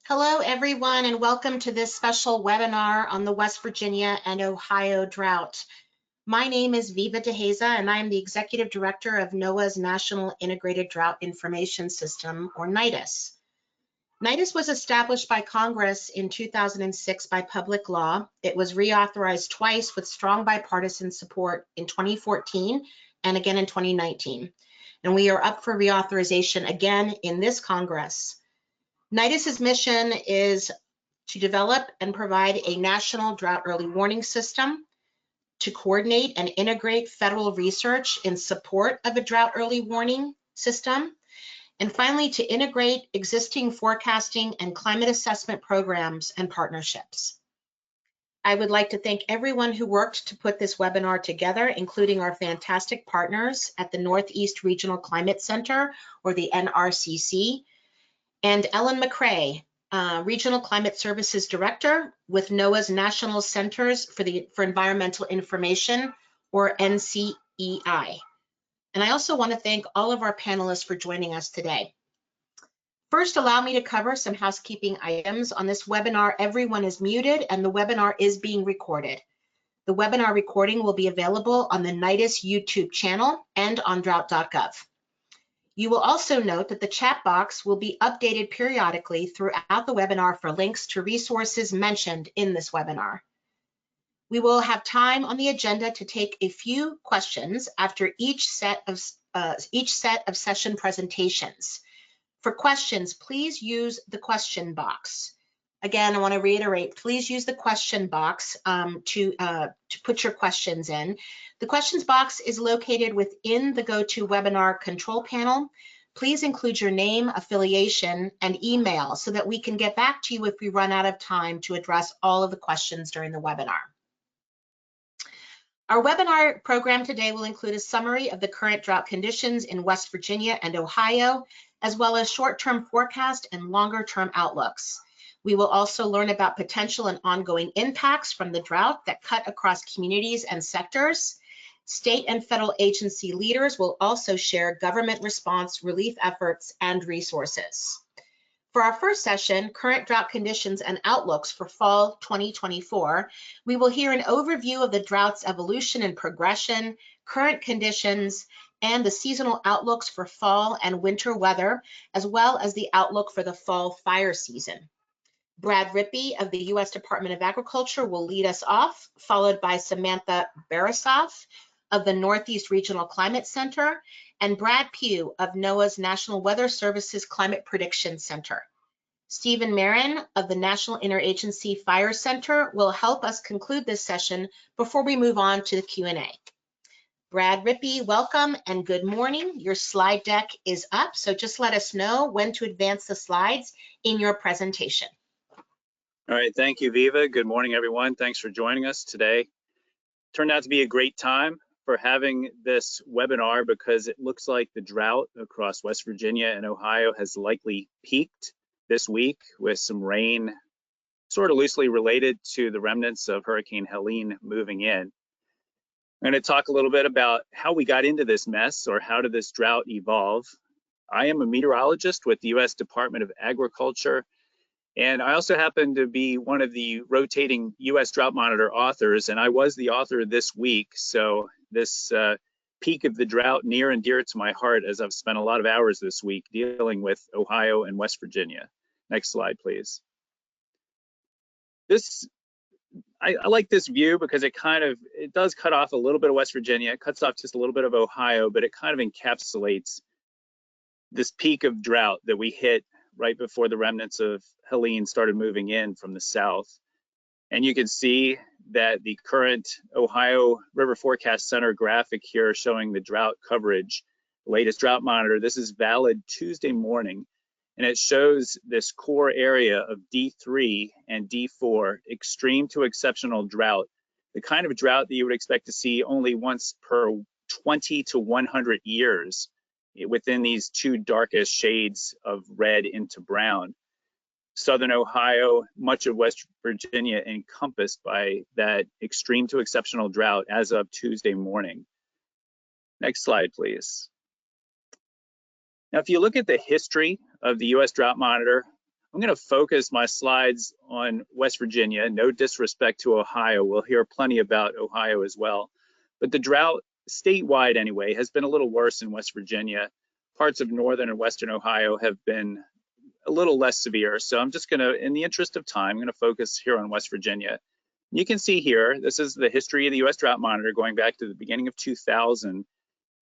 Hello, everyone, and welcome to this special webinar on the West Virginia and Ohio drought. My name is Viva DeHaza, and I am the Executive Director of NOAA's National Integrated Drought Information System, or NIDIS. NIDIS was established by Congress in 2006 by public law. It was reauthorized twice with strong bipartisan support in 2014 and again in 2019. And we are up for reauthorization again in this Congress. NIDIS's mission is to develop and provide a national drought early warning system, to coordinate and integrate federal research in support of a drought early warning system, and finally, to integrate existing forecasting and climate assessment programs and partnerships. I would like to thank everyone who worked to put this webinar together, including our fantastic partners at the Northeast Regional Climate Center, or the NRCC, and Ellen McCrae, Regional Climate Services Director with NOAA's National Centers for Environmental Information, or NCEI. And I also want to thank all of our panelists for joining us today. First, allow me to cover some housekeeping items. On this webinar, everyone is muted and the webinar is being recorded. The webinar recording will be available on the NIDIS YouTube channel and on drought.gov. You will also note that the chat box will be updated periodically throughout the webinar for links to resources mentioned in this webinar. We will have time on the agenda to take a few questions after each set of session presentations. For questions, please use the question box. Again, I want to reiterate, please use the question box to put your questions in. The questions box is located within the GoToWebinar control panel. Please include your name, affiliation, and email so that we can get back to you if we run out of time to address all of the questions during the webinar. Our webinar program today will include a summary of the current drought conditions in West Virginia and Ohio, as well as short-term forecast and longer-term outlooks. We will also learn about potential and ongoing impacts from the drought that cut across communities and sectors. State and federal agency leaders will also share government response, relief efforts, and resources. For our first session, Current Drought Conditions and Outlooks for Fall 2024, we will hear an overview of the drought's evolution and progression, current conditions, and the seasonal outlooks for fall and winter weather, as well as the outlook for the fall fire season. Brad Rippey of the U.S. Department of Agriculture will lead us off, followed by Samantha Barasoff of the Northeast Regional Climate Center, and Brad Pugh of NOAA's National Weather Services Climate Prediction Center. Stephen Marin of the National Interagency Fire Center will help us conclude this session before we move on to the Q&A. Brad Rippey, welcome and good morning. Your slide deck is up, so just let us know when to advance the slides in your presentation. All right, thank you, Viva. Good morning, everyone. Thanks for joining us today. Turned out to be a great time for having this webinar because it looks like the drought across West Virginia and Ohio has likely peaked this week with some rain sort of loosely related to the remnants of Hurricane Helene moving in. I'm going to talk a little bit about how we got into this mess, or how did this drought evolve. I am a meteorologist with the U.S. Department of Agriculture, and I also happen to be one of the rotating U.S. Drought Monitor authors, and I was the author this week. So this peak of the drought near and dear to my heart, as I've spent a lot of hours this week dealing with Ohio and West Virginia. Next slide, please. I like this view because it does cut off a little bit of West Virginia. It cuts off just a little bit of Ohio, but it kind of encapsulates this peak of drought that we hit right before the remnants of Helene started moving in from the south. And you can see that the current Ohio River Forecast Center graphic here showing the drought coverage, the latest drought monitor, this is valid Tuesday morning, and it shows this core area of D3 and D4, extreme to exceptional drought, the kind of drought that you would expect to see only once per 20 to 100 years within these two darkest shades of red into brown. Southern Ohio, much of West Virginia encompassed by that extreme to exceptional drought as of Tuesday morning. Next slide, please. Now, if you look at the history of the U.S. Drought Monitor, I'm going to focus my slides on West Virginia. No disrespect to Ohio. We'll hear plenty about Ohio as well. But the drought, statewide anyway, has been a little worse in West Virginia. Parts of northern and western Ohio have been a little less severe. So I'm just going to, in the interest of time, I'm going to focus here on West Virginia. You can see here, this is the history of the U.S. Drought Monitor going back to the beginning of 2000.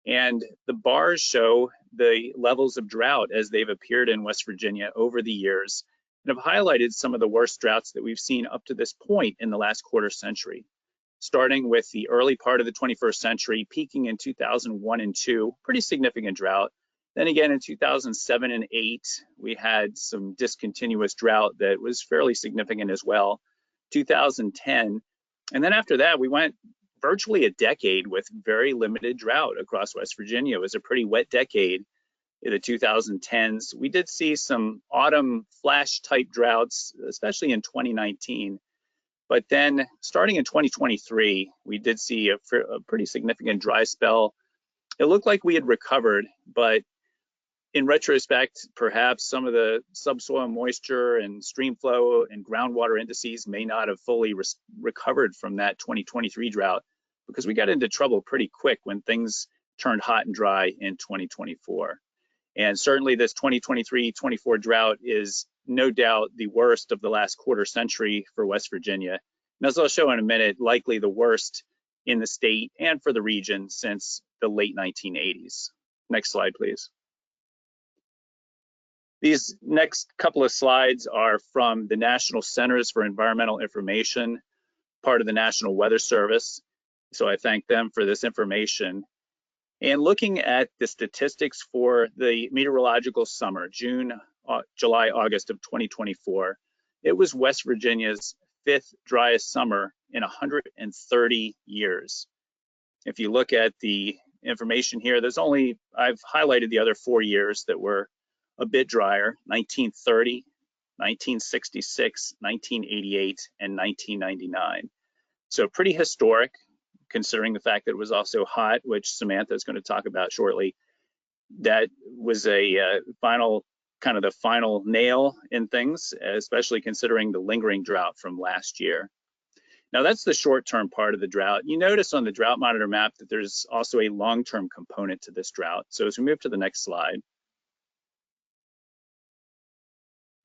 And the bars show the levels of drought as they've appeared in West Virginia over the years, and have highlighted some of the worst droughts that we've seen up to this point in the last quarter century. Starting with the early part of the 21st century, peaking in 2001 and 2, pretty significant drought. Then again in 2007 and 8, we had some discontinuous drought that was fairly significant as well. 2010, and then after that, we went virtually a decade with very limited drought across West Virginia. It was a pretty wet decade in the 2010s. We did see some autumn flash type droughts, especially in 2019. But then starting in 2023, we did see a pretty significant dry spell. It looked like we had recovered, but in retrospect, perhaps some of the subsoil moisture and stream flow and groundwater indices may not have fully recovered from that 2023 drought, because we got into trouble pretty quick when things turned hot and dry in 2024. And certainly this 2023-24 drought is no doubt the worst of the last quarter century for West Virginia. And as I'll show in a minute, likely the worst in the state and for the region since the late 1980s. Next slide, please. These next couple of slides are from the National Centers for Environmental Information, part of the National Weather Service. So I thank them for this information. And looking at the statistics for the meteorological summer, June, July, August of 2024, it was West Virginia's 5th driest summer in 130 years. If you look at the information here, I've highlighted the other 4 years that were a bit drier: 1930, 1966, 1988, and 1999. So pretty historic, considering the fact that it was also hot, which Samantha is going to talk about shortly. That was a final nail in things, especially considering the lingering drought from last year. Now that's the short-term part of the drought. You notice on the drought monitor map that there's also a long-term component to this drought. So as we move to the next slide,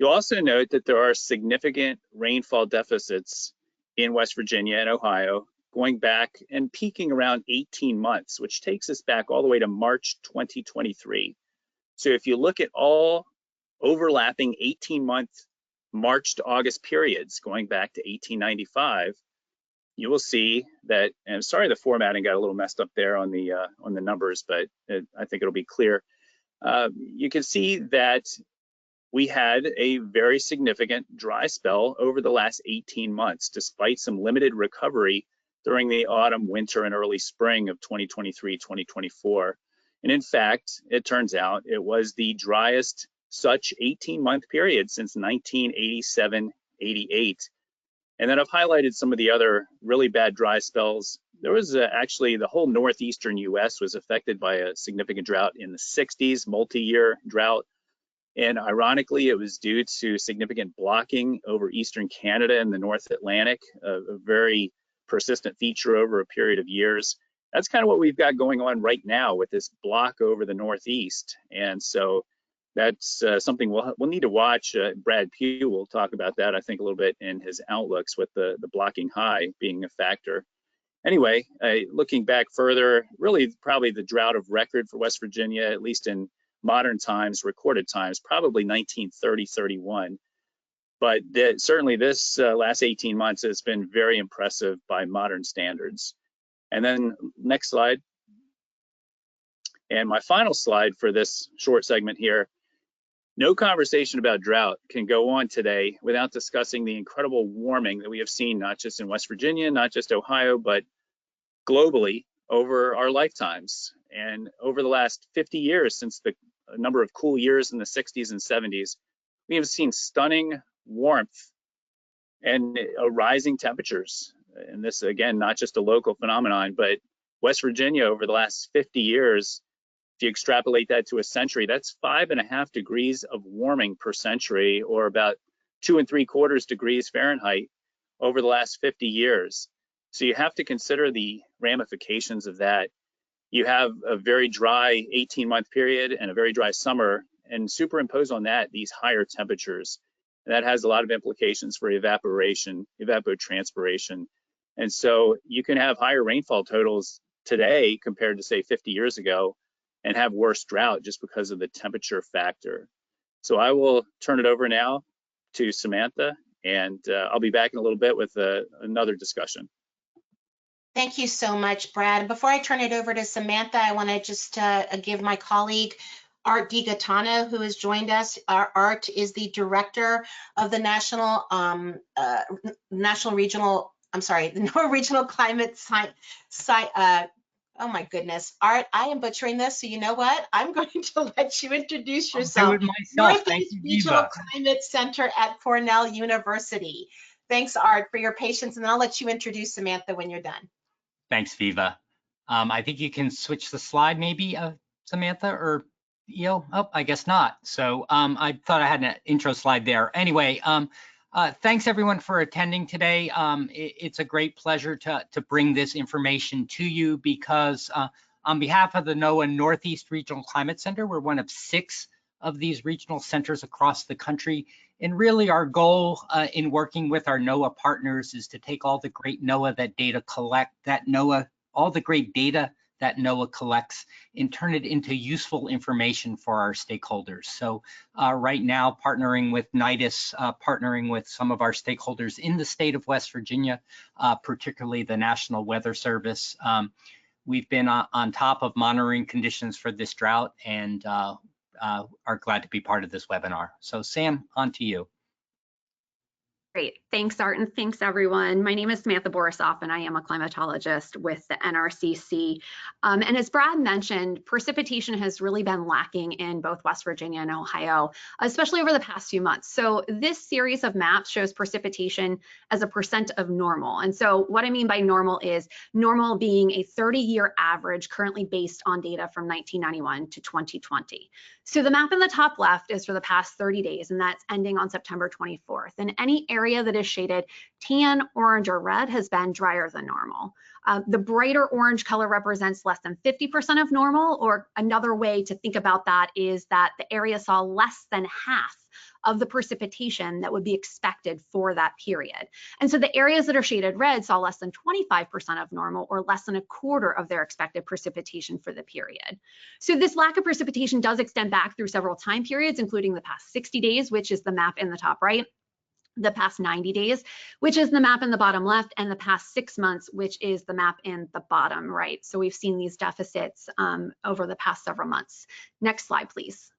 you'll also note that there are significant rainfall deficits in West Virginia and Ohio, going back and peaking around 18 months, which takes us back all the way to March 2023. So if you look at all overlapping 18-month March to August periods going back to 1895, you will see that, and I'm sorry the formatting got a little messed up there on the numbers, but I think it'll be clear. You can see that we had a very significant dry spell over the last 18 months, despite some limited recovery during the autumn, winter, and early spring of 2023-2024. And in fact, it turns out it was the driest such 18-month period since 1987-88. And then I've highlighted some of the other really bad dry spells. There was actually the whole northeastern US was affected by a significant drought in the 60s, multi-year drought. And ironically, it was due to significant blocking over eastern Canada and the North Atlantic, a very persistent feature over a period of years. That's kind of what we've got going on right now with this block over the Northeast. And so that's something we'll need to watch. Brad Pugh will talk about that, I think, a little bit in his outlooks, with the blocking high being a factor. Anyway, looking back further, really probably the drought of record for West Virginia, at least in modern times, recorded times, probably 1930-31. But certainly this last 18 months has been very impressive by modern standards. And then next slide. And my final slide for this short segment here. No conversation about drought can go on today without discussing the incredible warming that we have seen, not just in West Virginia, not just Ohio, but globally over our lifetimes. And over the last 50 years, since the number of cool years in the 60s and 70s, we have seen stunning warmth and rising temperatures. And this, again, not just a local phenomenon, but West Virginia over the last 50 years If you extrapolate that to a century, that's 5.5 degrees of warming per century, or about 2 3/4 degrees Fahrenheit over the last 50 years. So you have to consider the ramifications of that. You have a very dry 18-month period and a very dry summer, and superimpose on that these higher temperatures. And that has a lot of implications for evaporation, evapotranspiration. And so you can have higher rainfall totals today compared to, say, 50 years ago, and have worse drought just because of the temperature factor. So I will turn it over now to Samantha, and I'll be back in a little bit with another discussion. Thank you so much, Brad. Before I turn it over to Samantha, I want to just give my colleague Art DiGaetano, who has joined us. Art is the director of the NOAA Regional Climate Science. Oh my goodness, Art, I am butchering this, so you know what? I'm going to let you introduce yourself. I'll do it myself. Northeast Thank you, Regional Viva. Climate Center at Cornell University. Thanks, Art, for your patience, and then I'll let you introduce Samantha when you're done. Thanks, Viva. I think you can switch the slide maybe, Samantha, or Eo? Oh, I guess not. So I thought I had an intro slide there. Anyway, thanks everyone for attending today. It's a great pleasure to bring this information to you because on behalf of the NOAA Northeast Regional Climate Center, we're one of 6 of these regional centers across the country. And really our goal in working with our NOAA partners is to take all the great all the great data that NOAA collects and turn it into useful information for our stakeholders. So right now, partnering with NIDIS, partnering with some of our stakeholders in the state of West Virginia, particularly the National Weather Service, we've been on top of monitoring conditions for this drought and are glad to be part of this webinar. So Sam, on to you. Great, thanks Art, and thanks everyone. My name is Samantha Borisoff and I am a climatologist with the NRCC. And as Brad mentioned, precipitation has really been lacking in both West Virginia and Ohio, especially over the past few months. So this series of maps shows precipitation as a percent of normal. And so what I mean by normal is normal being a 30-year average currently based on data from 1991 to 2020. So the map in the top left is for the past 30 days, and that's ending on September 24th. And any area that is shaded tan, orange, or red has been drier than normal. The brighter orange color represents less than 50% of normal, or another way to think about that is that the area saw less than half of the precipitation that would be expected for that period. And so the areas that are shaded red saw less than 25% of normal, or less than a quarter of their expected precipitation for the period. So this lack of precipitation does extend back through several time periods, including the past 60 days, which is the map in the top right, the past 90 days, which is the map in the bottom left, and the past 6 months, which is the map in the bottom right. So we've seen these deficits over the past several months. Next slide, please.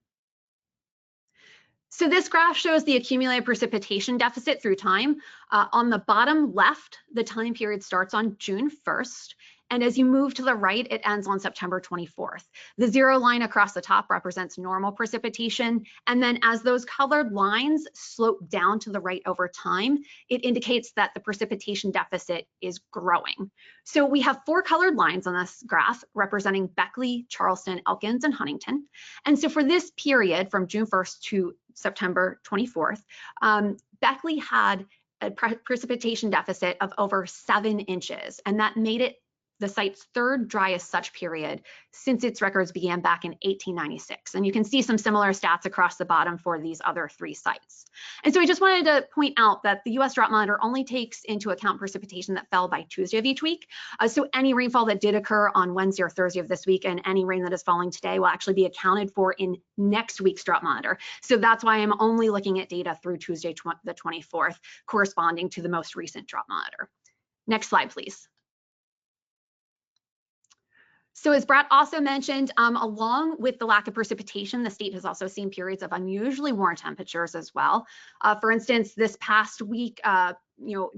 So this graph shows the accumulated precipitation deficit through time. On the bottom left, the time period starts on June 1st. And as you move to the right, it ends on September 24th. The zero line across the top represents normal precipitation. And then as those colored lines slope down to the right over time, it indicates that the precipitation deficit is growing. So we have 4 colored lines on this graph representing Beckley, Charleston, Elkins, and Huntington. And so for this period from June 1st to September 24th, Beckley had a precipitation deficit of over 7 inches, and that made it the site's 3rd driest such period since its records began back in 1896. And you can see some similar stats across the bottom for these other 3 sites. And so I just wanted to point out that the US Drought Monitor only takes into account precipitation that fell by Tuesday of each week. So any rainfall that did occur on Wednesday or Thursday of this week and any rain that is falling today will actually be accounted for in next week's Drought Monitor. So that's why I'm only looking at data through Tuesday the 24th, corresponding to the most recent Drought Monitor. Next slide, please. So as Brad also mentioned, along with the lack of precipitation, the state has also seen periods of unusually warm temperatures as well. For instance, this past week,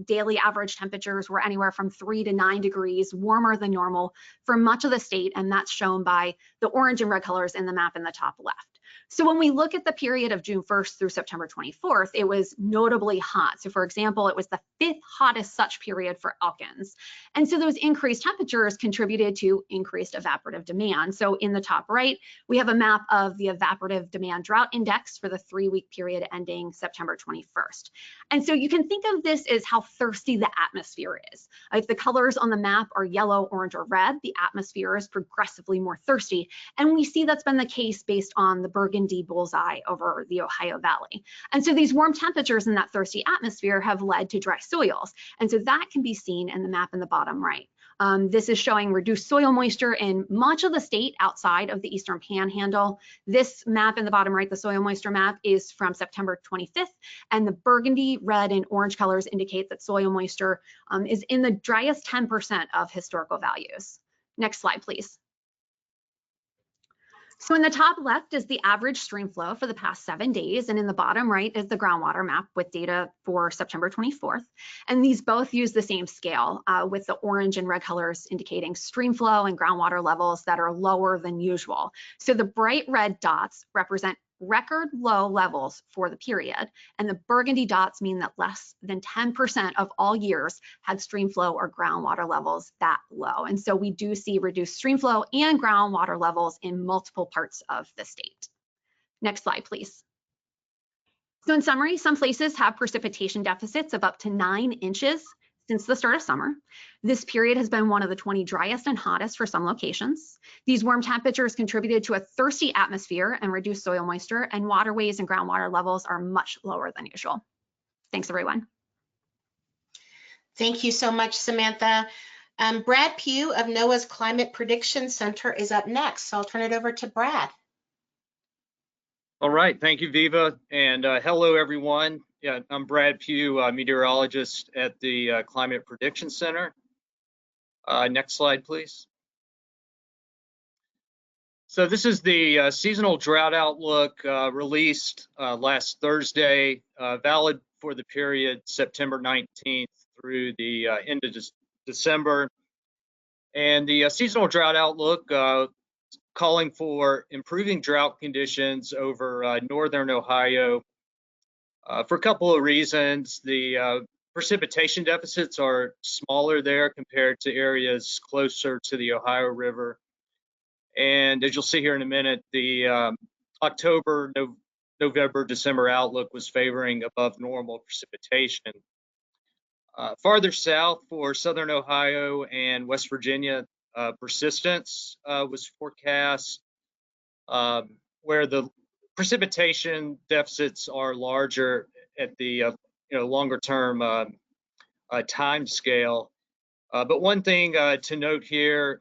daily average temperatures were anywhere from 3 to 9 degrees warmer than normal for much of the state, and that's shown by the orange and red colors in the map in the top left. So when we look at the period of June 1st through September 24th, it was notably hot. So for example, it was the 5th hottest such period for Elkins. And so those increased temperatures contributed to increased evaporative demand. So in the top right, we have a map of the evaporative demand drought index for the 3-week period ending September 21st. And so you can think of this as how thirsty the atmosphere is. If the colors on the map are yellow, orange, or red, the atmosphere is progressively more thirsty. And we see that's been the case based on the burgundy bullseye over the Ohio Valley. And so these warm temperatures in that thirsty atmosphere have led to dry soils. And so that can be seen in the map in the bottom right. This is showing reduced soil moisture in much of the state outside of the Eastern Panhandle. This map in the bottom right, the soil moisture map, is from September 25th, and the burgundy, red, and orange colors indicate that soil moisture is in the driest 10% of historical values. Next slide, please. So in the top left is the average stream flow for the past 7 days, and in the bottom right is the groundwater map with data for September 24th. And these both use the same scale, with the orange and red colors indicating stream flow and groundwater levels that are lower than usual. So the bright red dots represent record low levels for the period, and the burgundy dots mean that less than 10% of all years had stream flow or groundwater levels that low. And so we do see reduced stream flow and groundwater levels in multiple parts of the state. Next slide, please. So in summary, some places have precipitation deficits of up to 9 inches since the start of summer. This period has been one of the 20 driest and hottest for some locations. These warm temperatures contributed to a thirsty atmosphere and reduced soil moisture, and waterways and groundwater levels are much lower than usual. Thanks, everyone. Thank you so much, Samantha. Brad Pugh of NOAA's Climate Prediction Center is up next, so I'll turn it over to Brad. All right, thank you, Viva, and hello, everyone. Yeah, I'm Brad Pugh, meteorologist at the Climate Prediction Center. Next slide, please. So this is the seasonal drought outlook released last Thursday, valid for the period September 19th through the end of December. And the seasonal drought outlook calling for improving drought conditions over northern Ohio for a couple of reasons. The precipitation deficits are smaller there compared to areas closer to the Ohio River. And as you'll see here in a minute, the October, November, December outlook was favoring above normal precipitation. Farther south for southern Ohio and West Virginia, persistence was forecast, where the precipitation deficits are larger at the longer term time scale. But one thing to note here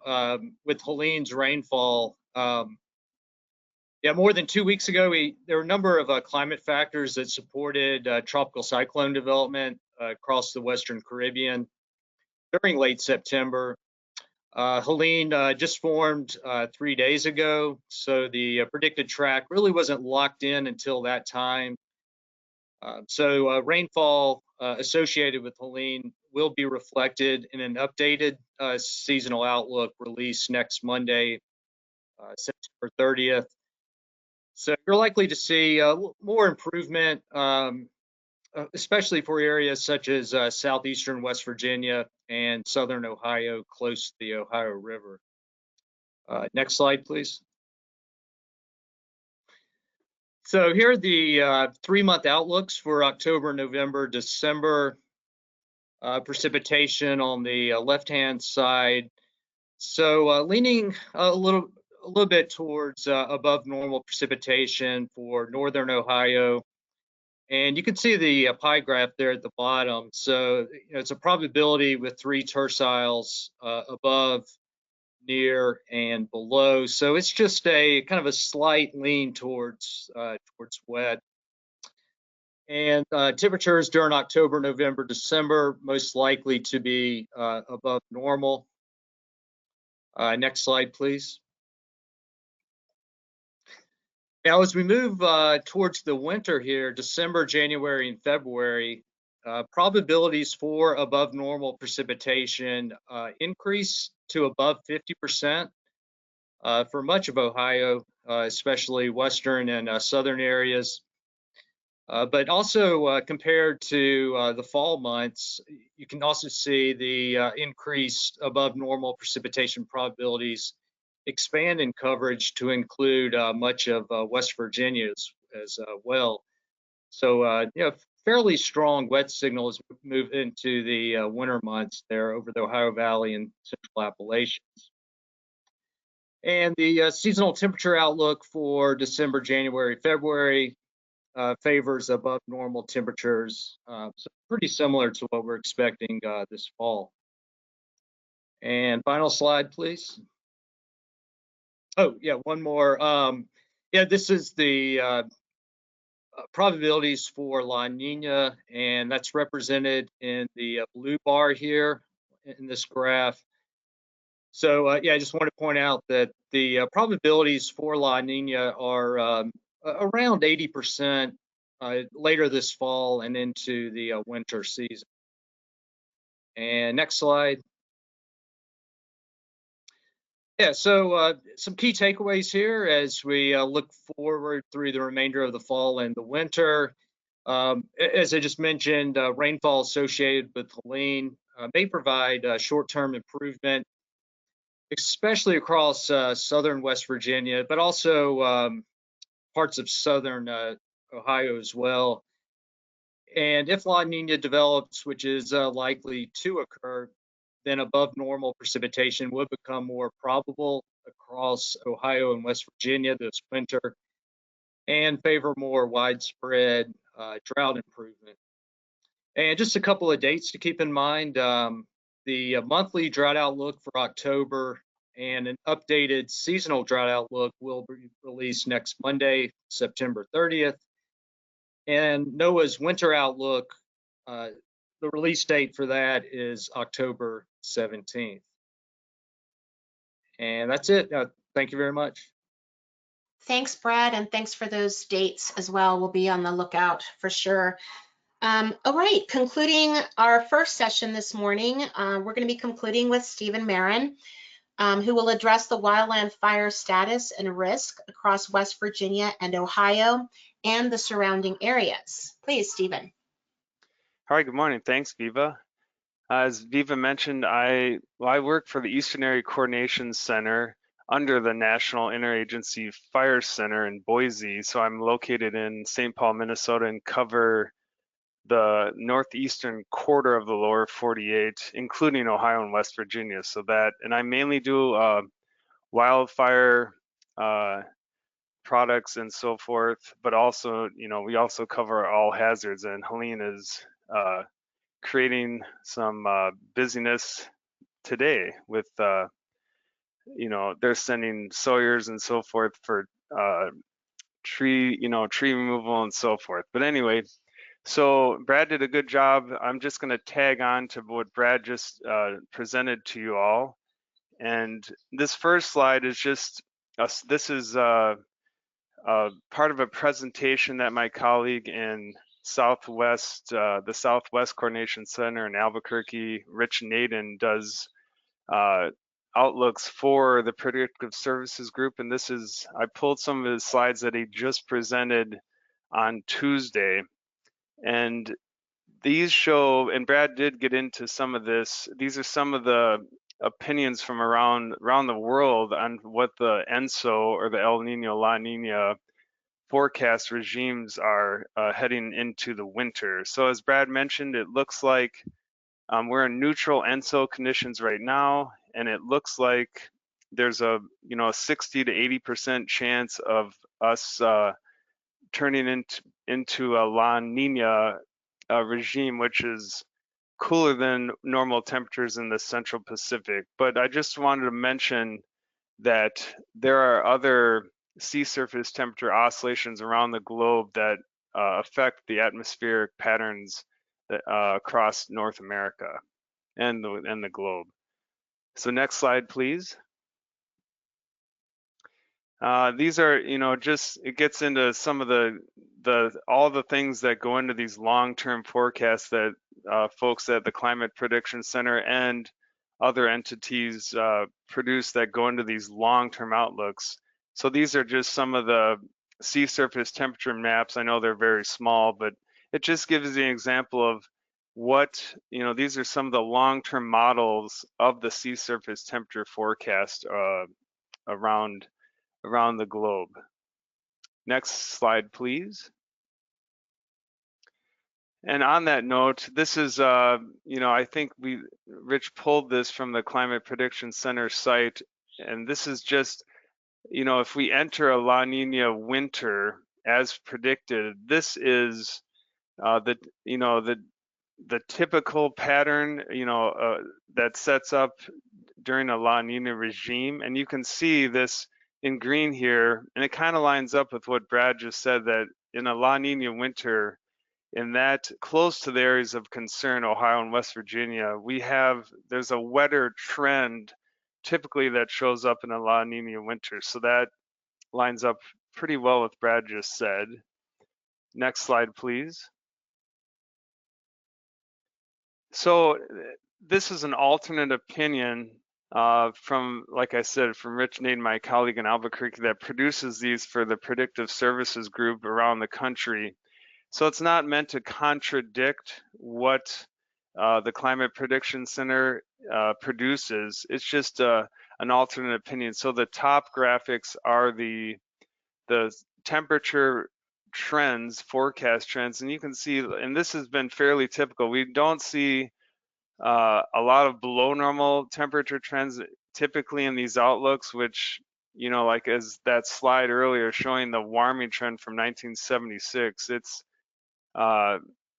with Helene's rainfall, more than 2 weeks ago, there were a number of climate factors that supported tropical cyclone development across the Western Caribbean during late September. Helene just formed 3 days ago, so the predicted track really wasn't locked in until that time. So rainfall associated with Helene will be reflected in an updated seasonal outlook released next Monday, September 30th. So you're likely to see more improvement, especially for areas such as southeastern West Virginia and southern Ohio close to the Ohio River. Next slide, please. So here are the 3-month outlooks for October, November, December. Precipitation on the left-hand side. So leaning a little bit towards above normal precipitation for northern Ohio. And you can see the pie graph there at the bottom. So it's a probability with 3 terciles above, near, and below. So it's just a kind of a slight lean towards wet. And temperatures during October, November, December most likely to be above normal. Next slide, please. Now, as we move towards the winter here, December, January, and February, probabilities for above normal precipitation increase to above 50%. for much of Ohio, especially western and southern areas. But also compared to the fall months, you can also see the increased above normal precipitation probabilities expand in coverage to include much of West Virginia as well. So, you know, fairly strong wet signals move into the winter months there over the Ohio Valley and Central Appalachians. And the seasonal temperature outlook for December, January, February favors above normal temperatures, so pretty similar to what we're expecting this fall. And final slide, please. Oh, yeah, one more. Yeah, this is the probabilities for La Nina, and that's represented in the blue bar here in this graph. So yeah, I just want to point out that the probabilities for La Nina are around 80% later this fall and into the winter season. And next slide. Yeah, so some key takeaways here as we look forward through the remainder of the fall and the winter. As I just mentioned, rainfall associated with Helene may provide short-term improvement, especially across southern West Virginia, but also parts of southern Ohio as well. And if La Nina develops, which is likely to occur, then above normal precipitation would become more probable across Ohio and West Virginia this winter and favor more widespread drought improvement. And just a couple of dates to keep in mind. The monthly drought outlook for October and an updated seasonal drought outlook will be released next Monday, September 30th. And NOAA's winter outlook, the release date for that is October 17th. And that's it. Thank you very much. Thanks, Brad, and thanks for those dates as well. We'll be on the lookout for sure. All right, concluding our first session this morning, we're going to be concluding with Stephen Marin, who will address the wildland fire status and risk across West Virginia and Ohio and the surrounding areas. Please, Stephen. All right, good morning. Thanks, Viva. As Viva mentioned, I work for the Eastern Area Coordination Center under the National Interagency Fire Center in Boise. So I'm located in St. Paul, Minnesota, and cover the northeastern quarter of the lower 48, including Ohio and West Virginia. So that, and I mainly do wildfire products and so forth, but also, you know, we also cover all hazards, and Helene is creating some busyness today with, you know, they're sending sawyers and so forth for tree removal and so forth. But anyway, so Brad did a good job. I'm just going to tag on to what Brad just presented to you all. And this first slide is just, this is part of a presentation that my colleague in the Southwest Coordination Center in Albuquerque, Rich Naden, does outlooks for the Predictive Services Group. And this is, I pulled some of his slides that he just presented on Tuesday. And these show, and Brad did get into some of this, these are some of the opinions from around the world on what the ENSO or the El Nino, La Nina forecast regimes are heading into the winter. So as Brad mentioned, it looks like we're in neutral ENSO conditions right now, and it looks like there's a 60 to 80% chance of us turning into a La Nina regime, which is cooler than normal temperatures in the Central Pacific. But I just wanted to mention that there are other sea surface temperature oscillations around the globe that affect the atmospheric patterns that, across North America and the globe. So next slide, please. These are, just, it gets into some of all the things that go into these long-term forecasts that folks at the Climate Prediction Center and other entities produce that go into these long-term outlooks. So these are just some of the sea surface temperature maps. I know they're very small, but it just gives you an example of what, these are some of the long-term models of the sea surface temperature forecast around the globe. Next slide, please. And on that note, this is, I think Rich pulled this from the Climate Prediction Center site, and this is just, if we enter a La Nina winter as predicted, this is the typical pattern, that sets up during a La Nina regime. And you can see this in green here, and it kind of lines up with what Brad just said, that in a La Nina winter, in that close to the areas of concern, Ohio and West Virginia, there's a wetter trend typically that shows up in a La Nina winter. So that lines up pretty well with Brad just said. Next slide, please. So this is an alternate opinion from, like I said, from Rich Nate, my colleague in Albuquerque, that produces these for the Predictive Services Group around the country. So it's not meant to contradict what the Climate Prediction Center produces. It's just an alternate opinion. So the top graphics are the temperature trends, forecast trends, and you can see, and this has been fairly typical. We don't see a lot of below normal temperature trends typically in these outlooks, which, like as that slide earlier showing the warming trend from 1976,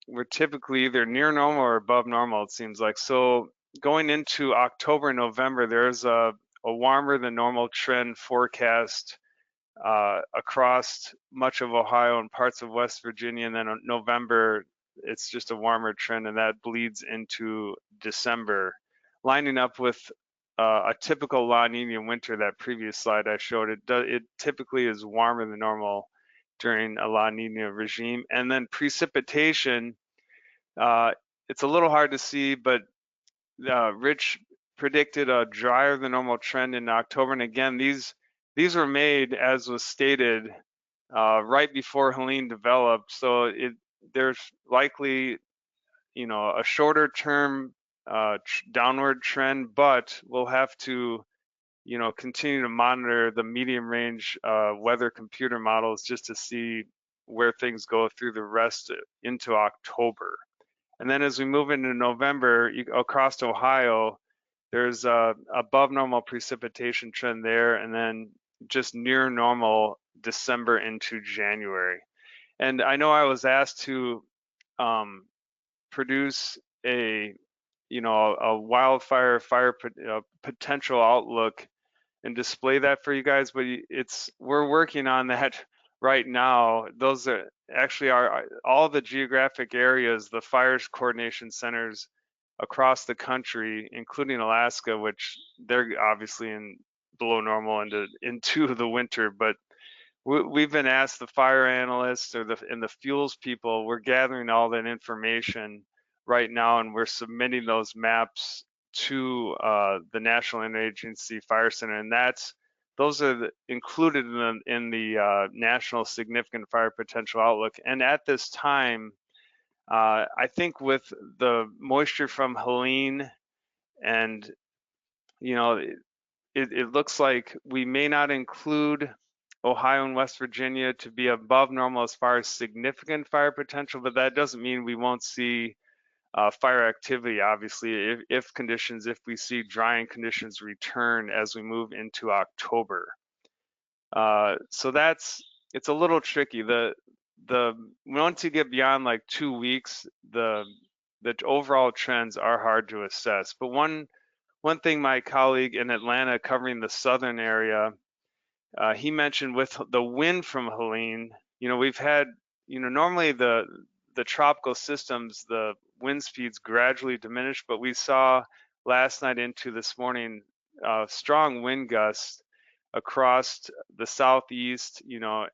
we're typically either near normal or above normal, it seems like. So going into October and November, there's a warmer than normal trend forecast across much of Ohio and parts of West Virginia. And then in November, it's just a warmer trend, and that bleeds into December, lining up with a typical La Nina winter. That previous slide I showed, it typically is warmer than normal during a La Nina regime. And then precipitation, it's a little hard to see, but Rich predicted a drier than normal trend in October. And again, these were made, as was stated, right before Helene developed. So there's likely, a shorter term downward trend, but we'll have to, continue to monitor the medium range weather computer models just to see where things go through the rest into October. And then as we move into November, across Ohio, there's a above normal precipitation trend there, and then just near normal December into January. And I know I was asked to produce a wildfire potential outlook and display that for you guys, but we're working on that right now. Those are actually all the geographic areas, the fires coordination centers across the country, including Alaska, which they're obviously in below normal into the winter. But we've been asked, the fire analysts and the fuels people, we're gathering all that information right now, and we're submitting those maps to the National Interagency Fire Center, and those are included in the National Significant Fire Potential Outlook. And at this time, I think with the moisture from Helene, and it looks like we may not include Ohio and West Virginia to be above normal as far as significant fire potential, but that doesn't mean we won't see fire activity, obviously, if we see drying conditions return as we move into October. So it's a little tricky. Once you get beyond like 2 weeks, the overall trends are hard to assess. But one thing my colleague in Atlanta covering the southern area, he mentioned with the wind from Helene, we've had, normally the tropical systems, the wind speeds gradually diminish, but we saw last night into this morning strong wind gusts across the southeast,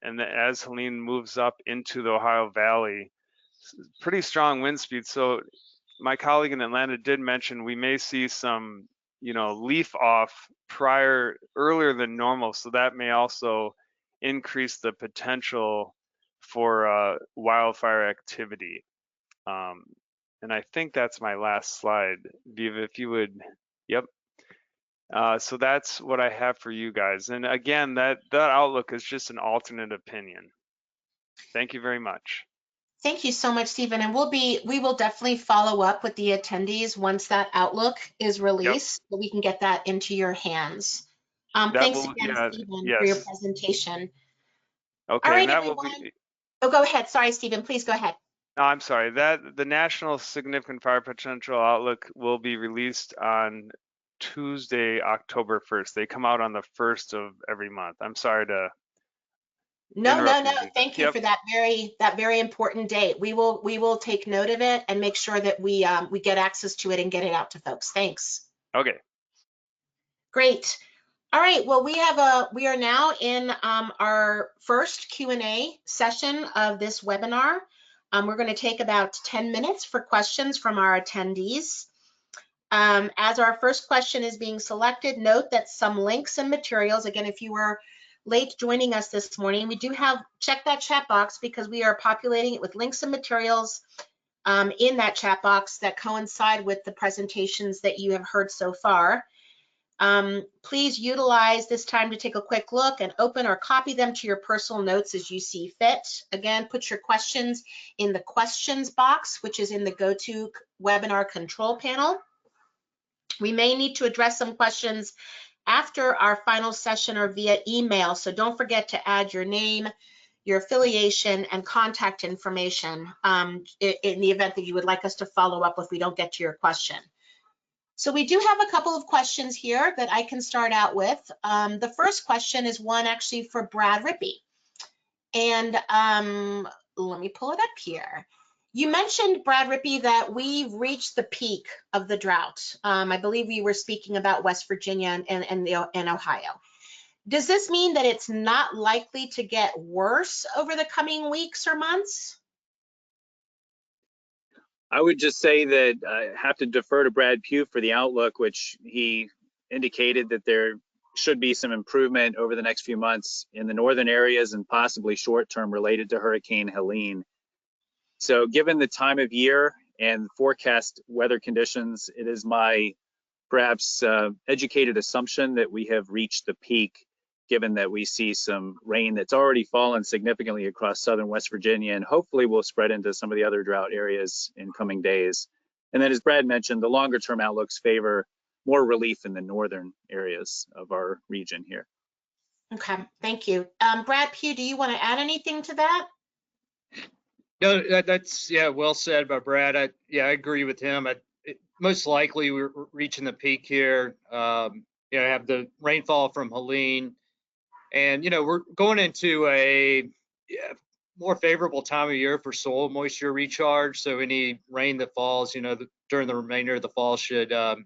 and as Helene moves up into the Ohio Valley, pretty strong wind speeds. So my colleague in Atlanta did mention we may see some leaf off earlier than normal. So that may also increase the potential for wildfire activity. And I think that's my last slide. Viva, if you would, yep. So that's what I have for you guys. And again, that outlook is just an alternate opinion. Thank you very much. Thank you so much, Stephen. And we will definitely follow up with the attendees once that outlook is released, so we can get that into your hands. Thanks again, Stephen, for your presentation. Okay. All right, and that everyone. will be, Oh, go ahead. Sorry, Stephen, please go ahead. no, I'm sorry. The National Significant Fire Potential Outlook will be released on Tuesday, October 1st. They come out on the 1st of every month. I'm sorry to No. interrupt you. Thank you for that very important date. We will take note of it and make sure that we get access to it and get it out to folks. Thanks. Okay. Great. All right. Well, we are now in our first Q&A session of this webinar. We're going to take about 10 minutes for questions from our attendees. As our first question is being selected, note that some links and materials, again, if you were late joining us this morning, we do have, check that chat box because we are populating it with links and materials in that chat box that coincide with the presentations that you have heard so far. Please utilize this time to take a quick look and open or copy them to your personal notes as you see fit. Again, put your questions in the questions box, which is in the GoToWebinar control panel. We may need to address some questions after our final session or via email, so don't forget to add your name, your affiliation, and contact information in the event that you would like us to follow up if we don't get to your question. So we do have a couple of questions here that I can start out with. The first question is one actually for Brad Rippey. And let me pull it up here. You mentioned, Brad Rippey, that we've reached the peak of the drought. I believe you were speaking about West Virginia and Ohio. Does this mean that it's not likely to get worse over the coming weeks or months? I would just say that I have to defer to Brad Pugh for the outlook, which he indicated that there should be some improvement over the next few months in the northern areas and possibly short term related to Hurricane Helene. So given the time of year and forecast weather conditions, it is my perhaps educated assumption that we have reached the peak, given that we see some rain that's already fallen significantly across southern West Virginia and hopefully will spread into some of the other drought areas in coming days. And then as Brad mentioned, the longer term outlooks favor more relief in the northern areas of our region here. Okay, thank you. Brad Pugh, do you want to add anything to that? No, that's well said by Brad. I agree with him. Most likely we're reaching the peak here. Have the rainfall from Helene, and we're going into a more favorable time of year for soil moisture recharge. So any rain that falls, during the remainder of the fall should at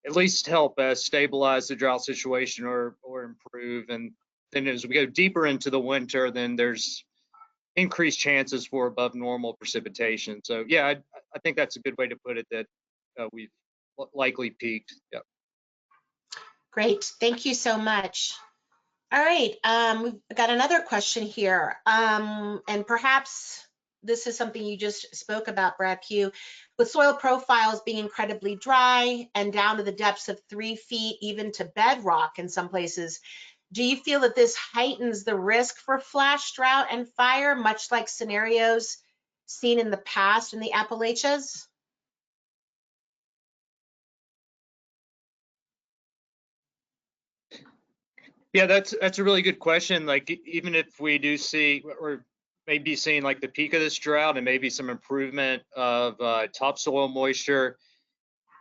least help us stabilize the drought situation or improve. And then as we go deeper into the winter, then there's increased chances for above normal precipitation. So I think that's a good way to put it, that we've likely peaked. Yeah. Great, thank you so much. All right, we've got another question here, and perhaps this is something you just spoke about, Brad Pugh. With soil profiles being incredibly dry and down to the depths of 3 feet, even to bedrock in some places, do you feel that this heightens the risk for flash drought and fire, much like scenarios seen in the past in the Appalachians? Yeah, that's a really good question. Like, even if we do see, or maybe seeing like the peak of this drought and maybe some improvement of topsoil moisture,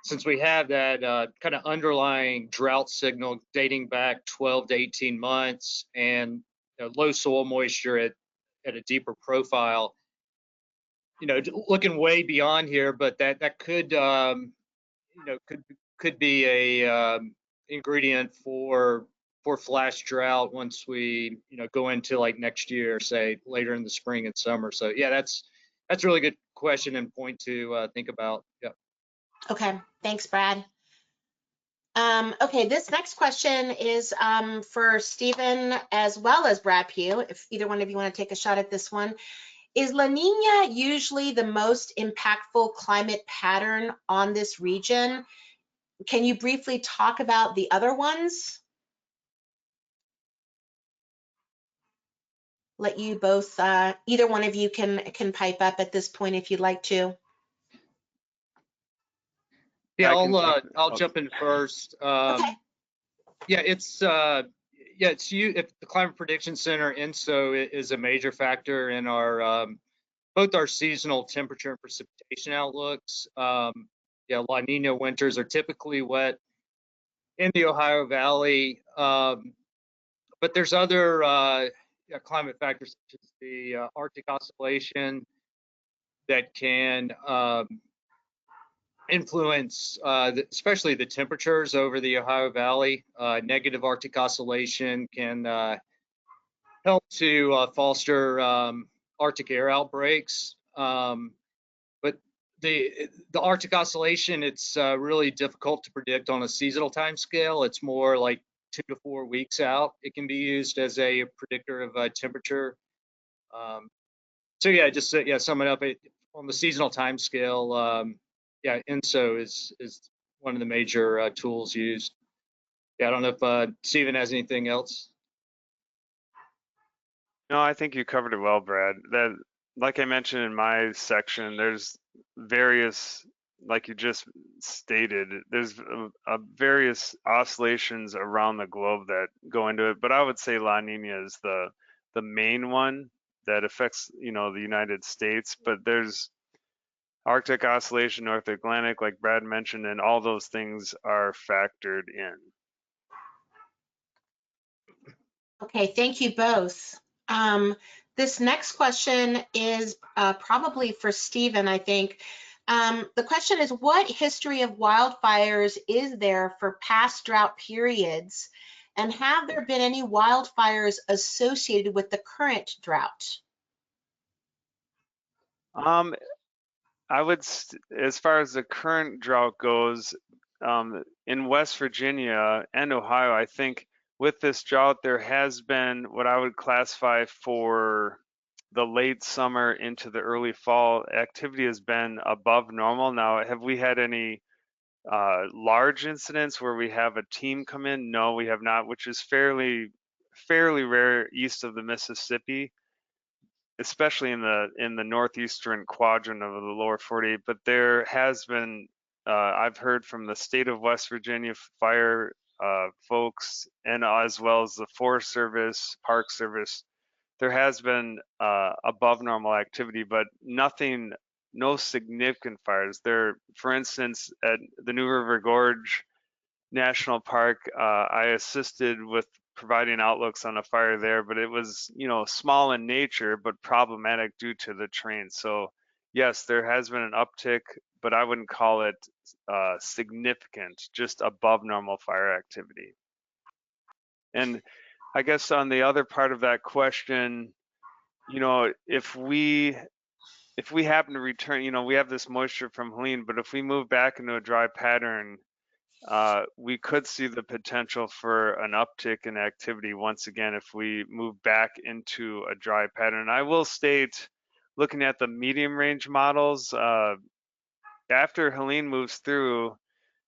since we have that kind of underlying drought signal dating back 12 to 18 months and low soil moisture at a deeper profile, looking way beyond here, but that could could be a ingredient for flash drought once we go into like next year, say later in the spring and summer. So yeah, that's a really good question and point to think about. Yeah. Okay, thanks, Brad. Okay, this next question is for Stephen as well as Brad Pugh, if either one of you want to take a shot at this one. Is La Nina usually the most impactful climate pattern on this region? Can you briefly talk about the other ones? Let you both, either one of you can pipe up at this point if you'd like to. Yeah, I'll jump in first. Okay. Yeah, it's if the Climate Prediction Center, ENSO, is a major factor in our both our seasonal temperature and precipitation outlooks. Yeah, La Nina winters are typically wet in the Ohio Valley, but there's other climate factors such as the Arctic Oscillation that can influence especially the temperatures over the Ohio Valley. Negative Arctic Oscillation can help to foster Arctic air outbreaks. But the Arctic Oscillation, it's really difficult to predict on a seasonal time scale. It's more like 2 to 4 weeks out. It can be used as a predictor of temperature. So yeah, just summing up, on the seasonal time scale, yeah, ENSO is one of the major tools used. Yeah, I don't know if Stephen has anything else. No, I think you covered it well, Brad. That, like I mentioned in my section, there's various, like you just stated, there's various oscillations around the globe that go into it. But I would say La Nina is the main one that affects, the United States. But there's Arctic Oscillation, North Atlantic, like Brad mentioned, and all those things are factored in. Okay, thank you both. This next question is probably for Stephen, I think. The question is, what history of wildfires is there for past drought periods? And have there been any wildfires associated with the current drought? I would, as far as the current drought goes, in West Virginia and Ohio, I think with this drought, there has been what I would classify for the late summer into the early fall, activity has been above normal. Now, have we had any large incidents where we have a team come in? No, we have not, which is fairly rare east of the Mississippi, especially in the northeastern quadrant of the lower 48. But there has been, I've heard from the state of West Virginia fire folks, and as well as the Forest Service, Park Service, there has been above normal activity, but no significant fires. There, for instance, at the New River Gorge National Park, I assisted with providing outlooks on a fire there, but it was, small in nature, but problematic due to the terrain. So yes, there has been an uptick, but I wouldn't call it significant, just above normal fire activity. And I guess on the other part of that question, if we happen to return, we have this moisture from Helene, but if we move back into a dry pattern, we could see the potential for an uptick in activity once again if we move back into a dry pattern. I will state, looking at the medium range models, after Helene moves through,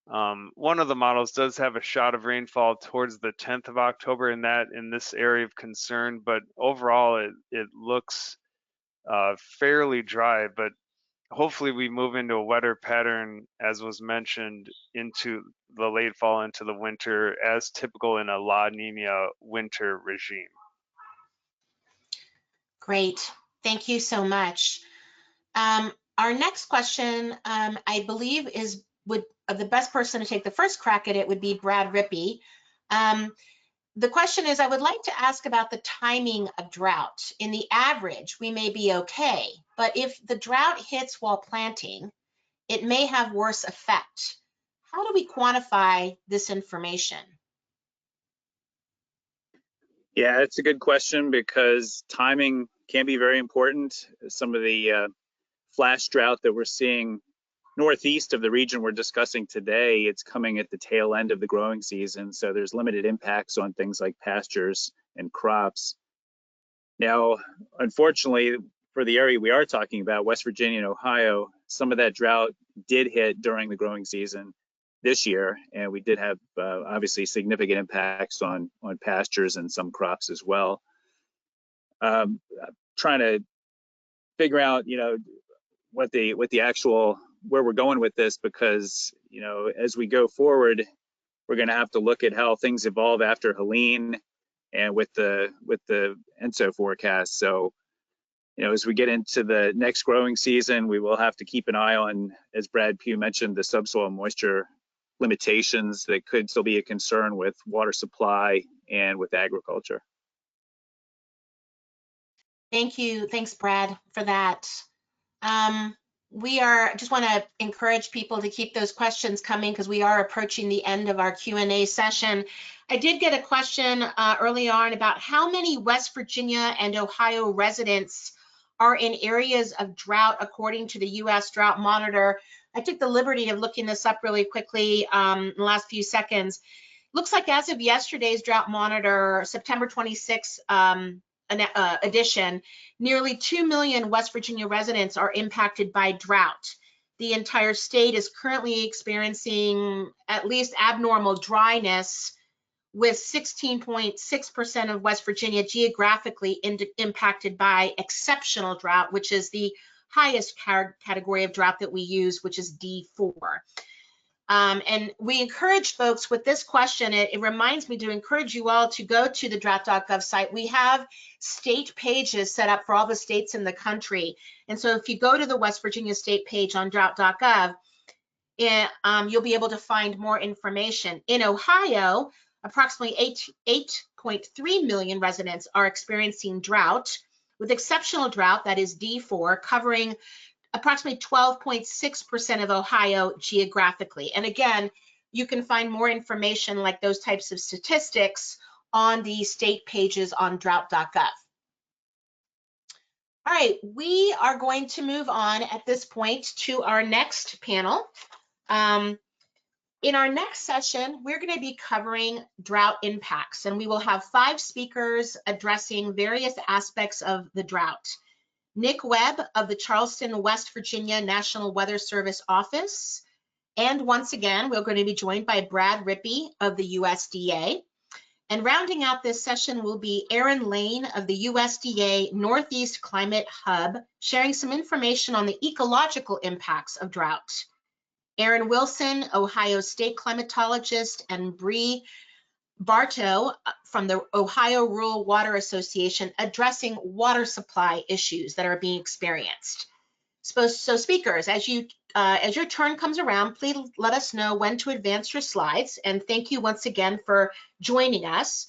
one of the models does have a shot of rainfall towards the 10th of October in this area of concern, but overall it looks fairly dry. But hopefully we move into a wetter pattern, as was mentioned, into the late fall, into the winter, as typical in a La Nina winter regime. Great, thank you so much. Our next question, I believe, the best person to take the first crack at it would be Brad Rippey. The question is, I would like to ask about the timing of drought. In the average, we may be okay, but if the drought hits while planting, it may have worse effect. How do we quantify this information? Yeah, it's a good question because timing can be very important. Some of the flash drought that we're seeing northeast of the region we're discussing today, it's coming at the tail end of the growing season, so there's limited impacts on things like pastures and crops. Now, unfortunately, for the area we are talking about, West Virginia and Ohio, some of that drought did hit during the growing season this year, and we did have obviously significant impacts on pastures and some crops as well. Trying to figure out, what the actual, where we're going with this, because, as we go forward, we're going to have to look at how things evolve after Helene and with the ENSO forecast. So, as we get into the next growing season, we will have to keep an eye on, as Brad Pugh mentioned, the subsoil moisture limitations that could still be a concern with water supply and with agriculture. Thank you. Thanks, Brad, for that. We just want to encourage people to keep those questions coming because we are approaching the end of our Q&A session. I did get a question early on about how many West Virginia and Ohio residents are in areas of drought according to the U.S. Drought Monitor. I took the liberty of looking this up really quickly in the last few seconds. Looks like as of yesterday's Drought Monitor, September 26th, edition, nearly 2 million West Virginia residents are impacted by drought. The entire state is currently experiencing at least abnormal dryness, with 16.6% of West Virginia geographically impacted by exceptional drought, which is the highest category of drought that we use, which is D4. And we encourage folks with this question, it reminds me to encourage you all to go to the drought.gov site. We have state pages set up for all the states in the country. And so if you go to the West Virginia state page on drought.gov, you'll be able to find more information. In Ohio, approximately 8.3 million residents are experiencing drought, with exceptional drought, that is D4, covering approximately 12.6% of Ohio geographically. And again, you can find more information like those types of statistics on the state pages on drought.gov. All right, we are going to move on at this point to our next panel. In our next session, we're going to be covering drought impacts, and we will have 5 speakers addressing various aspects of the drought. Nick Webb of the Charleston, West Virginia National Weather Service Office. And once again, we're going to be joined by Brad Rippey of the USDA. And rounding out this session will be Aaron Lane of the USDA Northeast Climate Hub, sharing some information on the ecological impacts of drought. Aaron Wilson, Ohio State climatologist, and Bree Bartow from the Ohio Rural Water Association, addressing water supply issues that are being experienced. So speakers, as your turn comes around, please let us know when to advance your slides. And thank you once again for joining us.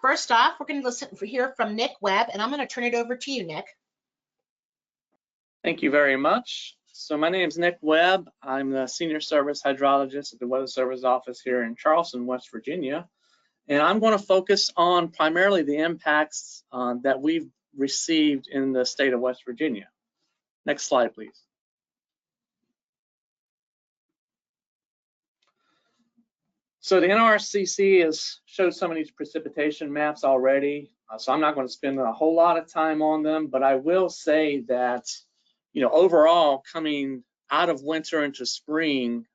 First off, we're going to hear from Nick Webb, and I'm going to turn it over to you, Nick. Thank you very much. So my name is Nick Webb. I'm the Senior Service Hydrologist at the Weather Service Office here in Charleston, West Virginia. And I'm going to focus on primarily the impacts that we've received in the state of West Virginia. Next slide, please. So the NRCC has showed some of these precipitation maps already, so I'm not going to spend a whole lot of time on them, but I will say that, overall, coming out of winter into spring,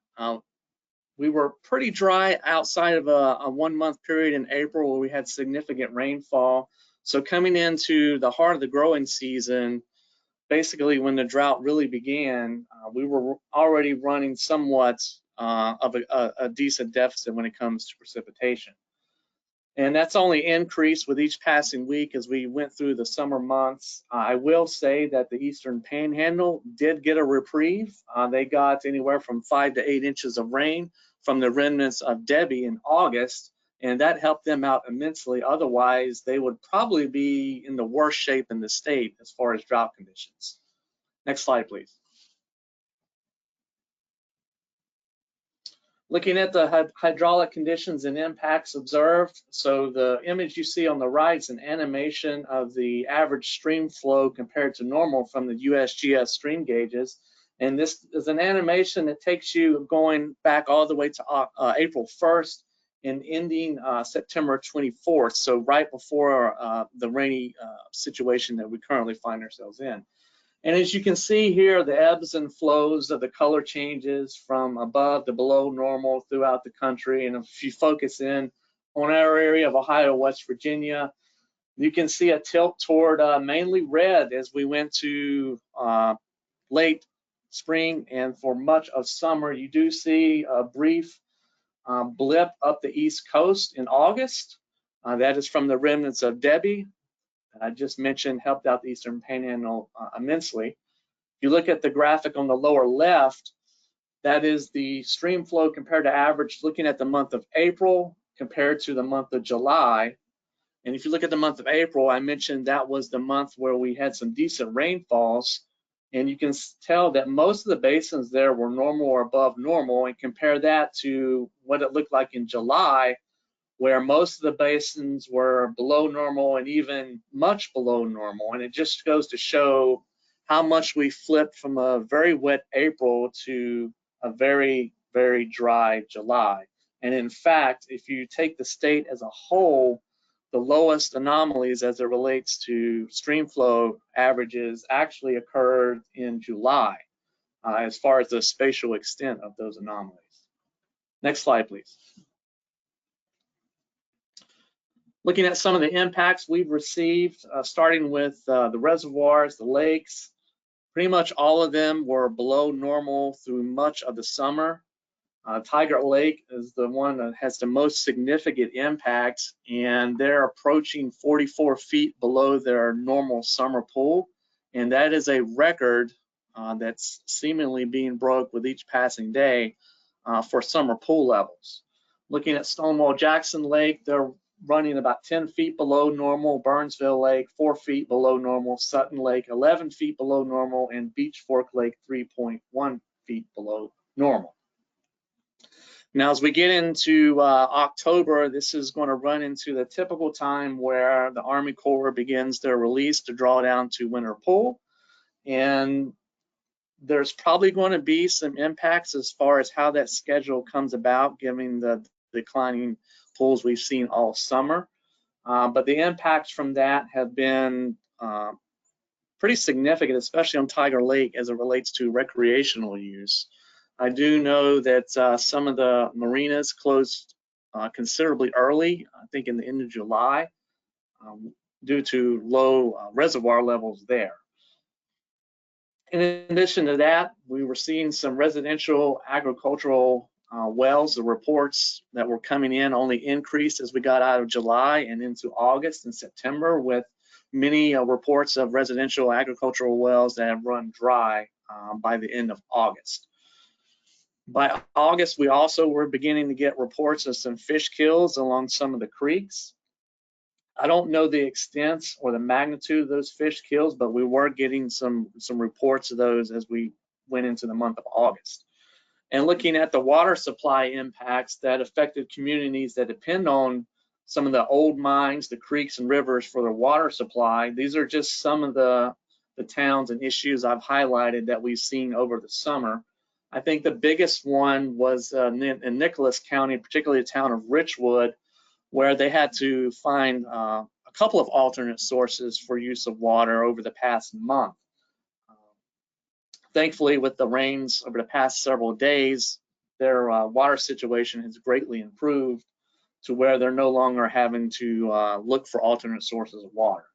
we were pretty dry outside of a 1-month period in April where we had significant rainfall. So coming into the heart of the growing season, basically when the drought really began, we were already running somewhat of a decent deficit when it comes to precipitation. And that's only increased with each passing week as we went through the summer months. I will say that the Eastern Panhandle did get a reprieve. They got anywhere from 5 to 8 inches of rain from the remnants of Debbie in August, and that helped them out immensely. Otherwise, they would probably be in the worst shape in the state as far as drought conditions. Next slide, please. Looking at the hydraulic conditions and impacts observed, so the image you see on the right is an animation of the average stream flow compared to normal from the USGS stream gauges. And this is an animation that takes you going back all the way to April 1st and ending September 24th, so right before the rainy situation that we currently find ourselves in. And as you can see here, the ebbs and flows of the color changes from above to below normal throughout the country. And if you focus in on our area of Ohio, West Virginia, you can see a tilt toward mainly red as we went to late spring, and for much of summer. You do see a brief blip up the East Coast in August. That is from the remnants of Debbie that I just mentioned, helped out the Eastern Panhandle immensely. If you look at the graphic on the lower left, that is the stream flow compared to average, looking at the month of April compared to the month of July. And if you look at the month of April, I mentioned that was the month where we had some decent rainfalls. And you can tell that most of the basins there were normal or above normal, and compare that to what it looked like in July, where most of the basins were below normal and even much below normal. And it just goes to show how much we flipped from a very wet April to a very, very dry July. And in fact, if you take the state as a whole, the lowest anomalies as it relates to stream flow averages actually occurred in July, as far as the spatial extent of those anomalies. Next slide, please. Looking at some of the impacts we've received, starting with the reservoirs, the lakes, pretty much all of them were below normal through much of the summer. Tiger Lake is the one that has the most significant impact, and they're approaching 44 feet below their normal summer pool. And that is a record that's seemingly being broke with each passing day for summer pool levels. Looking at Stonewall Jackson Lake, they're running about 10 feet below normal. Burnsville Lake, 4 feet below normal. Sutton Lake, 11 feet below normal. And Beach Fork Lake, 3.1 feet below normal. Now, as we get into October, this is going to run into the typical time where the Army Corps begins their release to draw down to winter pool. And there's probably going to be some impacts as far as how that schedule comes about, given the declining pools we've seen all summer. But the impacts from that have been pretty significant, especially on Tiger Lake as it relates to recreational use. I do know that some of the marinas closed considerably early, I think in the end of July, due to low reservoir levels there. In addition to that, we were seeing some residential agricultural wells. The reports that were coming in only increased as we got out of July and into August and September, with many reports of residential agricultural wells that have run dry by the end of August. By August, we also were beginning to get reports of some fish kills along some of the creeks. I don't know the extent or the magnitude of those fish kills, but we were getting some reports of those as we went into the month of August. And looking at the water supply impacts that affected communities that depend on some of the old mines, the creeks and rivers for their water supply, these are just some of the towns and issues I've highlighted that we've seen over the summer. I think the biggest one was in Nicholas County, particularly the town of Richwood, where they had to find a couple of alternate sources for use of water over the past month. Thankfully, with the rains over the past several days, their water situation has greatly improved to where they're no longer having to look for alternate sources of water.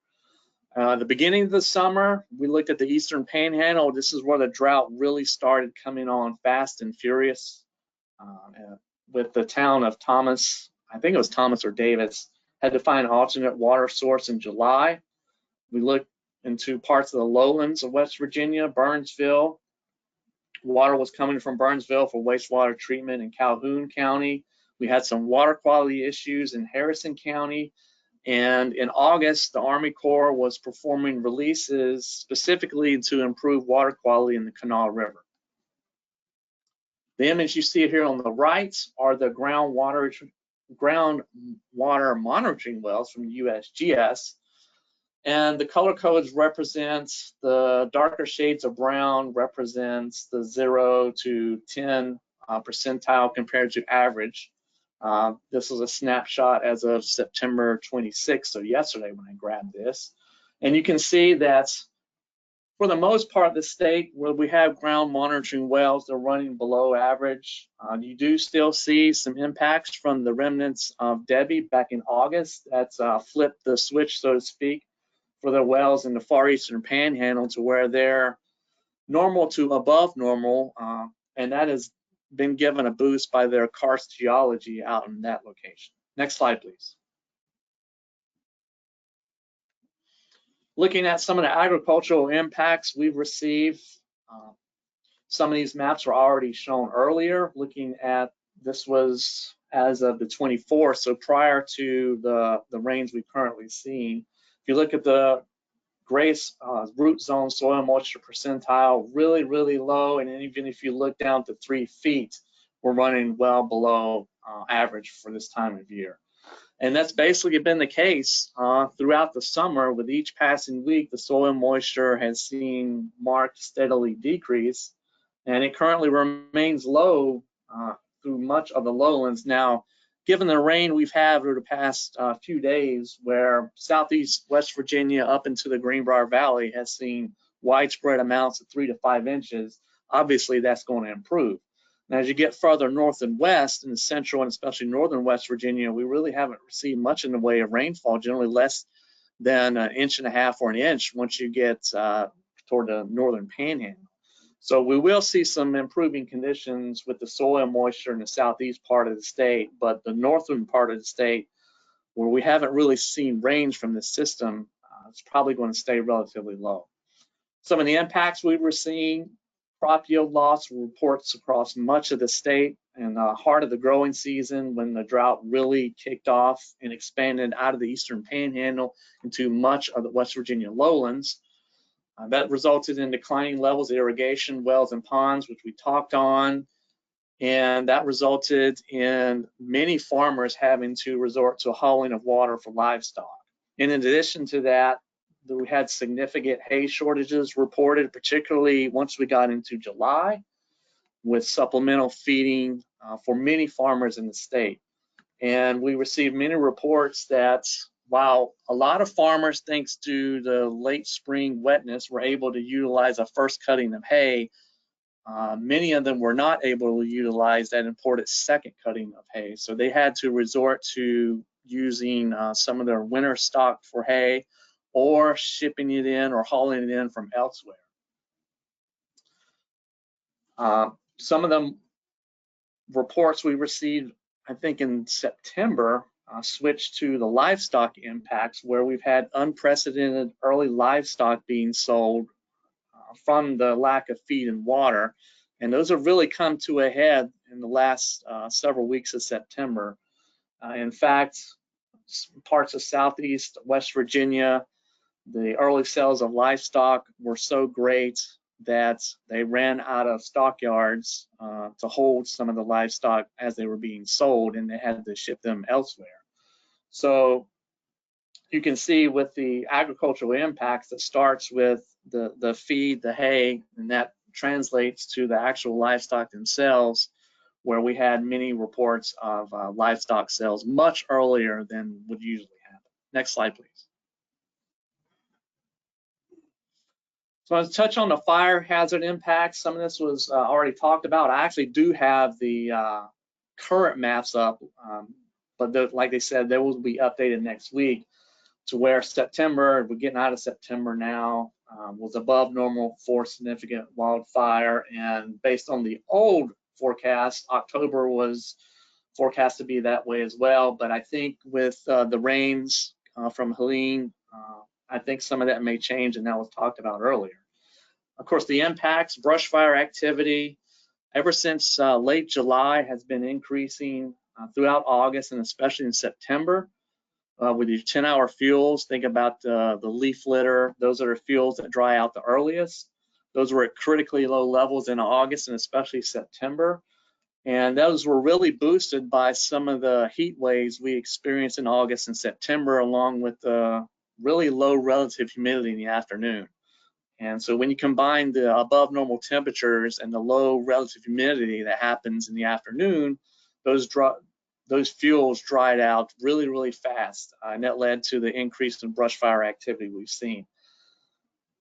The beginning of the summer, we looked at the Eastern Panhandle. This is where the drought really started coming on fast and furious, with the town of Thomas, I think it was Thomas or Davis, had to find an alternate water source in July. We looked into parts of the lowlands of West Virginia, Burnsville. Water was coming from Burnsville for wastewater treatment in Calhoun County. We had some water quality issues in Harrison County. And in August, the Army Corps was performing releases specifically to improve water quality in the Kanawha River. The image you see here on the right are the groundwater monitoring wells from USGS. And the color codes represent the darker shades of brown represents the 0 to 10 percentile compared to average. This is a snapshot as of September 26th, so yesterday when I grabbed this. And you can see that for the most part of the state where we have ground monitoring wells, they're running below average. You do still see some impacts from the remnants of Debbie back in August. That's flipped the switch, so to speak, for the wells in the far eastern panhandle to where they're normal to above normal, and that has been given a boost by their karst geology out in that location. Next slide, please. Looking at some of the agricultural impacts we've received, some of these maps were already shown earlier. Looking at, this was as of the 24th, so prior to the rains we've currently seen. If you look at the gray root zone soil moisture percentile, really, really low, and even if you look down to 3 feet, we're running well below average for this time of year. And that's basically been the case throughout the summer. With each passing week, the soil moisture has seen marked steadily decrease, and it currently remains low through much of the lowlands. Now, given the rain we've had over the past few days, where southeast West Virginia up into the Greenbrier Valley has seen widespread amounts of 3 to 5 inches, obviously that's going to improve. Now, as you get further north and west in the central and especially northern West Virginia, we really haven't received much in the way of rainfall, generally less than 1.5 inches or an inch once you get toward the northern panhandle. So we will see some improving conditions with the soil moisture in the southeast part of the state, but the northern part of the state, where we haven't really seen rains from the system, it's probably going to stay relatively low. Some of the impacts we were seeing: crop yield loss reports across much of the state in the heart of the growing season when the drought really kicked off and expanded out of the eastern panhandle into much of the West Virginia lowlands. That resulted in declining levels of irrigation, wells, and ponds, which we talked on, and that resulted in many farmers having to resort to hauling of water for livestock. In addition to that, we had significant hay shortages reported, particularly once we got into July, with supplemental feeding for many farmers in the state. And we received many reports that while a lot of farmers, thanks to the late spring wetness, were able to utilize a first cutting of hay, many of them were not able to utilize that important second cutting of hay. So they had to resort to using some of their winter stock for hay, or shipping it in or hauling it in from elsewhere. Some of the reports we received, I think in September, switched to the livestock impacts, where we've had unprecedented early livestock being sold from the lack of feed and water. And those have really come to a head in the last several weeks of September. In fact, parts of southeast West Virginia, the early sales of livestock were so great that they ran out of stockyards to hold some of the livestock as they were being sold, and they had to ship them elsewhere. So you can see with the agricultural impacts, that starts with the feed, the hay, and that translates to the actual livestock themselves, where we had many reports of livestock sales much earlier than would usually happen. Next slide, please. So let's touch on the fire hazard impacts. Some of this was already talked about. I actually do have the current maps up, but like they said, they will be updated next week to where September, we're getting out of September now, was above normal for significant wildfire. And based on the old forecast, October was forecast to be that way as well. But I think with the rains from Helene, I think some of that may change, and that was talked about earlier. Of course, the impacts, brush fire activity, ever since late July has been increasing throughout August, and especially in September. With your 10-hour fuels, think about the leaf litter. Those are fuels that dry out the earliest. Those were at critically low levels in August and especially September. And those were really boosted by some of the heat waves we experienced in August and September, along with the really low relative humidity in the afternoon. And so when you combine the above normal temperatures and the low relative humidity that happens in the afternoon, those fuels dried out really, really fast. And that led to the increase in brush fire activity we've seen.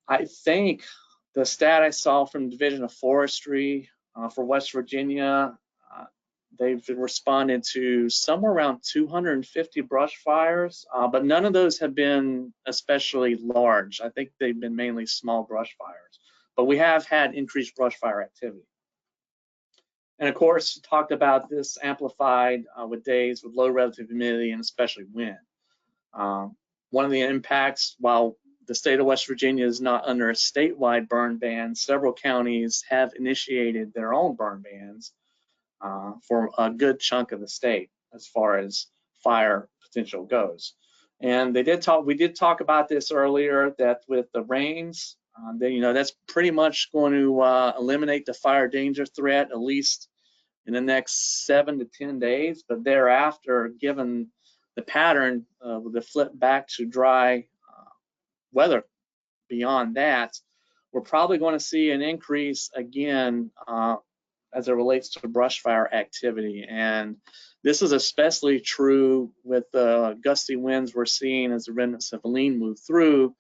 I think the stat I saw from the Division of Forestry for West Virginia, they've responded to somewhere around 250 brush fires, but none of those have been especially large. I think they've been mainly small brush fires, but we have had increased brush fire activity. And of course, talked about this amplified with days with low relative humidity and especially wind. One of the impacts, while the state of West Virginia is not under a statewide burn ban, several counties have initiated their own burn bans for a good chunk of the state as far as fire potential goes. And we did talk about this earlier, that with the rains, that's pretty much going to eliminate the fire danger threat, at least in the next 7 to 10 days. But thereafter, given the pattern with the flip back to dry weather beyond that, we're probably going to see an increase again as it relates to brush fire activity. And this is especially true with the gusty winds we're seeing as the remnants of Helene move through.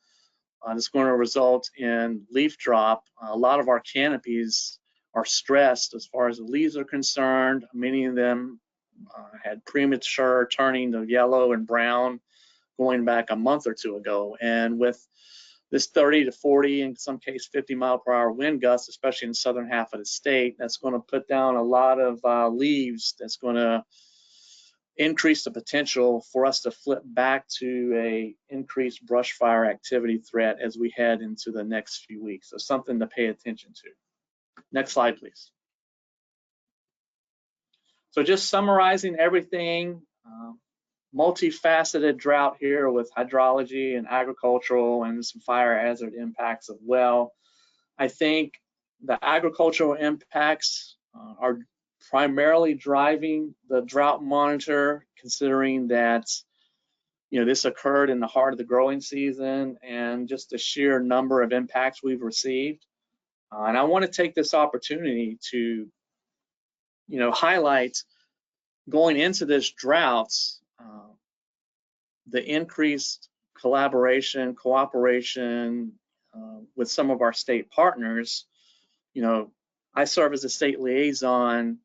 It's going to result in leaf drop. A lot of our canopies are stressed as far as the leaves are concerned. Many of them had premature turning to yellow and brown going back a month or two ago. And with this 30 to 40, in some case 50-mile-per-hour wind gusts, especially in the southern half of the state, that's going to put down a lot of leaves. That's going to increase the potential for us to flip back to a increased brush fire activity threat as we head into the next few weeks. So something to pay attention to. Next slide, please. So just summarizing everything, multifaceted drought here with hydrology and agricultural and some fire hazard impacts as well. I think the agricultural impacts are primarily driving the drought monitor, considering that this occurred in the heart of the growing season and just the sheer number of impacts we've received. And I want to take this opportunity to highlight going into this drought, the increased collaboration, cooperation with some of our state partners. I serve as a state liaison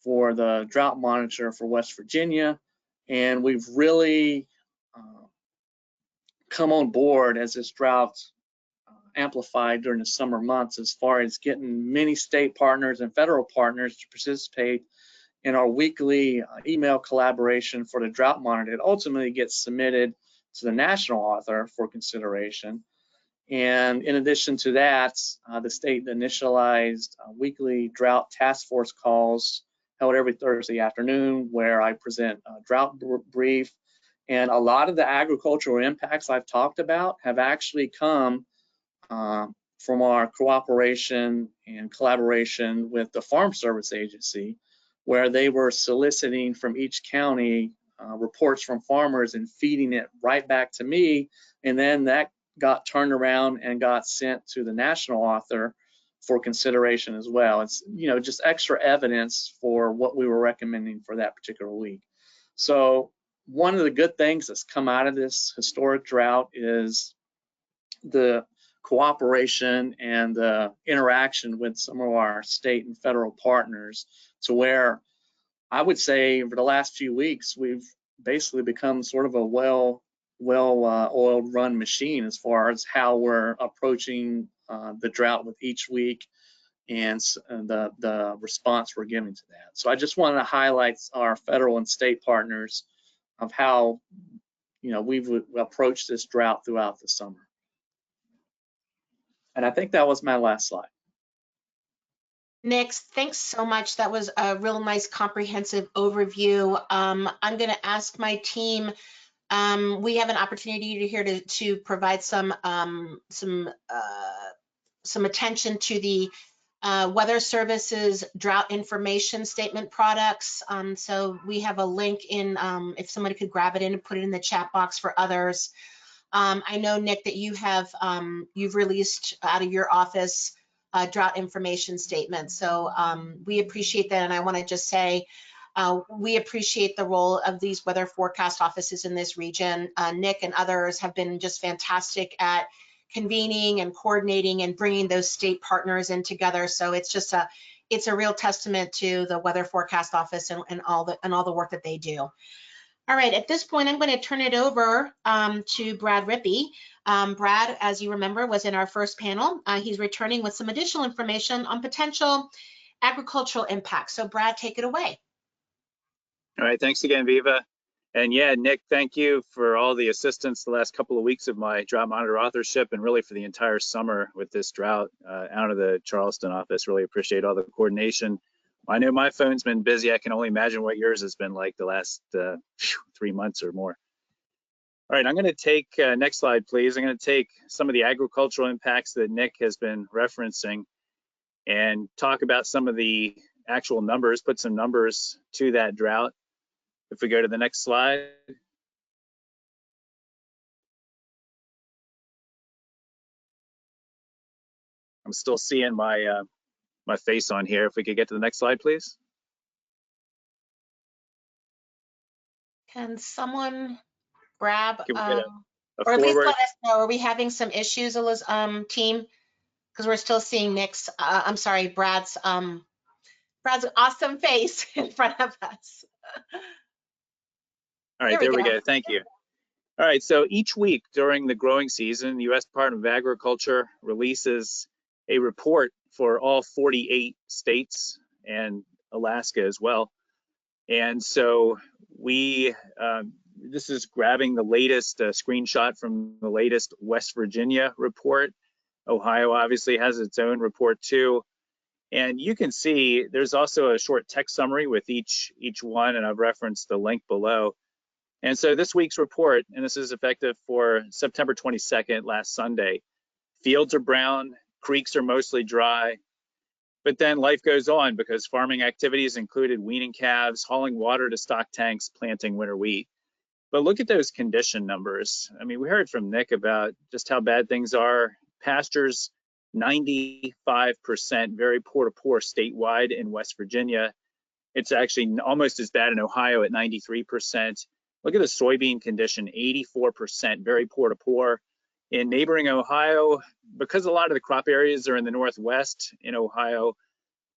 for the drought monitor for West Virginia, and we've really come on board as this drought amplified during the summer months, as far as getting many state partners and federal partners to participate in our weekly email collaboration for the drought monitor. It ultimately gets submitted to the national author for consideration. And in addition to that, the state initialized weekly drought task force calls held every Thursday afternoon, where I present a drought brief. And a lot of the agricultural impacts I've talked about have actually come from our cooperation and collaboration with the Farm Service Agency, where they were soliciting from each county reports from farmers and feeding it right back to me. And then that got turned around and got sent to the national author for consideration as well. It's just extra evidence for what we were recommending for that particular week. So one of the good things that's come out of this historic drought is the cooperation and the interaction with some of our state and federal partners, to where I would say over the last few weeks we've basically become sort of a well-oiled run machine as far as how we're approaching the drought with each week and the response we're giving to that. So I just wanted to highlight our federal and state partners of how we've approached this drought throughout the summer. And I think that was my last slide. Nick, thanks so much. That was a real nice comprehensive overview. I'm going to ask my team. We have an opportunity here to provide some attention to the Weather Service's drought information statement products. So we have a link in, if somebody could grab it in and put it in the chat box for others. I know, Nick, that you have you've released out of your office drought information statement. So we appreciate that. And I want to just say we appreciate the role of these weather forecast offices in this region. Nick and others have been just fantastic at convening and coordinating and bringing those state partners in together. So it's just it's a real testament to the weather forecast office and all the work that they do. All right, at this point, I'm going to turn it over to Brad Rippey. Brad, as you remember, was in our first panel. He's returning with some additional information on potential agricultural impacts. So Brad, take it away. All right, thanks again, Viva. And yeah, Nick, thank you for all the assistance the last couple of weeks of my drought monitor authorship and really for the entire summer with this drought out of the Charleston office. Really appreciate all the coordination. I know my phone's been busy. I can only imagine what yours has been like the last 3 months or more. All right, I'm going to take, next slide, please. I'm going to take some of the agricultural impacts that Nick has been referencing and talk about some of the actual numbers, put some numbers to that drought. If we go to the next slide. I'm still seeing my my face on here. If we could get to the next slide, please. Can someone grab, Can we get a or at least forward? let us know, are we having some issues, team? Because we're still seeing Nick's, I'm sorry, Brad's awesome face in front of us. All right, there we go. Thank you. All right, so each week during the growing season, the U.S. Department of Agriculture releases a report for all 48 states and Alaska as well. And so we, this is grabbing the latest screenshot from the latest West Virginia report. Ohio obviously has its own report too. And you can see there's also a short text summary with each one, and I've referenced the link below. And so this week's report, and this is effective for September 22nd, last Sunday, fields are brown, creeks are mostly dry, but then life goes on because farming activities included weaning calves, hauling water to stock tanks, planting winter wheat. But look at those condition numbers. I mean, we heard from Nick about just how bad things are. Pastures, 95% very poor to poor statewide in West Virginia. It's actually almost as bad in Ohio at 93%. Look at the soybean condition, 84% very poor to poor. In neighboring Ohio, because a lot of the crop areas are in the Northwest in Ohio,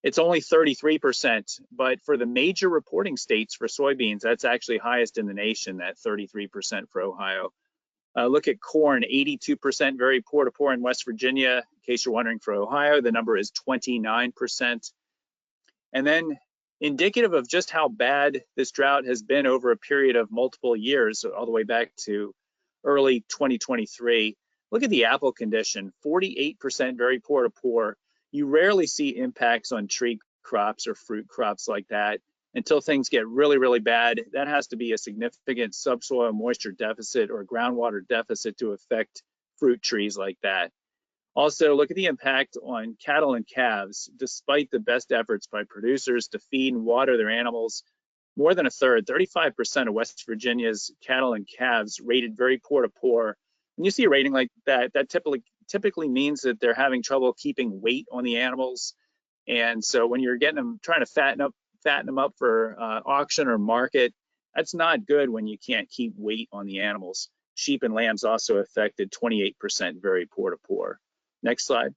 it's only 33%. But for the major reporting states for soybeans, that's actually highest in the nation at 33% for Ohio. Look at corn, 82% very poor to poor in West Virginia. In case you're wondering, for Ohio, the number is 29%. And then indicative of just how bad this drought has been over a period of multiple years, all the way back to early 2023. Look at the apple condition, 48% very poor to poor. You rarely see impacts on tree crops or fruit crops like that until things get really, really bad. That has to be a significant subsoil moisture deficit or groundwater deficit to affect fruit trees like that. Also, look at the impact on cattle and calves. Despite the best efforts by producers to feed and water their animals, more than a third, 35% of West Virginia's cattle and calves rated very poor to poor. When you see a rating like that, that typically means that they're having trouble keeping weight on the animals. And so when you're getting them, trying to fatten them up for auction or market, that's not good when you can't keep weight on the animals. Sheep and lambs also affected, 28% very poor to poor. Next slide.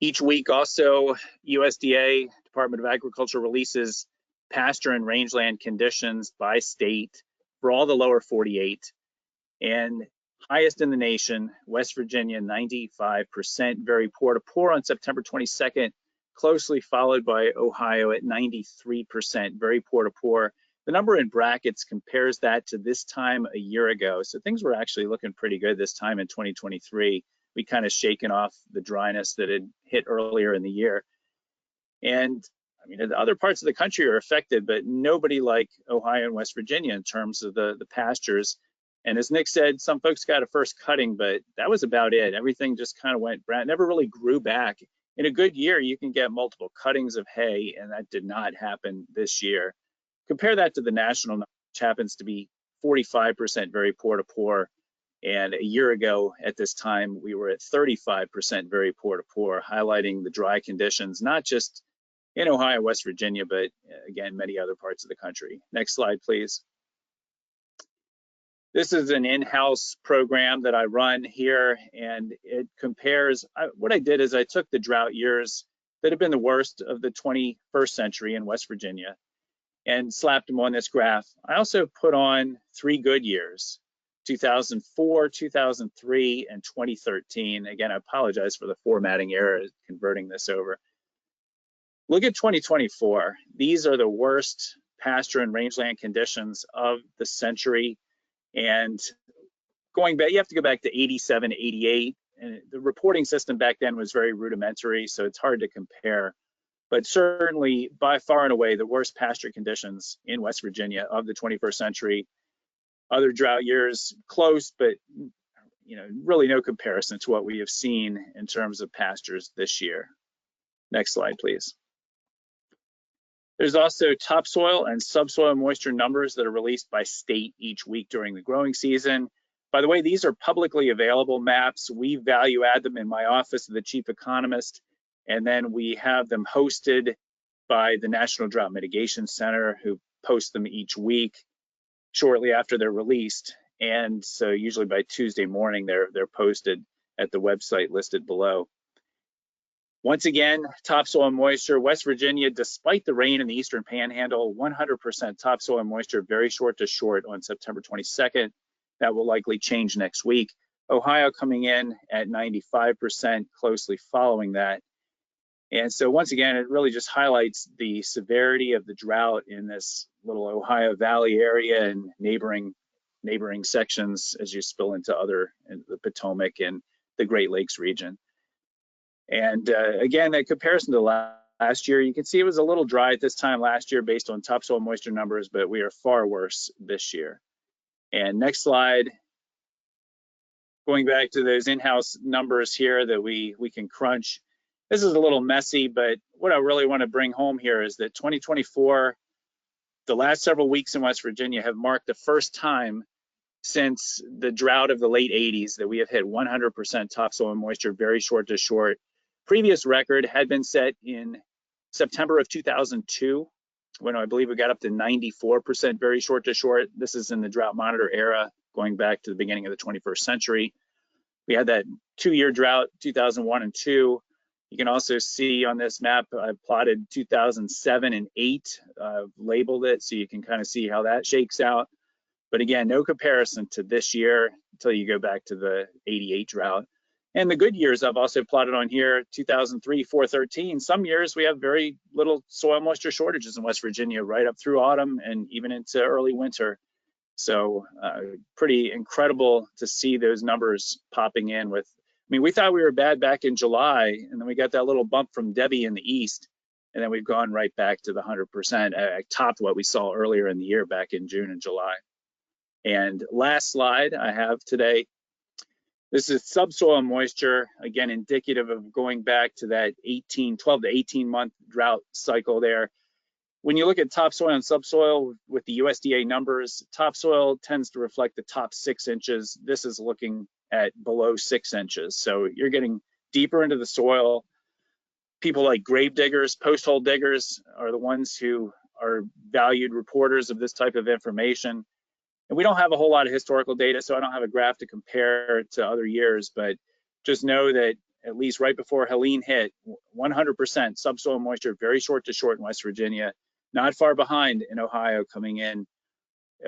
Each week also, USDA, Department of Agriculture, releases pasture and rangeland conditions by state for all the lower 48. And highest in the nation, West Virginia, 95% very poor to poor on September 22nd, closely followed by Ohio at 93% very poor to poor. The number in brackets compares that to this time a year ago. So things were actually looking pretty good this time in 2023. We kind of shaken off the dryness that had hit earlier in the year. And I mean, the other parts of the country are affected, but nobody like Ohio and West Virginia in terms of the pastures. And as Nick said, some folks got a first cutting, but that was about it. Everything just kind of went brown, never really grew back. In a good year, you can get multiple cuttings of hay, and that did not happen this year. Compare that to the national number, which happens to be 45% very poor to poor. And a year ago at this time, we were at 35% very poor to poor, highlighting the dry conditions, not just in Ohio, West Virginia, but again, many other parts of the country. Next slide, please. This is an in-house program that I run here, and it compares, what I did is I took the drought years that have been the worst of the 21st century in West Virginia and slapped them on this graph. I also put on 3 good years, 2004, 2003, and 2013. Again, I apologize for the formatting error converting this over. Look at 2024. These are the worst pasture and rangeland conditions of the century. And going back, you have to go back to 87, 88. And the reporting system back then was very rudimentary, so it's hard to compare. But certainly, by far and away, the worst pasture conditions in West Virginia of the 21st century. Other drought years close, but really no comparison to what we have seen in terms of pastures this year. Next slide, please. There's also topsoil and subsoil moisture numbers that are released by state each week during the growing season. By the way, these are publicly available maps. We value add them in my office of the chief economist, and then we have them hosted by the National Drought Mitigation Center, who post them each week shortly after they're released. And so usually by Tuesday morning, they're posted at the website listed below. Once again, topsoil moisture, West Virginia, despite the rain in the Eastern Panhandle, 100% topsoil moisture, very short to short on September 22nd. That will likely change next week. Ohio coming in at 95%, closely following that. And so once again, it really just highlights the severity of the drought in this little Ohio Valley area and neighboring sections as you spill into the Potomac and the Great Lakes region. And again, in comparison to last year, you can see it was a little dry at this time last year based on topsoil moisture numbers, but we are far worse this year. And next slide, going back to those in-house numbers here that we can crunch. This is a little messy, but what I really want to bring home here is that 2024, the last several weeks in West Virginia have marked the first time since the drought of the late 80s that we have hit 100% topsoil moisture, very short to short. Previous record had been set in September of 2002, when I believe we got up to 94% very short to short. This is in the drought monitor era, going back to the beginning of the 21st century. We had that 2-year drought, 2001 and 2. You can also see on this map, I've plotted 2007 and 8, labeled it, so you can kind of see how that shakes out. But again, no comparison to this year until you go back to the 88 drought. And the good years I've also plotted on here, 2003, 4, 13. Some years we have very little soil moisture shortages in West Virginia, right up through autumn and even into early winter. So pretty incredible to see those numbers popping in with, we thought we were bad back in July, and then we got that little bump from Debbie in the east, and then we've gone right back to the 100%. I topped what we saw earlier in the year back in June and July. And last slide I have today, this is subsoil moisture, again, indicative of going back to that 12 to 18 month drought cycle there. When you look at topsoil and subsoil with the USDA numbers, topsoil tends to reflect the top 6 inches. This is looking at below 6 inches. So you're getting deeper into the soil. People like grave diggers, post hole diggers are the ones who are valued reporters of this type of information. And we don't have a whole lot of historical data, so I don't have a graph to compare to other years, but just know that at least right before Helene hit, 100% subsoil moisture, very short to short in West Virginia, not far behind in Ohio, coming in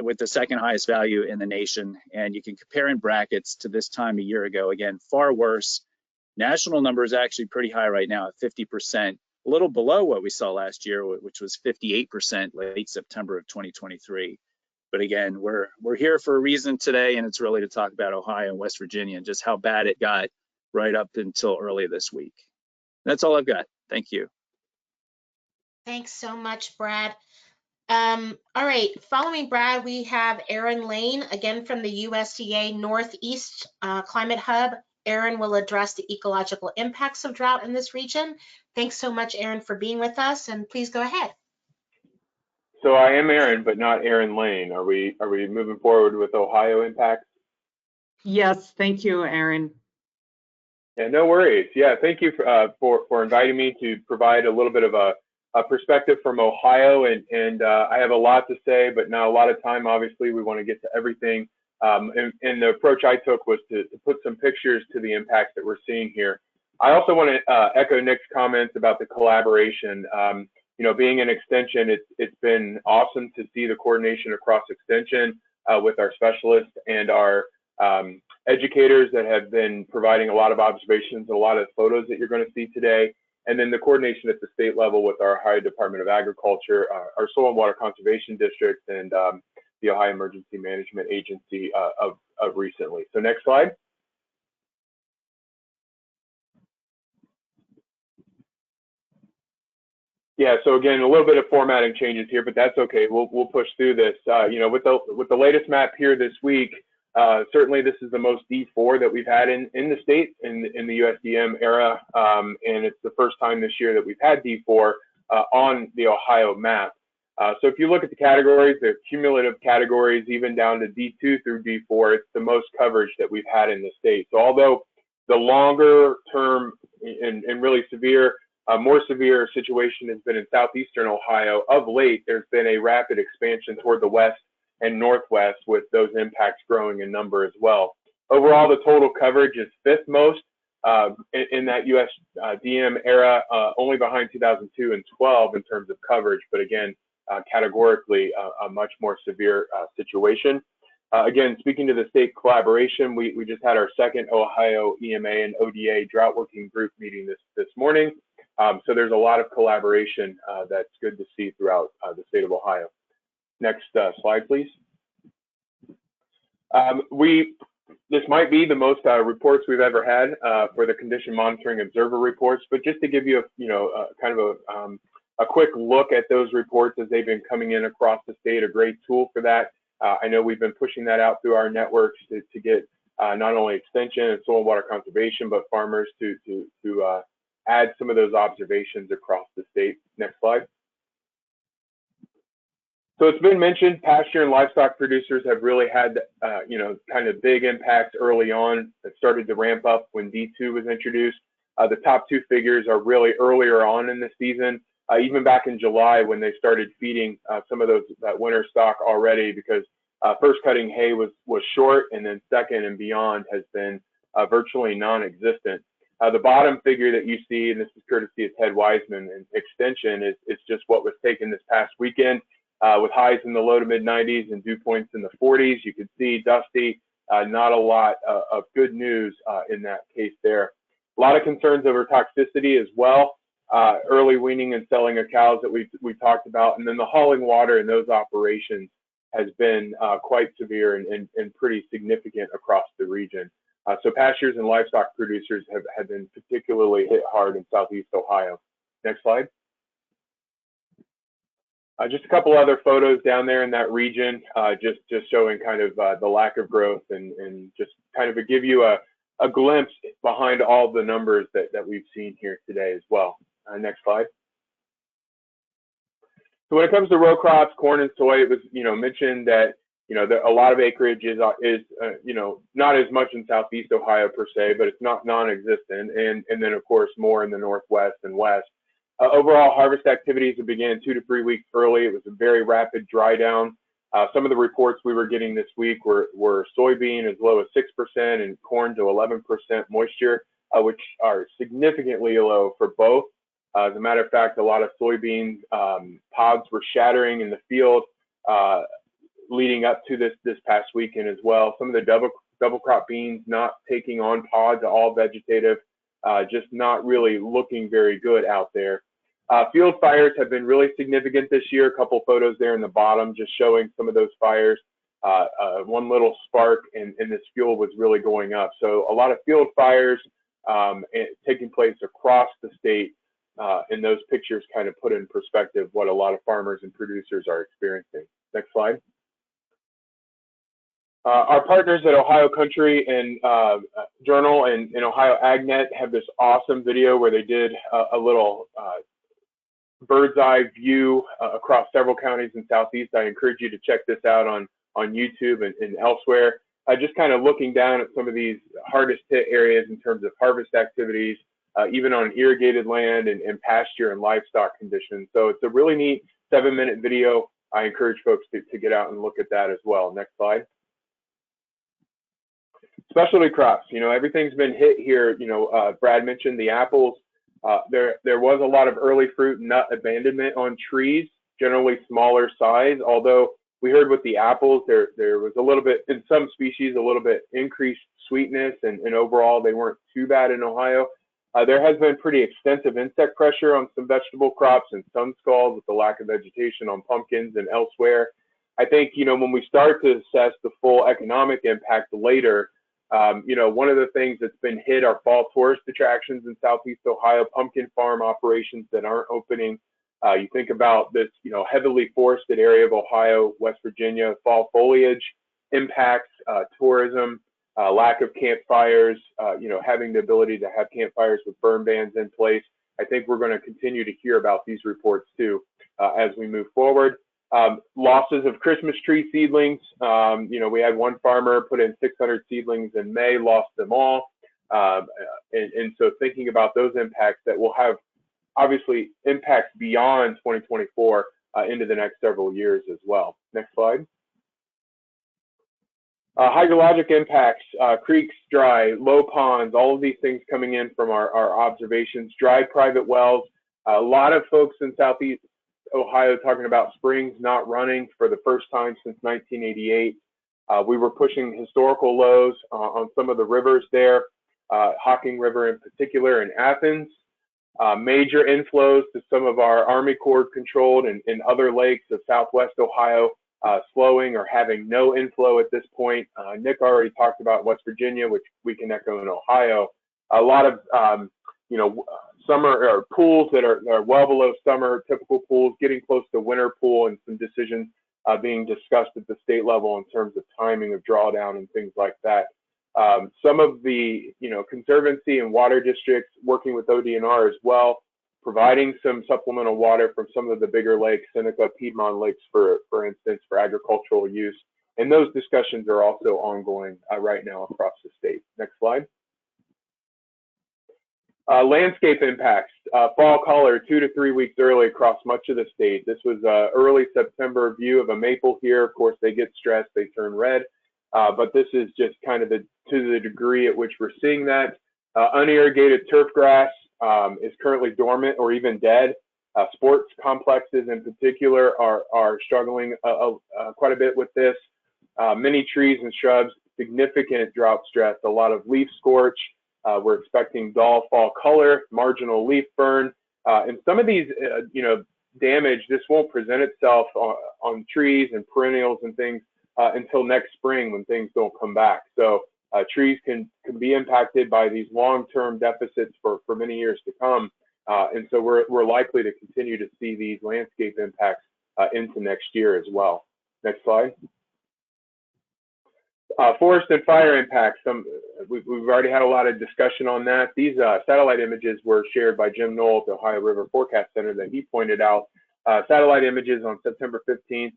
with the second highest value in the nation. And you can compare in brackets to this time a year ago. Again, far worse. National number is actually pretty high right now at 50%, a little below what we saw last year, which was 58% late September of 2023. But again, we're here for a reason today, and it's really to talk about Ohio and West Virginia and just how bad it got right up until early this week. That's all I've got. Thank you. Thanks so much, Brad. All right, following Brad, we have Aaron Lane, again from the USDA Northeast Climate Hub. Aaron will address the ecological impacts of drought in this region. Thanks so much, Aaron, for being with us, and please go ahead. So I am Aaron, but not Aaron Lane. Are we moving forward with Ohio impacts? Yes, thank you, Aaron. Yeah, no worries. Yeah, thank you for inviting me to provide a little bit of a perspective from Ohio, and I have a lot to say, but not a lot of time. Obviously, we want to get to everything. And the approach I took was to put some pictures to the impacts that we're seeing here. I also want to echo Nick's comments about the collaboration. You know, being an extension, it's been awesome to see the coordination across extension with our specialists and our educators that have been providing a lot of observations, a lot of photos that you're going to see today, and then the coordination at the state level with our Ohio Department of Agriculture, our Soil and Water Conservation District, and the Ohio Emergency Management Agency of recently. So next slide. Yeah, so again, a little bit of formatting changes here, but that's okay. We'll push through this. You know, with the latest map here this week, certainly this is the most D4 that we've had in the state in the USDM era, and it's the first time this year that we've had D4 on the Ohio map. So if you look at the categories, the cumulative categories, even down to D2 through D4, it's the most coverage that we've had in the state. So although the longer term and really severe, more severe situation has been in southeastern Ohio, of late, there's been a rapid expansion toward the west and northwest, with those impacts growing in number as well. Overall, the total coverage is fifth most in that USDM era, only behind 2002 and 12 in terms of coverage, but again, categorically a much more severe situation. Again, speaking to the state collaboration, we just had our second Ohio EMA and ODA drought working group meeting this morning. So there's a lot of collaboration that's good to see throughout the state of Ohio. Next slide, please. This might be the most reports we've ever had for the condition monitoring observer reports, but just to give you kind of a quick look at those reports as they've been coming in across the state, a great tool for that. I know we've been pushing that out through our networks to get not only extension and soil and water conservation, but farmers to add some of those observations across the state. Next slide. So it's been mentioned, pasture and livestock producers have really had, kind of big impacts early on that started to ramp up when D2 was introduced. The top two figures are really earlier on in the season, even back in July when they started feeding some of that winter stock already, because first cutting hay was short, and then second and beyond has been virtually non-existent. The bottom figure that you see, and this is courtesy of Ted Wiseman and Extension, is just what was taken this past weekend. With highs in the low to mid 90s and dew points in the 40s. You can see dusty, not a lot of good news in that case there. A lot of concerns over toxicity as well. Early weaning and selling of cows that we talked about, and then the hauling water in those operations has been quite severe and pretty significant across the region. So pastures and livestock producers have been particularly hit hard in southeast Ohio. Next slide. Just a couple other photos down there in that region, just showing kind of the lack of growth and just kind of to give you a glimpse behind all the numbers that we've seen here today as well. Next slide. So when it comes to row crops, corn and soy, it was mentioned that a lot of acreage is not as much in southeast Ohio per se, but it's not non-existent, and then of course more in the northwest and west. Overall, harvest activities began 2 to 3 weeks early. It was a very rapid dry down. Some of the reports we were getting this week were soybean as low as 6% and corn to 11% moisture, which are significantly low for both. As a matter of fact, a lot of soybean pods were shattering in the field leading up to this past weekend as well. Some of the double crop beans not taking on pods, all vegetative, just not really looking very good out there. Field fires have been really significant this year. A couple photos there in the bottom just showing some of those fires. One little spark and this fuel was really going up. So a lot of field fires taking place across the state, and those pictures kind of put in perspective what a lot of farmers and producers are experiencing. Next slide. Our partners at Ohio Country and Journal and Ohio AgNet have this awesome video where they did a little bird's eye view across several counties in Southeast. I encourage you to check this out on YouTube and elsewhere. Just kind of looking down at some of these hardest hit areas in terms of harvest activities, even on irrigated land and pasture and livestock conditions. So it's a really neat 7-minute video. I encourage folks to get out and look at that as well. Next slide. Specialty crops, everything's been hit here. Brad mentioned the apples. There was a lot of early fruit and nut abandonment on trees, generally smaller size, although we heard with the apples, there was a little bit, in some species, a little bit increased sweetness, and overall they weren't too bad in Ohio. There has been pretty extensive insect pressure on some vegetable crops and sun scalds with the lack of vegetation on pumpkins and elsewhere. I think, when we start to assess the full economic impact later, one of the things that's been hit are fall tourist attractions in Southeast Ohio, pumpkin farm operations that aren't opening. You think about this, heavily forested area of Ohio, West Virginia, fall foliage impacts, tourism, lack of campfires, having the ability to have campfires with burn bans in place. I think we're going to continue to hear about these reports too as we move forward. Losses of Christmas tree seedlings. We had one farmer put in 600 seedlings in May, lost them all. And so thinking about those impacts that will have obviously impacts beyond 2024 into the next several years as well. Next slide. Hydrologic impacts, creeks dry, low ponds, all of these things coming in from our observations. Dry private wells. A lot of folks in Southeast Ohio talking about springs not running for the first time since 1988. We were pushing historical lows on some of the rivers there, Hocking River in particular in Athens. Major inflows to some of our Army Corps controlled and other lakes of Southwest Ohio slowing or having no inflow at this point. Nick already talked about West Virginia, which we can echo in Ohio. A lot of summer or pools that are well below summer typical pools, getting close to winter pool, and some decisions being discussed at the state level in terms of timing of drawdown and things like that. Some of the conservancy and water districts working with ODNR as well, providing some supplemental water from some of the bigger lakes, Seneca, Piedmont lakes, for instance, for agricultural use. And those discussions are also ongoing right now across the state. Next slide. Landscape impacts, fall color 2 to 3 weeks early across much of the state. This was an early September view of a maple here. Of course, they get stressed, they turn red, but this is just kind of to the degree at which we're seeing that. Unirrigated turf grass is currently dormant or even dead. Sports complexes in particular are struggling quite a bit with this. Many trees and shrubs, significant drought stress, a lot of leaf scorch. We're expecting dull fall color, marginal leaf burn, and some of these, damage, this won't present itself on trees and perennials and things until next spring when things don't come back. So trees can be impacted by these long-term deficits for many years to come, and so we're likely to continue to see these landscape impacts into next year as well. Next slide. Forest and fire impacts. We've already had a lot of discussion on that. These satellite images were shared by Jim Knoll at the Ohio River Forecast Center that he pointed out. Satellite images on September 15th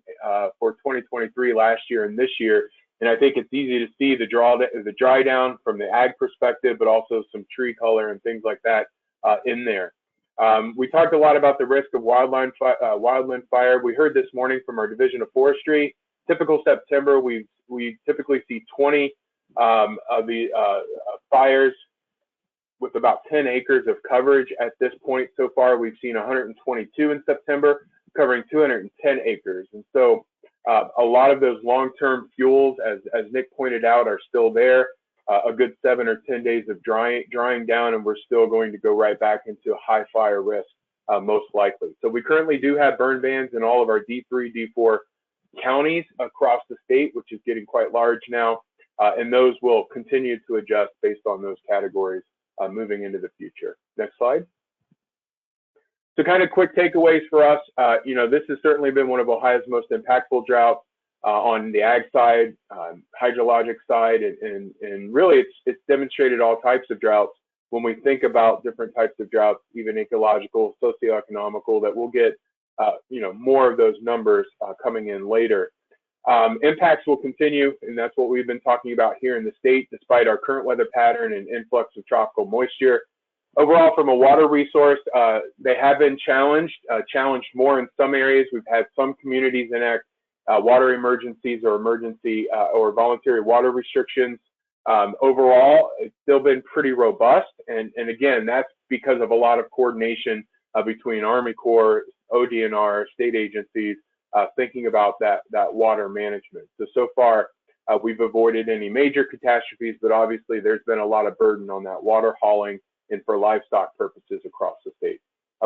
for 2023 last year and this year. And I think it's easy to see the dry down from the ag perspective, but also some tree color and things like that in there. We talked a lot about the risk of wildland fire. We heard this morning from our Division of Forestry. Typical September, we typically see 20 of the fires with about 10 acres of coverage. At this point so far, we've seen 122 in September, covering 210 acres. And so a lot of those long-term fuels, as Nick pointed out, are still there. A good 7 or 10 days of drying down, and we're still going to go right back into a high fire risk, most likely. So we currently do have burn bans in all of our D3, D4 counties across the state, which is getting quite large now, and those will continue to adjust based on those categories moving into the future. Next slide. So kind of quick takeaways for us. This has certainly been one of Ohio's most impactful droughts on the ag side, hydrologic side, and really it's demonstrated all types of droughts when we think about different types of droughts, even ecological, socioeconomical, that we'll get more of those numbers coming in later. Impacts will continue, and that's what we've been talking about here in the state, despite our current weather pattern and influx of tropical moisture. Overall, from a water resource, they have been challenged more in some areas. We've had some communities enact water emergencies or emergency or voluntary water restrictions. Overall, it's still been pretty robust, and again, that's because of a lot of coordination between Army Corps, ODNR, state agencies, thinking about that water management. So far, we've avoided any major catastrophes, but obviously there's been a lot of burden on that water hauling and for livestock purposes across the state.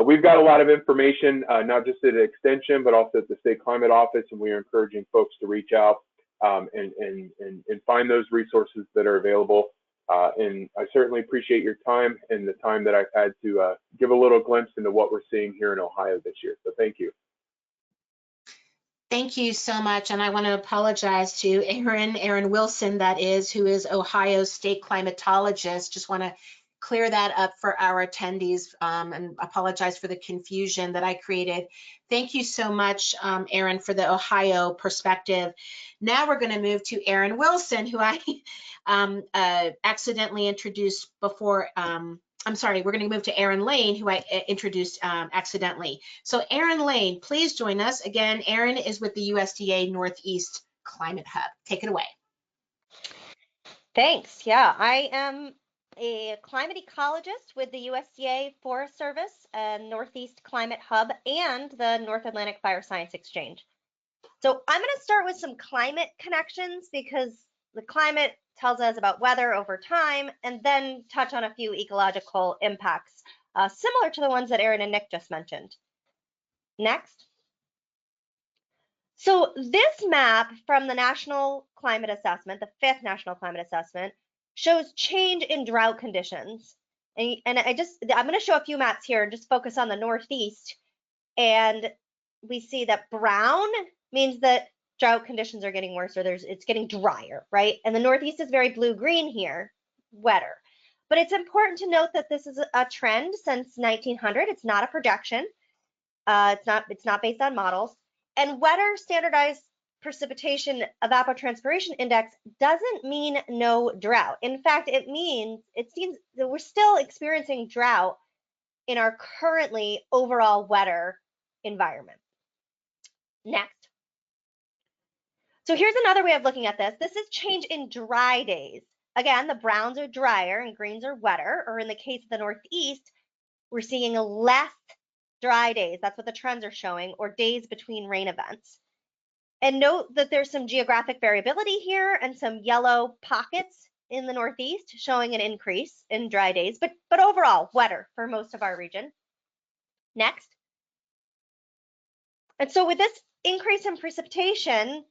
We've got a lot of information, not just at Extension, but also at the State Climate Office, and we are encouraging folks to reach out and find those resources that are available. And I certainly appreciate your time and the time that I've had to give a little glimpse into what we're seeing here in Ohio this year. So thank you. Thank you so much. And I want to apologize to Aaron Wilson, that is, who is Ohio's state climatologist. Just want to clear that up for our attendees and apologize for the confusion that I created. Thank you so much, Aaron, for the Ohio perspective. Now we're going to move to Aaron Wilson, who I accidentally introduced before. I'm sorry, we're going to move to Aaron Lane, who I introduced accidentally. So Aaron Lane, please join us. Again, Aaron is with the USDA Northeast Climate Hub. Take it away. Thanks. Yeah, I am a climate ecologist with the USDA Forest Service and Northeast Climate Hub and the North Atlantic Fire Science Exchange. So I'm going to start with some climate connections because the climate tells us about weather over time, and then touch on a few ecological impacts similar to the ones that Aaron and Nick just mentioned. Next. So this map from the National Climate Assessment, the 5th National Climate Assessment, shows change in drought conditions. And I'm going to show a few maps here and just focus on the Northeast. And we see that brown means that drought conditions are getting worse, or it's getting drier, right? And the Northeast is very blue-green here, wetter. But it's important to note that this is a trend since 1900. It's not a projection. It's not based on models. And wetter standardized precipitation evapotranspiration index doesn't mean no drought. In fact, it seems that we're still experiencing drought in our currently overall wetter environment. Next. So here's another way of looking at this. This is change in dry days. Again, the browns are drier and greens are wetter, or in the case of the Northeast, we're seeing less dry days. That's what the trends are showing, or days between rain events. And note that there's some geographic variability here and some yellow pockets in the Northeast showing an increase in dry days, but overall wetter for most of our region. Next. And so with this increase in precipitation,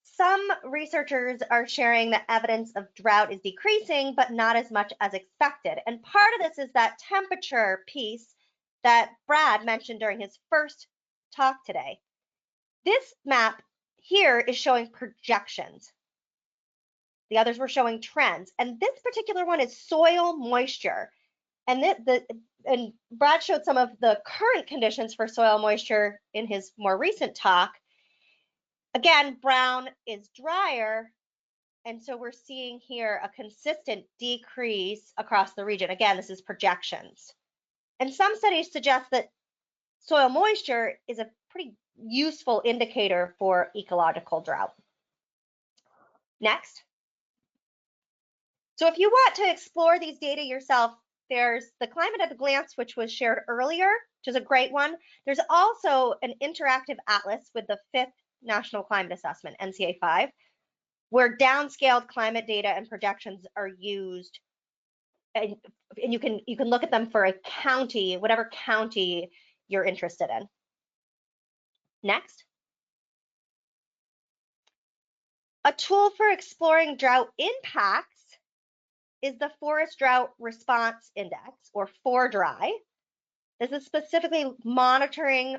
some researchers are sharing that evidence of drought is decreasing, but not as much as expected. And part of this is that temperature piece that Brad mentioned during his first talk today. This map here is showing projections. The others were showing trends. And this particular one is soil moisture. And Brad showed some of the current conditions for soil moisture in his more recent talk. Again, brown is drier, and so we're seeing here a consistent decrease across the region. Again, this is projections. And some studies suggest that soil moisture is a pretty useful indicator for ecological drought. Next. So if you want to explore these data yourself, there's the Climate at a Glance, which was shared earlier, which is a great one. There's also an interactive atlas with the 5th National Climate Assessment, NCA5, where downscaled climate data and projections are used, and you can look at them for a county, whatever county you're interested in. Next. A tool for exploring drought impacts is the Forest Drought Response Index, or FORDRI. This is specifically monitoring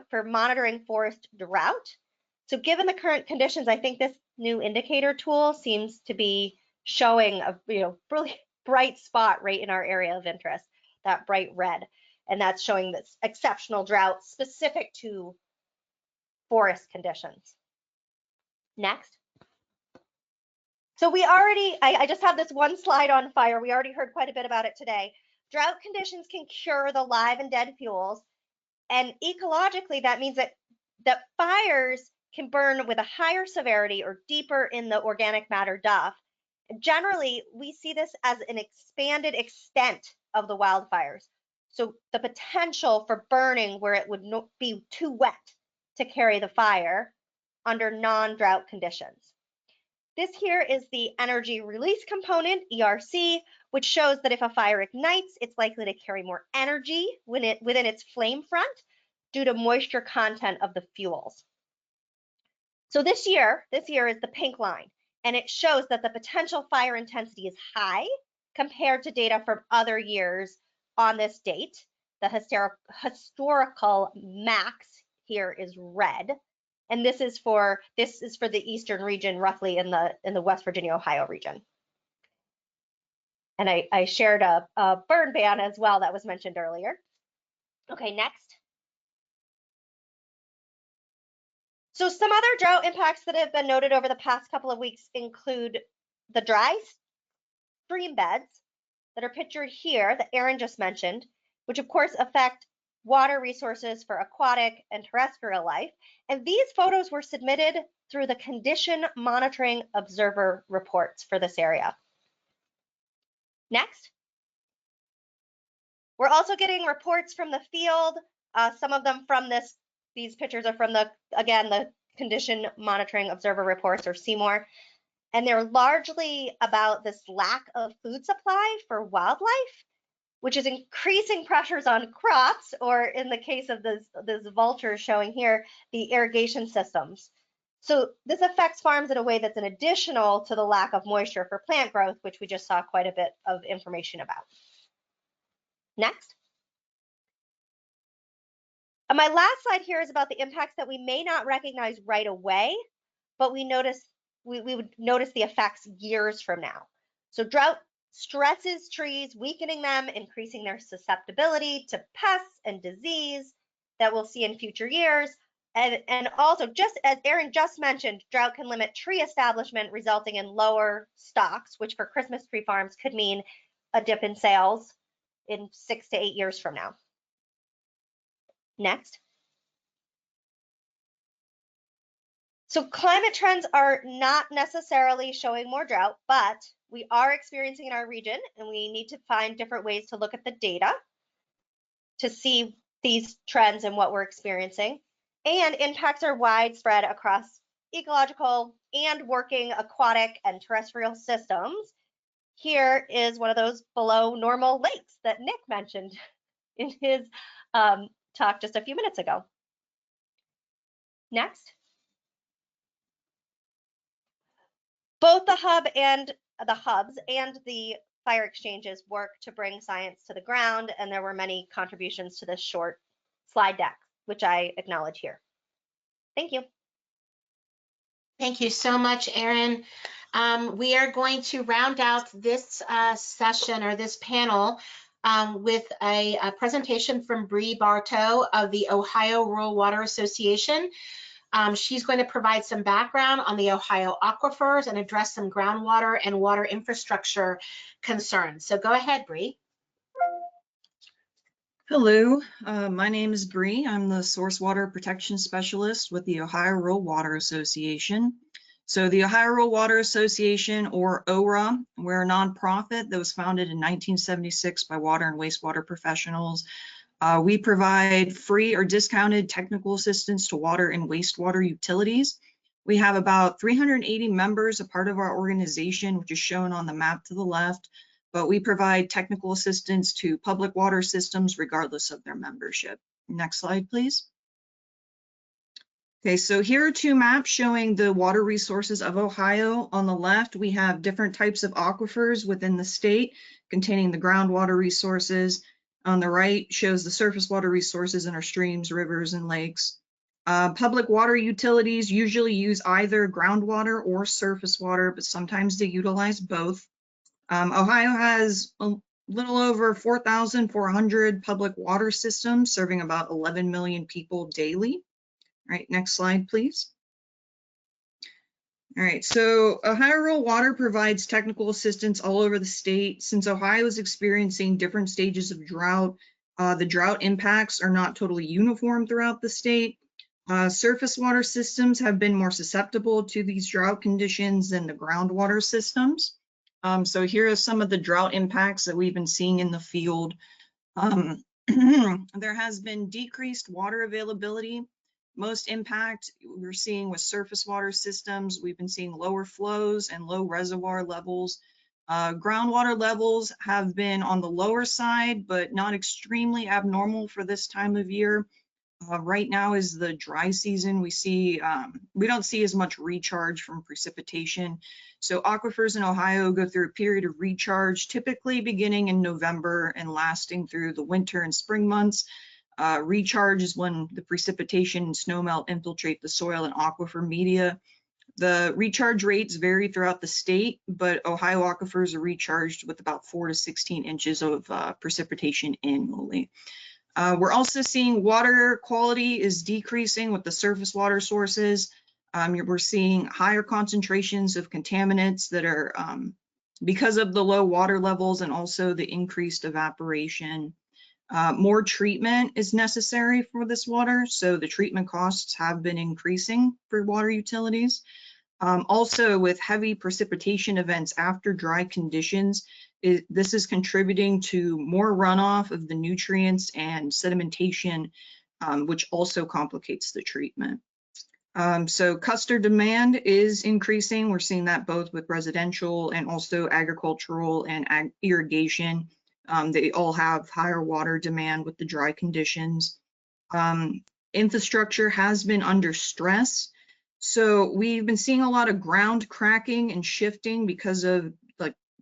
forest drought. So given the current conditions, I think this new indicator tool seems to be showing a really bright spot right in our area of interest, that bright red. And that's showing this exceptional drought specific to forest conditions. Next. So we already, I just have this one slide on fire. We already heard quite a bit about it today. Drought conditions can cure the live and dead fuels. And ecologically, that means that fires can burn with a higher severity or deeper in the organic matter duff. Generally, we see this as an expanded extent of the wildfires. So the potential for burning where it would be too wet to carry the fire under non-drought conditions. This here is the energy release component, ERC, which shows that if a fire ignites, it's likely to carry more energy within its flame front due to moisture content of the fuels. So this year is the pink line, and it shows that the potential fire intensity is high compared to data from other years on this date. The historical max here is red, and this is for the eastern region, roughly in the West Virginia, Ohio region. And I shared a burn ban as well that was mentioned earlier. Okay, next. So some other drought impacts that have been noted over the past couple of weeks include the dry stream beds that are pictured here that Aaron just mentioned, which of course affect water resources for aquatic and terrestrial life. And these photos were submitted through the Condition Monitoring Observer reports for this area. Next. We're also getting reports from the field. Some of them from these pictures are from the Condition Monitoring Observer reports, or CMOR. And they're largely about this lack of food supply for wildlife, which is increasing pressures on crops, or in the case of this vulture showing here, the irrigation systems. So this affects farms in a way that's an additional to the lack of moisture for plant growth, which we just saw quite a bit of information about. Next. And my last slide here is about the impacts that we may not recognize right away, but we would notice the effects years from now. So drought stresses trees, weakening them, increasing their susceptibility to pests and disease that we'll see in future years. And also, just as Aaron just mentioned, drought can limit tree establishment, resulting in lower stocks, which for Christmas tree farms could mean a dip in sales in 6 to 8 years from now. Next. So climate trends are not necessarily showing more drought, but we are experiencing in our region, and we need to find different ways to look at the data to see these trends and what we're experiencing. And impacts are widespread across ecological and working aquatic and terrestrial systems. Here is one of those below normal lakes that Nick mentioned in his talk just a few minutes ago. Next. Both the hubs and the fire exchanges work to bring science to the ground, and there were many contributions to this short slide deck, which I acknowledge here. Thank you. Thank you so much, Erin. We are going to round out this session, or this panel, with a presentation from Bree Bartow of the Ohio Rural Water Association. She's going to provide some background on the Ohio aquifers and address some groundwater and water infrastructure concerns. So go ahead, Bree. Hello, my name is Bree. I'm the Source Water Protection Specialist with the Ohio Rural Water Association. So the Ohio Rural Water Association, or ORA, we're a nonprofit that was founded in 1976 by water and wastewater professionals. We provide free or discounted technical assistance to water and wastewater utilities. We have about 380 members, a part of our organization, which is shown on the map to the left, but we provide technical assistance to public water systems regardless of their membership. Next slide, please. Okay, so here are two maps showing the water resources of Ohio. On the left, we have different types of aquifers within the state containing the groundwater resources. On the right shows the surface water resources in our streams, rivers, and lakes. Public water utilities usually use either groundwater or surface water, but sometimes they utilize both. Ohio has a little over 4,400 public water systems serving about 11 million people daily. All right, next slide, please. All right, so Ohio Rural Water provides technical assistance all over the state. Since Ohio is experiencing different stages of drought, the drought impacts are not totally uniform throughout the state. Surface water systems have been more susceptible to these drought conditions than the groundwater systems. So here are some of the drought impacts that we've been seeing in the field. There has been decreased water availability. Most impact we're seeing with surface water systems. We've been seeing lower flows and low reservoir levels. Groundwater levels have been on the lower side, but not extremely abnormal for this time of year. Right now is the dry season. We don't see as much recharge from precipitation. So aquifers in Ohio go through a period of recharge, typically beginning in November and lasting through the winter and spring months. Recharge is when the precipitation and snowmelt infiltrate the soil and aquifer media. The recharge rates vary throughout the state, but Ohio aquifers are recharged with about 4 to 16 inches of precipitation annually. We're also seeing water quality is decreasing with the surface water sources. We're seeing higher concentrations of contaminants that are because of the low water levels and also the increased evaporation. More treatment is necessary for this water, so the treatment costs have been increasing for water utilities. Also, with heavy precipitation events after dry conditions, this is contributing to more runoff of the nutrients and sedimentation, which also complicates the treatment. So customer demand is increasing. We're seeing that both with residential and also agricultural and irrigation. They all have higher water demand with the dry conditions. Infrastructure has been under stress. So we've been seeing a lot of ground cracking and shifting because of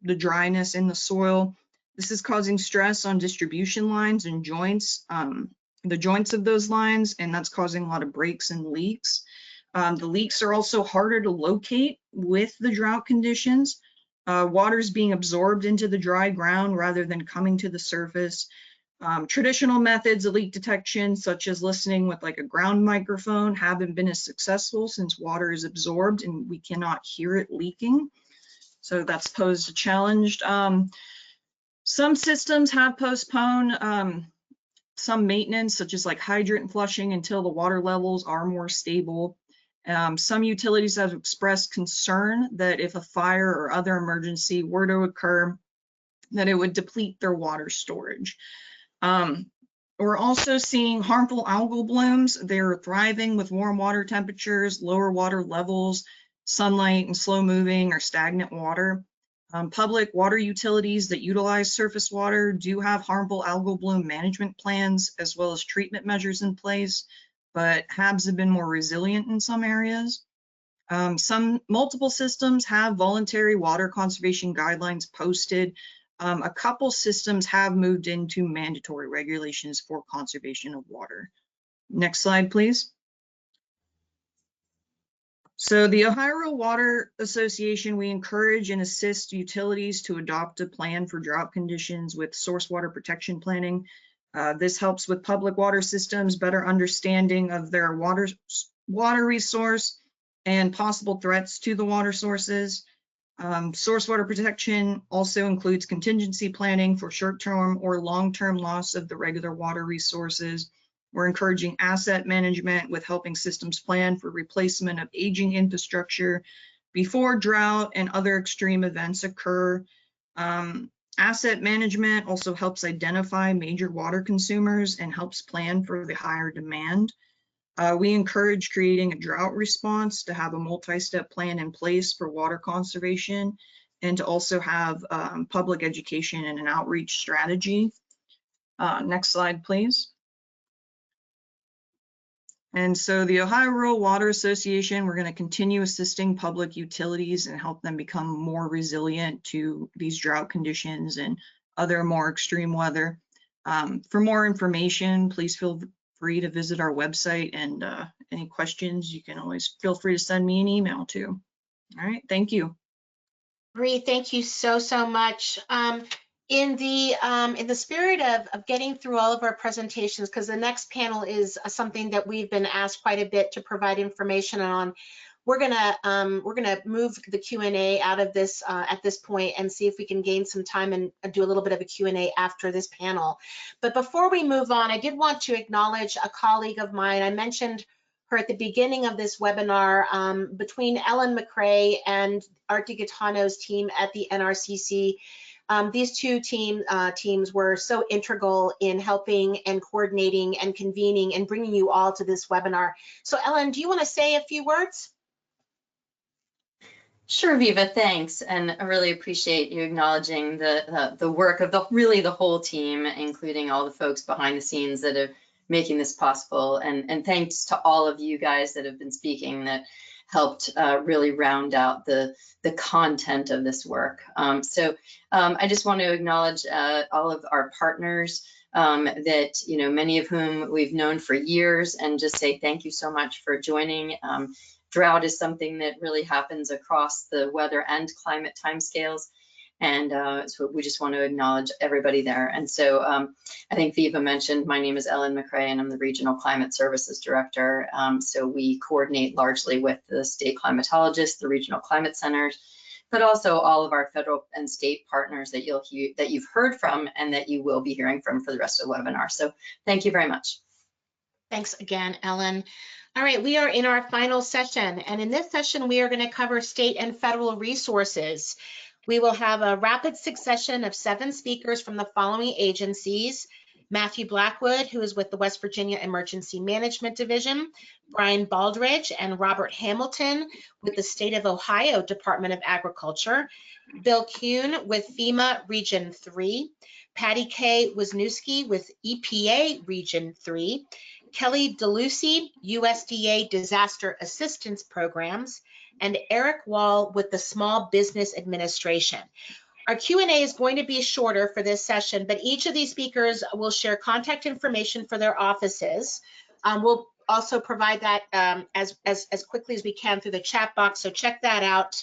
the dryness in the soil. This is causing stress on distribution lines and joints, the joints of those lines, and that's causing a lot of breaks and leaks. The leaks are also harder to locate with the drought conditions. Water is being absorbed into the dry ground rather than coming to the surface. Traditional methods of leak detection, such as listening with like a ground microphone, haven't been as successful since water is absorbed and we cannot hear it leaking. So that's posed a challenge. Some systems have postponed some maintenance, such as like hydrant flushing, until the water levels are more stable. Some utilities have expressed concern that if a fire or other emergency were to occur, that it would deplete their water storage. We're also seeing harmful algal blooms. They're thriving with warm water temperatures, lower water levels, sunlight, and slow moving or stagnant water. Public water utilities that utilize surface water do have harmful algal bloom management plans as well as treatment measures in place, but HABs have been more resilient in some areas. Multiple systems have voluntary water conservation guidelines posted. A couple systems have moved into mandatory regulations for conservation of water. Next slide, please. So the Ohio Rural Water Association, we encourage and assist utilities to adopt a plan for drought conditions with source water protection planning. This helps with public water systems, better understanding of their water resource and possible threats to the water sources. Source water protection also includes contingency planning for short-term or long-term loss of the regular water resources. We're encouraging asset management with helping systems plan for replacement of aging infrastructure before drought and other extreme events occur. Asset management also helps identify major water consumers and helps plan for the higher demand. We encourage creating a drought response to have a multi-step plan in place for water conservation and to also have public education and an outreach strategy. Next slide, please. And so the Ohio Rural Water Association, we're going to continue assisting public utilities and help them become more resilient to these drought conditions and other more extreme weather. For more information, please feel free to visit our website, and any questions, you can always feel free to send me an email too. All right, thank you. Bree, thank you so much. In the spirit of getting through all of our presentations, because the next panel is something that we've been asked quite a bit to provide information on, we're gonna move the Q&A out of this at this point and see if we can gain some time and do a little bit of a Q&A after this panel. But before we move on, I did want to acknowledge a colleague of mine. I mentioned her at the beginning of this webinar. Between Ellen McCrae and Art DiGaetano's team at the NRCC, these two teams were so integral in helping and coordinating and convening and bringing you all to this webinar. So Ellen, do you want to say a few words? Sure, Viva, thanks. And I really appreciate you acknowledging the work of the whole team, including all the folks behind the scenes that are making this possible. And thanks to all of you guys that have been speaking that helped really round out the content of this work. I just want to acknowledge all of our partners that, many of whom we've known for years, and just say thank you so much for joining. Drought is something that really happens across the weather and climate timescales. And so we just want to acknowledge everybody there. And so I think Viva mentioned, my name is Ellen McCrae and I'm the Regional Climate Services Director. So we coordinate largely with the state climatologists, the regional climate centers, but also all of our federal and state partners that you've heard from and that you will be hearing from for the rest of the webinar. So thank you very much. Thanks again, Ellen. All right, we are in our final session, and in this session, we are going to cover state and federal resources. We will have a rapid succession of 7 speakers from the following agencies: Matthew Blackwood, who is with the West Virginia Emergency Management Division, Brian Baldridge and Robert Hamilton with the State of Ohio Department of Agriculture, Bill Kuhn with FEMA Region 3, Patty K. Wisniewski with EPA Region 3, Kelly DeLucy, USDA Disaster Assistance Programs, and Eric Wall with the Small Business Administration. Our Q&A is going to be shorter for this session, but each of these speakers will share contact information for their offices. We'll also provide that as quickly as we can through the chat box, so check that out.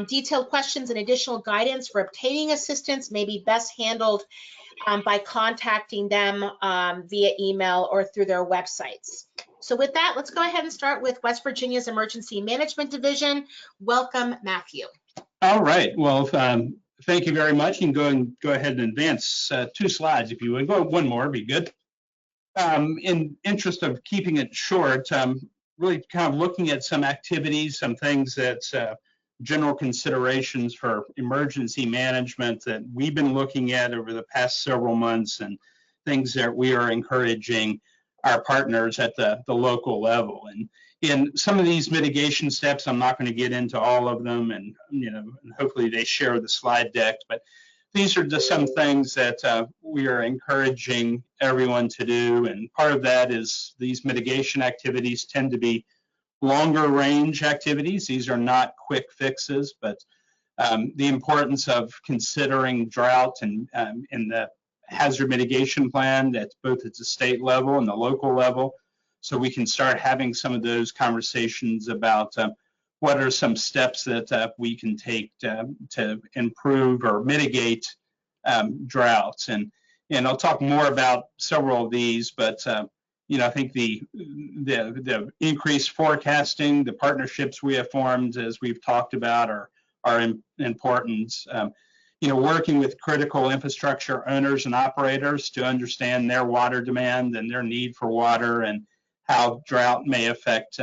Detailed questions and additional guidance for obtaining assistance may be best handled by contacting them via email or through their websites. So with that, let's go ahead and start with West Virginia's Emergency Management Division. Welcome, Matthew. All right. Well, thank you very much. You can go ahead and advance 2 slides if you would. Go one more, be good. In interest of keeping it short, really kind of looking at some activities, some things that general considerations for emergency management that we've been looking at over the past several months, and things that we are encouraging our partners at the local level. And in some of these mitigation steps, I'm not going to get into all of them, and hopefully they share the slide deck, but these are just some things that we are encouraging everyone to do. And part of that is these mitigation activities tend to be longer range activities. These are not quick fixes, but the importance of considering drought and the hazard mitigation plan that's both at the state level and the local level, so we can start having some of those conversations about what are some steps that we can take to improve or mitigate droughts. And I'll talk more about several of these, but I think the increased forecasting, the partnerships we have formed, as we've talked about, are important. Working with critical infrastructure owners and operators to understand their water demand and their need for water, and how drought may affect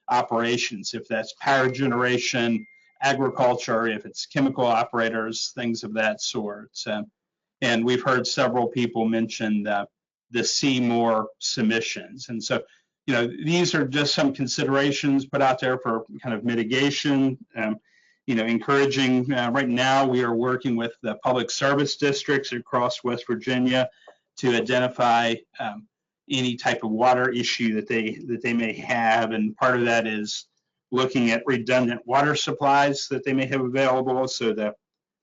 operations, if that's power generation, agriculture, if it's chemical operators, things of that sort. And we've heard several people mention the See More submissions. And so, these are just some considerations put out there for kind of mitigation. Encouraging, right now we are working with the public service districts across West Virginia to identify any type of water issue that they may have. And part of that is looking at redundant water supplies that they may have available. So the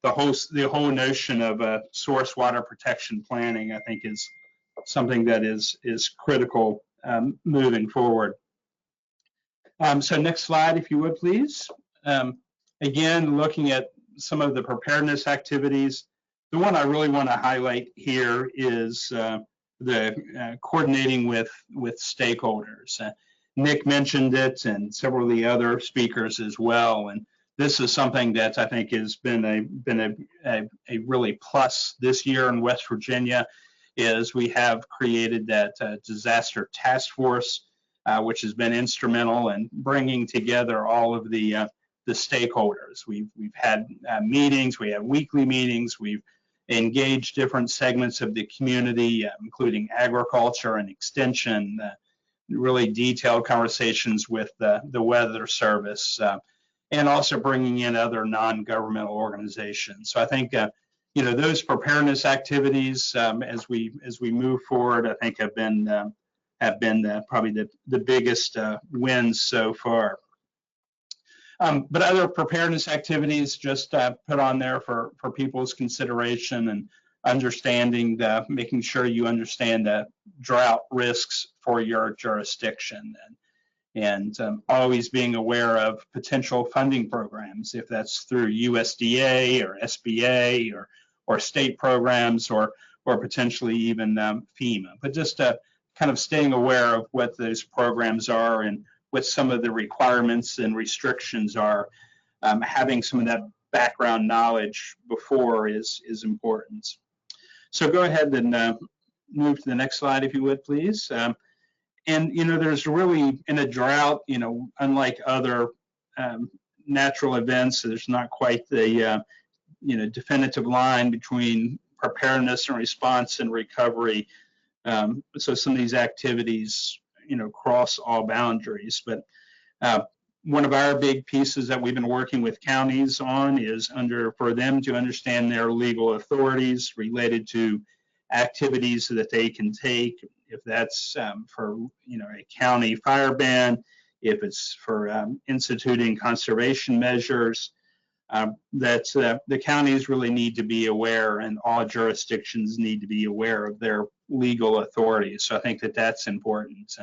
whole notion of source water protection planning, I think, is something that is critical moving forward. So next slide, if you would, please. Again, looking at some of the preparedness activities. The one I really want to highlight here is the coordinating with stakeholders. Nick mentioned it, and several of the other speakers as well. And this is something that I think has been a really plus this year in West Virginia. Is we have created that disaster task force, which has been instrumental in bringing together all of the stakeholders. We've had meetings, we have weekly meetings, we've engaged different segments of the community, including agriculture and extension, really detailed conversations with the Weather Service, and also bringing in other non-governmental organizations. So I think those preparedness activities as we move forward, I think have been probably the biggest wins so far. But other preparedness activities just put on there for people's consideration and understanding, making sure you understand the drought risks for your jurisdiction, and always being aware of potential funding programs, if that's through USDA or SBA or state programs or potentially even FEMA. But just kind of staying aware of what those programs are and what some of the requirements and restrictions are. Having some of that background knowledge before is important. So go ahead and move to the next slide, if you would, please. And there's really, in a drought, unlike other natural events, there's not quite the definitive line between preparedness and response and recovery. So some of these activities cross all boundaries. But one of our big pieces that we've been working with counties on is for them to understand their legal authorities related to activities that they can take, if that's for a county fire ban, if it's for instituting conservation measures, that the counties really need to be aware, and all jurisdictions need to be aware of their legal authorities. So I think that that's important.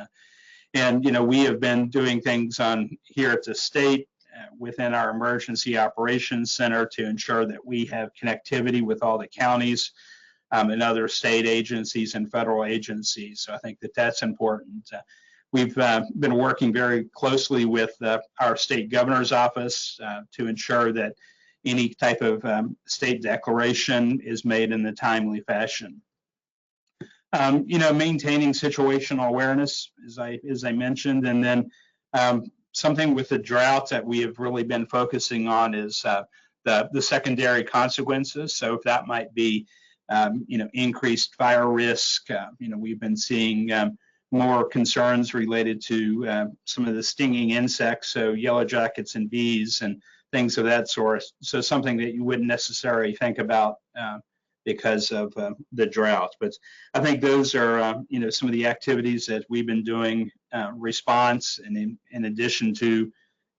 And we have been doing things here at the state within our emergency operations center to ensure that we have connectivity with all the counties and other state agencies and federal agencies. So I think that that's important. We've been working very closely with our state governor's office to ensure that any type of state declaration is made in a timely fashion. Maintaining situational awareness, as I mentioned, and then something with the drought that we have really been focusing on is the secondary consequences. So if that might be, increased fire risk, we've been seeing more concerns related to some of the stinging insects, so yellow jackets and bees and things of that sort. So something that you wouldn't necessarily think about because of the drought. But I think those are, some of the activities that we've been doing response. And in addition to,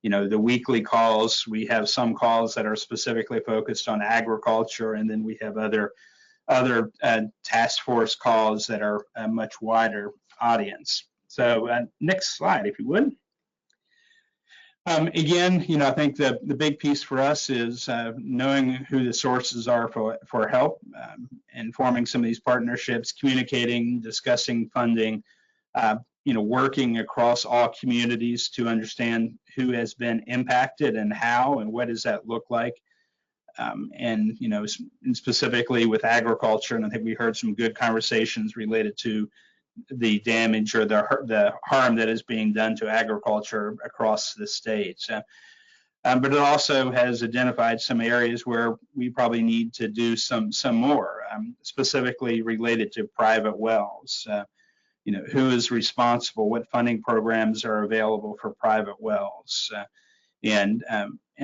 the weekly calls, we have some calls that are specifically focused on agriculture, and then we have other task force calls that are a much wider audience. So next slide, if you would. Again, I think the big piece for us is knowing who the sources are for help, and forming some of these partnerships, communicating, discussing funding, working across all communities to understand who has been impacted and how, and what does that look like. And specifically with agriculture, and I think we heard some good conversations related to the damage or the harm that is being done to agriculture across the state. But it also has identified some areas where we probably need to do some more, specifically related to private wells. Who is responsible, what funding programs are available for private wells, and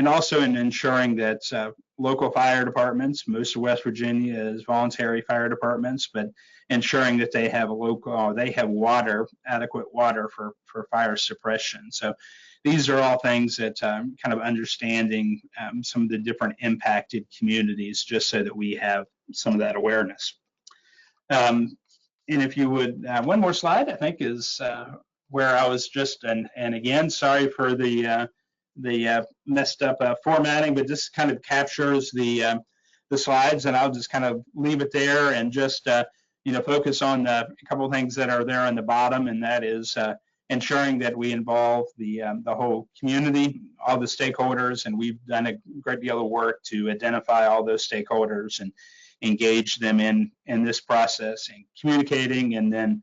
also in ensuring that local fire departments, most of West Virginia is voluntary fire departments, but ensuring that they have water, adequate water for fire suppression. So these are all things that kind of understanding some of the different impacted communities, just so that we have some of that awareness. And if you would, one more slide, I think, is where I was just, and again, sorry for the messed up formatting, but this kind of captures the slides, and I'll just kind of leave it there and just focus on a couple of things that are there on the bottom, and that is ensuring that we involve the whole community, all the stakeholders, and we've done a great deal of work to identify all those stakeholders and engage them in this process and communicating, and then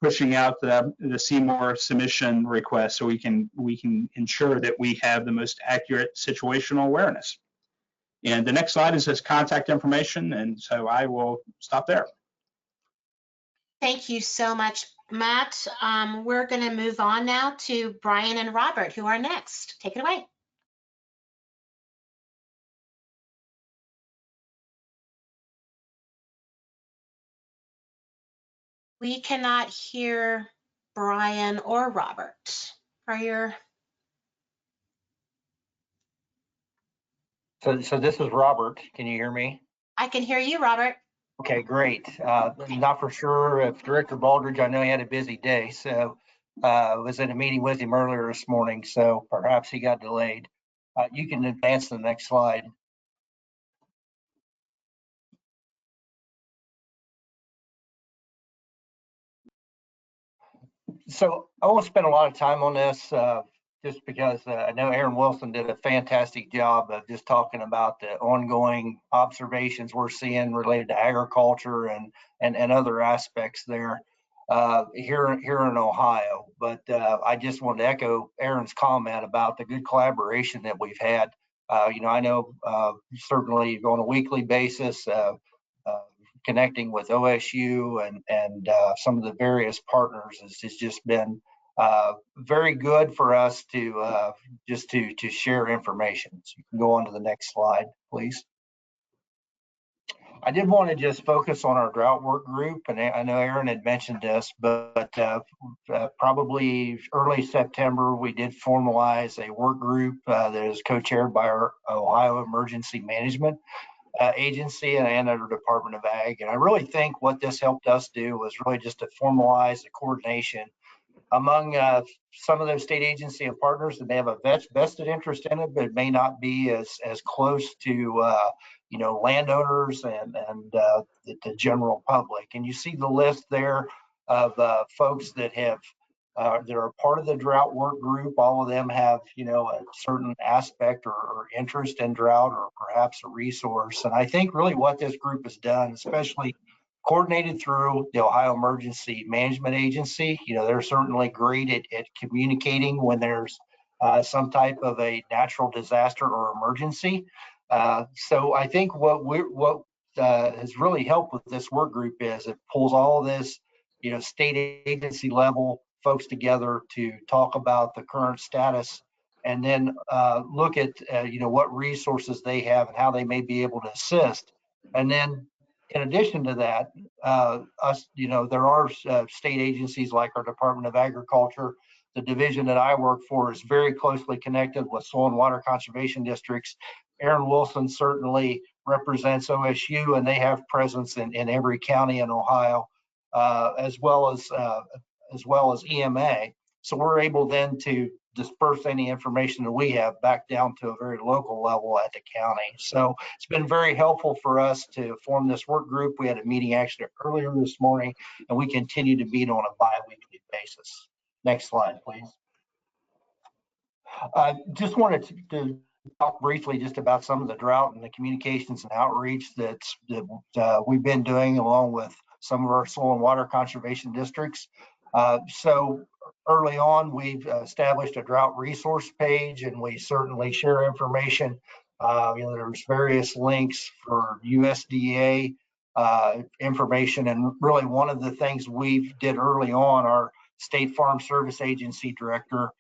pushing out the CMOR submission request so we can ensure that we have the most accurate situational awareness. And the next slide is this contact information, and so I will stop there. Thank you so much, Matt. We're going to move on now to Brian and Robert, who are next. Take it away. We cannot hear Brian or Robert. So this is Robert. Can you hear me? I can hear you, Robert. Okay, great. Not for sure if Director Baldridge, I know he had a busy day, so was in a meeting with him earlier this morning, so perhaps he got delayed. You can advance to the next slide. So I won't spend a lot of time on this just because I know Aaron Wilson did a fantastic job of just talking about the ongoing observations we're seeing related to agriculture and other aspects there here in Ohio. But I just wanted to echo Aaron's comment about the good collaboration that we've had. I know certainly on a weekly basis, connecting with OSU and some of the various partners has just been very good for us to just to share information. So you can go on to the next slide, please. I did want to just focus on our drought work group, and I know Aaron had mentioned this, but probably early September, we did formalize a work group that is co-chaired by our Ohio Emergency Management Agency and our Department of Ag. And I really think what this helped us do was really just to formalize the coordination among some of those state agency and partners that may have a vested interest in it, but it may not be as close to landowners and the general public. And you see the list there of folks that have that are part of the drought work group. All of them have a certain aspect or interest in drought, or perhaps a resource. And I think really what this group has done, especially coordinated through the Ohio Emergency Management Agency, they're certainly great at communicating when there's some type of a natural disaster or emergency. So I think what has really helped with this work group is it pulls all of this, state agency level folks together to talk about the current status, and then look at what resources they have and how they may be able to assist. And then in addition to that, there are state agencies like our Department of Agriculture. The division that I work for is very closely connected with soil and water conservation districts. Aaron Wilson certainly represents OSU, and they have presence in every county in Ohio, as well as EMA. So we're able then to disperse any information that we have back down to a very local level at the county. So it's been very helpful for us to form this work group. We had a meeting actually earlier this morning, and we continue to meet on a bi-weekly basis. Next slide, please. I just wanted to talk briefly just about some of the drought and the communications and outreach that we've been doing along with some of our soil and water conservation districts. So early on, we've established a drought resource page, and we certainly share information. There's various links for USDA information, and really one of the things we did early on, our State Farm Service Agency director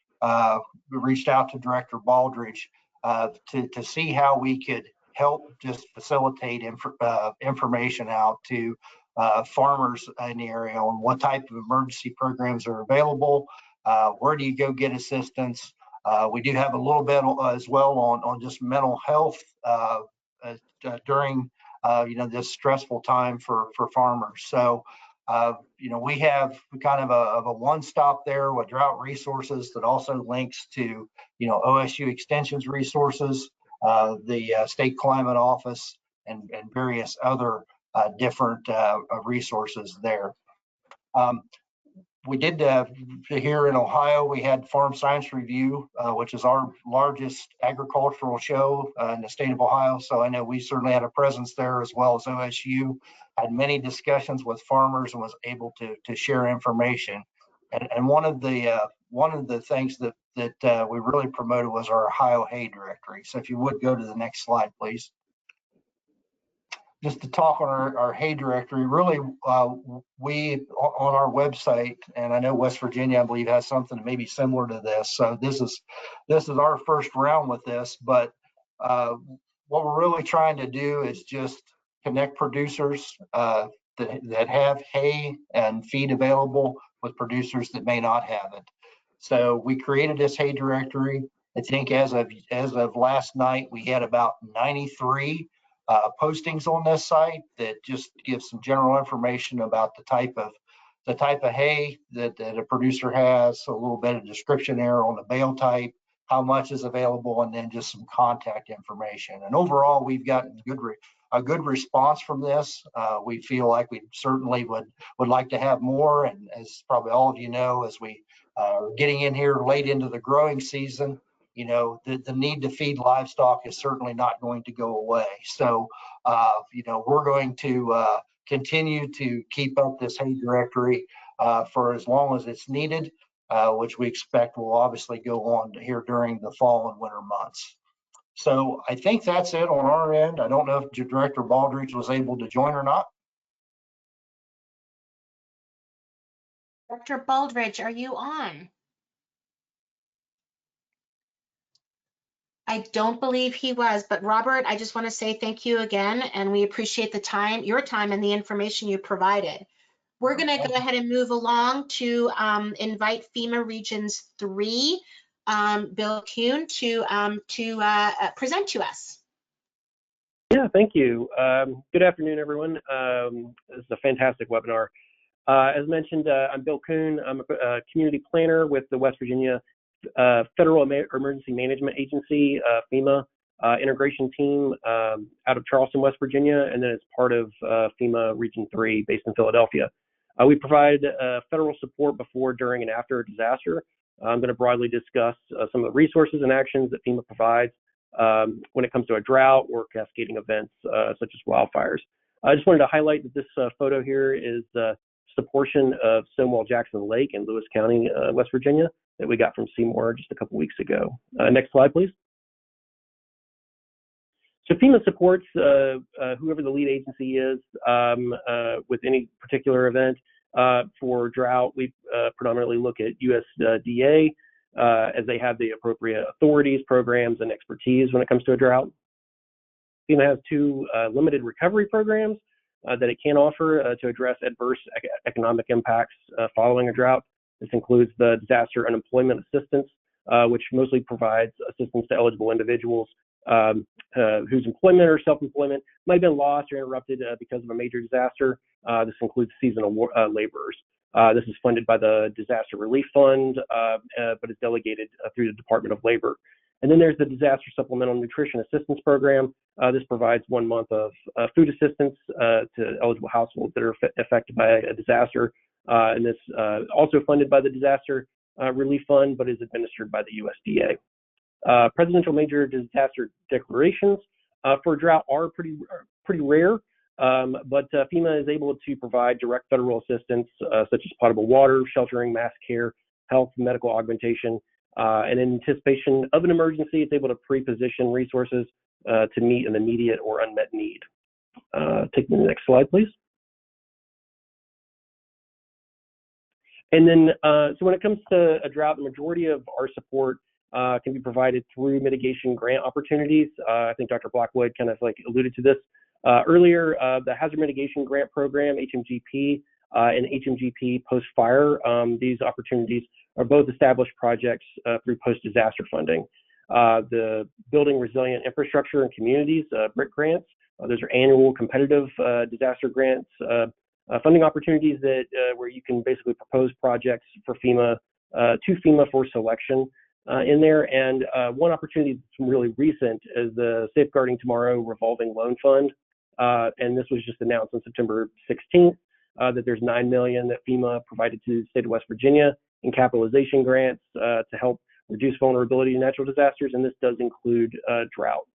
reached out to Director Baldridge to see how we could help just facilitate information out to farmers in the area on what type of emergency programs are available, where do you go get assistance. We do have a little bit as well on just mental health during this stressful time for farmers. So You know, we have kind of a one-stop there with drought resources that also links to, you know, OSU Extension's resources, the State Climate Office, and various other different resources there. We did here in Ohio, we had Farm Science Review, which is our largest agricultural show in the state of Ohio. So I know we certainly had a presence there, as well as OSU. Had many discussions with farmers and was able to share information. And one of the things that we really promoted was our Ohio Hay Directory. So if you would go to the next slide, please. Just to talk on our hay directory, really, we on our website, and I know West Virginia, I believe, has something maybe similar to this. So this is our first round with this, but what we're really trying to do is just connect producers that have hay and feed available with producers that may not have it. So we created this hay directory. I think as of last night, we had about 93 postings on this site that just gives some general information about the type of hay that a producer has, a little bit of description there on the bale type, how much is available, and then just some contact information. And overall, we've gotten a good response from this. We feel like we certainly would like to have more. And as probably all of you know, as we are getting in here late into the growing season, you know, the need to feed livestock is certainly not going to go away. So, you know, we're going to continue to keep up this hay directory for as long as it's needed, which we expect will obviously go on here during the fall and winter months. So I think that's it on our end. I don't know if Director Baldridge was able to join or not. Dr. Baldridge, are you on? I don't believe he was, but Robert, I just want to say thank you again, and we appreciate the time, your time, and the information you provided. We're going to go ahead and move along to invite FEMA Regions 3, Bill Kuhn, to present to us. Yeah, thank you. Good afternoon, everyone. This is a fantastic webinar. As mentioned, I'm Bill Kuhn. I'm a community planner with the West Virginia Federal Emergency Management Agency, FEMA integration team out of Charleston, West Virginia, and then it's part of FEMA Region 3 based in Philadelphia. We provide federal support before, during, and after a disaster. I'm going to broadly discuss some of the resources and actions that FEMA provides when it comes to a drought or cascading events such as wildfires. I just wanted to highlight that this photo here is just a portion of Stonewall Jackson Lake in Lewis County, West Virginia, that we got from Seymour just a couple weeks ago. Next slide, please. So FEMA supports whoever the lead agency is with any particular event. For drought, we predominantly look at USDA as they have the appropriate authorities, programs, and expertise when it comes to a drought. FEMA has two limited recovery programs that it can offer to address adverse economic impacts following a drought. This includes the Disaster Unemployment Assistance, which mostly provides assistance to eligible individuals whose employment or self-employment might have been lost or interrupted because of a major disaster. This includes seasonal laborers. This is funded by the Disaster Relief Fund, but is delegated through the Department of Labor. And then there's the Disaster Supplemental Nutrition Assistance Program. This provides 1 month of food assistance to eligible households that are affected by a disaster. And this also funded by the Disaster Relief Fund, but is administered by the USDA. Presidential major disaster declarations for drought are pretty rare, but FEMA is able to provide direct federal assistance such as potable water, sheltering, mass care, health, medical augmentation, and in anticipation of an emergency, it's able to pre-position resources to meet an immediate or unmet need. Take me to the next slide, please. And then, so when it comes to a drought, the majority of our support can be provided through mitigation grant opportunities. I think Dr. Blackwood kind of like alluded to this earlier. The Hazard Mitigation Grant Program, HMGP, and HMGP post-fire, these opportunities are both established projects through post-disaster funding. The Building Resilient Infrastructure and Communities, BRIC grants, those are annual competitive disaster grants funding opportunities that where you can basically propose projects for FEMA to FEMA for selection in there. And one opportunity that's really recent is the Safeguarding Tomorrow revolving loan fund. And this was just announced on September 16th that there's $9 million that FEMA provided to the state of West Virginia in capitalization grants to help reduce vulnerability to natural disasters, and this does include drought.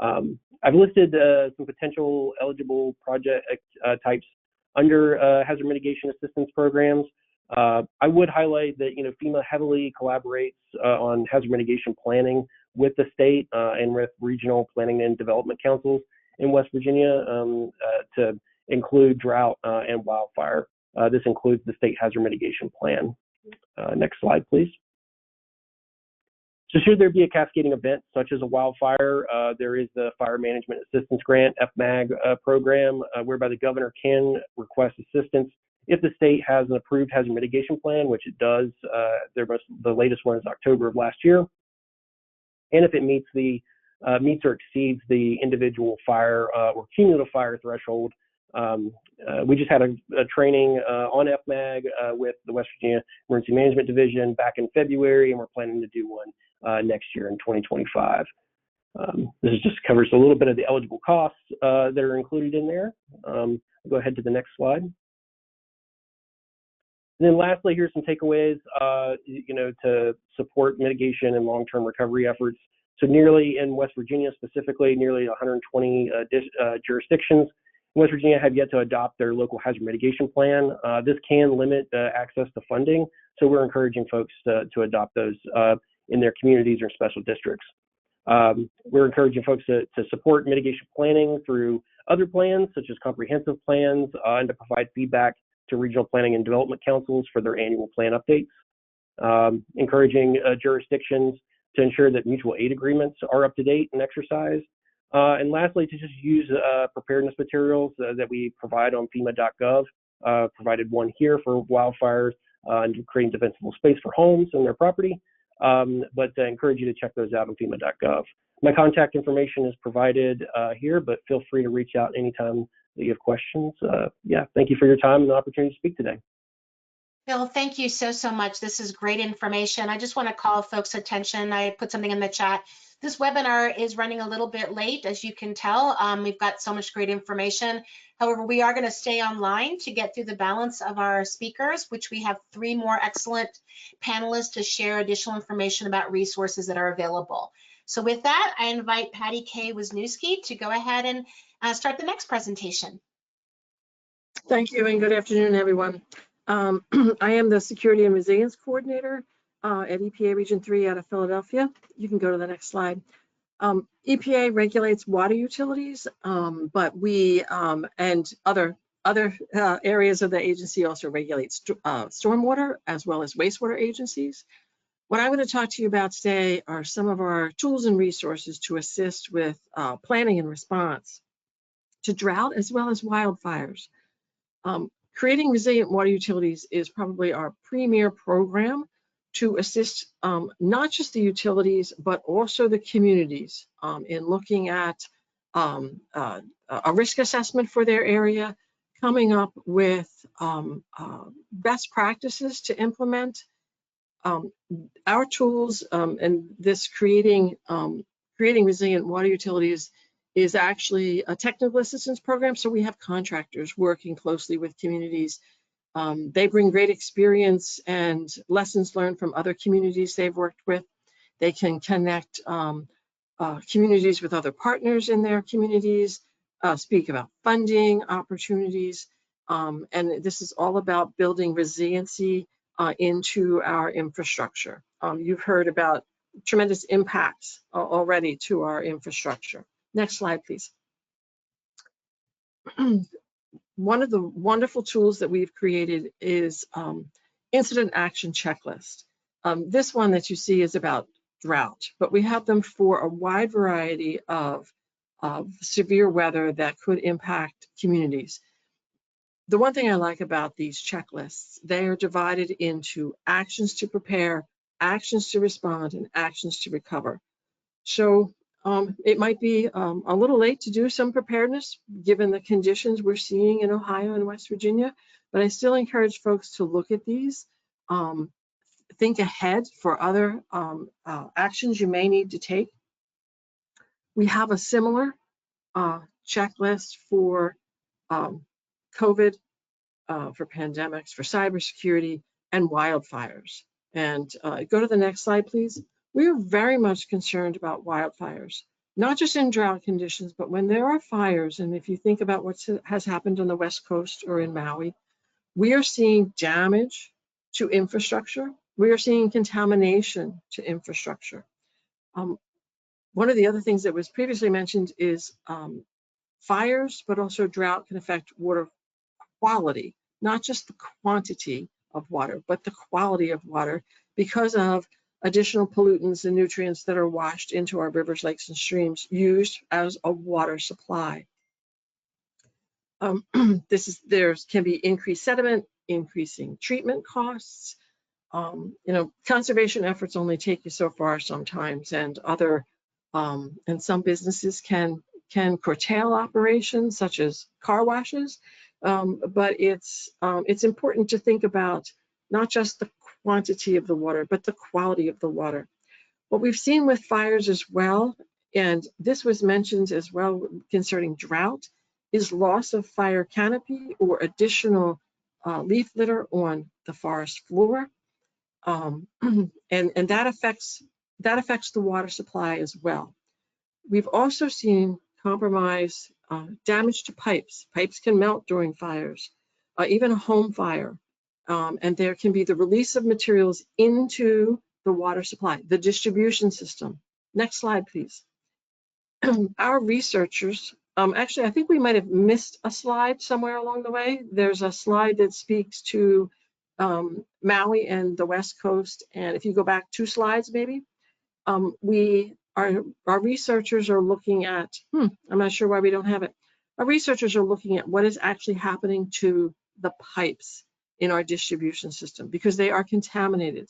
I've listed some potential eligible project types under hazard mitigation assistance programs. I would highlight that FEMA heavily collaborates on hazard mitigation planning with the state and with regional planning and development councils in West Virginia to include drought and wildfire. This includes the state hazard mitigation plan. Next slide, please. So should there be a cascading event such as a wildfire, there is the Fire Management Assistance Grant, FMAG program, whereby the governor can request assistance if the state has an approved hazard mitigation plan, which it does. The latest one is October of last year. And if it meets or exceeds the individual fire or cumulative fire threshold. We just had a training on FMAG with the West Virginia Emergency Management Division back in February, and we're planning to do one next year in 2025. This just covers a little bit of the eligible costs that are included in there. Go ahead to the next slide. And then lastly, here's some takeaways, to support mitigation and long-term recovery efforts. So nearly in West Virginia specifically, nearly 120 jurisdictions in West Virginia have yet to adopt their local hazard mitigation plan. This can limit access to funding, so we're encouraging folks to adopt those in their communities or special districts. We're encouraging folks to support mitigation planning through other plans, such as comprehensive plans, and to provide feedback to regional planning and development councils for their annual plan updates. Encouraging jurisdictions to ensure that mutual aid agreements are up to date and exercised. And lastly, to just use preparedness materials that we provide on FEMA.gov. Provided one here for wildfires and creating defensible space for homes and their property. But I encourage you to check those out on FEMA.gov. My contact information is provided here, but feel free to reach out anytime that you have questions. Thank you for your time and the opportunity to speak today. Bill, thank you so much. This is great information. I just want to call folks' attention. I put something in the chat. This webinar is running a little bit late, as you can tell. We've got so much great information. However, we are going to stay online to get through the balance of our speakers, which we have 3 more excellent panelists to share additional information about resources that are available. So with that, I invite Patty K. Wisniewski to go ahead and start the next presentation. Thank you, and good afternoon, everyone. I am the Security and Resilience Coordinator at EPA Region 3 out of Philadelphia. You can go to the next slide. EPA regulates water utilities, but we and other areas of the agency also regulates stormwater as well as wastewater agencies. What I'm going to talk to you about today are some of our tools and resources to assist with planning and response to drought as well as wildfires. Creating resilient water utilities is probably our premier program to assist not just the utilities, but also the communities in looking at a risk assessment for their area, coming up with best practices to implement. Our tools and this creating resilient water utilities is actually a technical assistance program. So we have contractors working closely with communities. They bring great experience and lessons learned from other communities they've worked with. They can connect communities with other partners in their communities, speak about funding opportunities. And this is all about building resiliency into our infrastructure. You've heard about tremendous impacts already to our infrastructure. Next slide, please. One of the wonderful tools that we've created is incident action checklist. This one that you see is about drought, but we have them for a wide variety of severe weather that could impact communities. The one thing I like about these checklists, they are divided into actions to prepare, actions to respond, and actions to recover. So It might be a little late to do some preparedness given the conditions we're seeing in Ohio and West Virginia, but I still encourage folks to look at these, think ahead for other actions you may need to take. We have a similar checklist for COVID, for pandemics, for cybersecurity, and wildfires. And go to the next slide, please. We are very much concerned about wildfires, not just in drought conditions, but when there are fires. And if you think about what has happened on the West Coast or in Maui, we are seeing damage to infrastructure. We are seeing contamination to infrastructure. One of the other things that was previously mentioned is fires, but also drought can affect water quality, not just the quantity of water, but the quality of water because of additional pollutants and nutrients that are washed into our rivers, lakes, and streams used as a water supply. There can be increased sediment, increasing treatment costs. Conservation efforts only take you so far sometimes, and some businesses can curtail operations such as car washes. But it's important to think about not just the quantity of the water, but the quality of the water. What we've seen with fires as well, and this was mentioned as well concerning drought, is loss of fire canopy or additional leaf litter on the forest floor. And that affects the water supply as well. We've also seen compromise, damage to pipes. Pipes can melt during fires, even a home fire. And there can be the release of materials into the water supply, the distribution system. Next slide, please. Our researchers, actually, I think we might have missed a slide somewhere along the way. There's a slide that speaks to Maui and the West Coast. And if you go back 2 slides, maybe, our researchers are looking at, I'm not sure why we don't have it. Our researchers are looking at what is actually happening to the pipes in our distribution system because they are contaminated.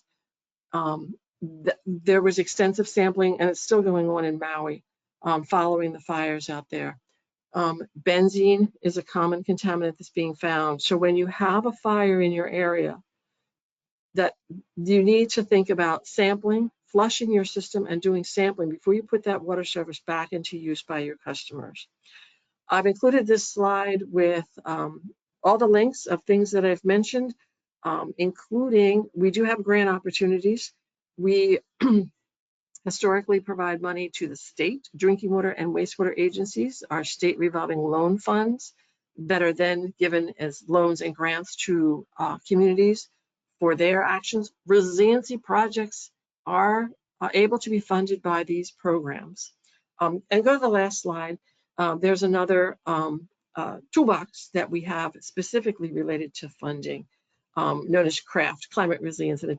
There was extensive sampling, and it's still going on in Maui following the fires out there. Benzene is a common contaminant that's being found. So when you have a fire in your area, that you need to think about sampling, flushing your system, and doing sampling before you put that water service back into use by your customers. I've included this slide with all the links of things that I've mentioned, including we do have grant opportunities. We historically provide money to the state drinking water and wastewater agencies, our state revolving loan funds that are then given as loans and grants to communities for their actions. Resiliency projects are able to be funded by these programs. And go to the last slide. There's another toolbox that we have specifically related to funding, known as CRAFT, Climate Resilience and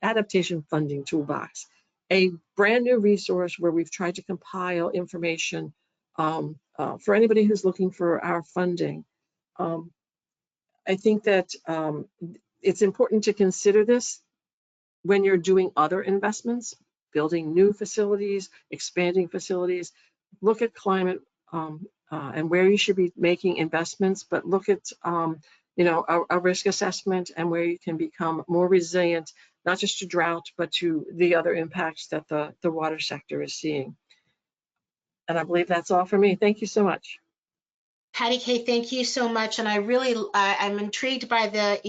Adaptation Funding Toolbox, a brand new resource where we've tried to compile information for anybody who's looking for our funding. I think that it's important to consider this when you're doing other investments, building new facilities, expanding facilities. Look at climate and where you should be making investments, but look at a risk assessment and where you can become more resilient, not just to drought, but to the other impacts that the water sector is seeing. And I believe that's all for me. Thank you so much. Patty Kay, thank you so much. And I really, I'm intrigued by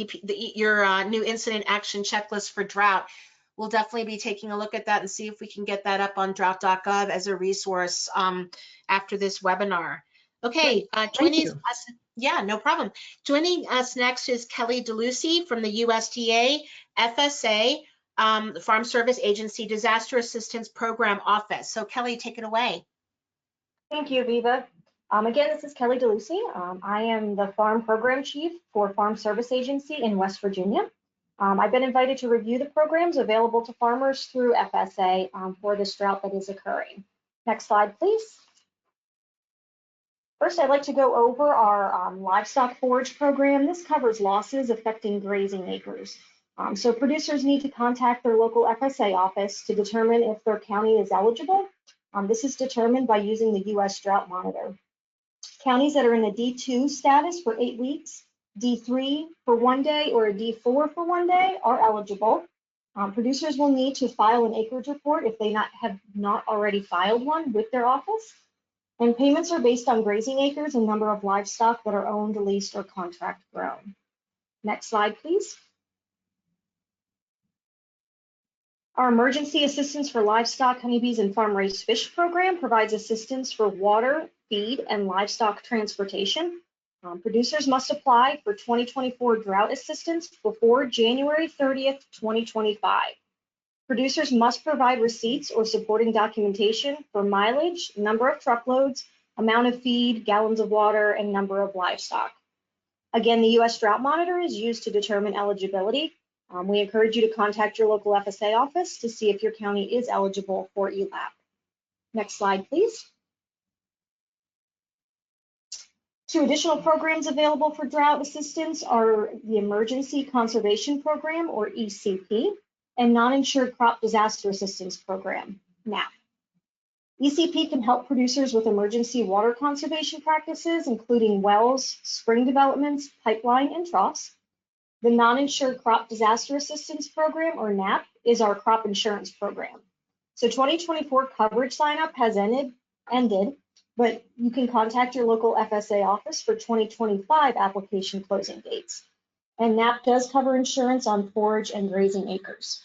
your new incident action checklist for drought. We'll definitely be taking a look at that and see if we can get that up on drought.gov as a resource after this webinar. Okay, joining us, yeah, no problem. Joining us next is Kelly DeLucy from the USDA FSA, Farm Service Agency Disaster Assistance Program Office. So Kelly, take it away. Thank you, Viva. Again, this is Kelly DeLucy. I am the Farm Program Chief for Farm Service Agency in West Virginia. I've been invited to review the programs available to farmers through FSA for this drought that is occurring. Next slide, please. First, I'd like to go over our livestock forage program. This covers losses affecting grazing acres. So producers need to contact their local FSA office to determine if their county is eligible This is determined by using the U.S. Drought Monitor. Counties that are in a D2 status for 8 weeks, D3 for 1 day, or a D4 for 1 day are eligible. Producers will need to file an acreage report if they have not already filed one with their office. And payments are based on grazing acres and number of livestock that are owned, leased, or contract grown. Next slide, please. Our Emergency Assistance for Livestock, Honeybees, and Farm-Raised Fish program provides assistance for water, feed, and livestock transportation. Producers must apply for 2024 drought assistance before January 30th, 2025. Producers must provide receipts or supporting documentation for mileage, number of truckloads, amount of feed, gallons of water, and number of livestock. Again, the U.S. Drought Monitor is used to determine eligibility. We encourage you to contact your local FSA office to see if your county is eligible for ELAP. Next slide, please. 2 additional programs available for drought assistance are the Emergency Conservation Program, or ECP, and Non-Insured Crop Disaster Assistance Program, NAP. ECP can help producers with emergency water conservation practices, including wells, spring developments, pipeline, and troughs. The Non-Insured Crop Disaster Assistance Program, or NAP, is our crop insurance program. So 2024 coverage sign-up has ended, but you can contact your local FSA office for 2025 application closing dates. And NAP does cover insurance on forage and grazing acres.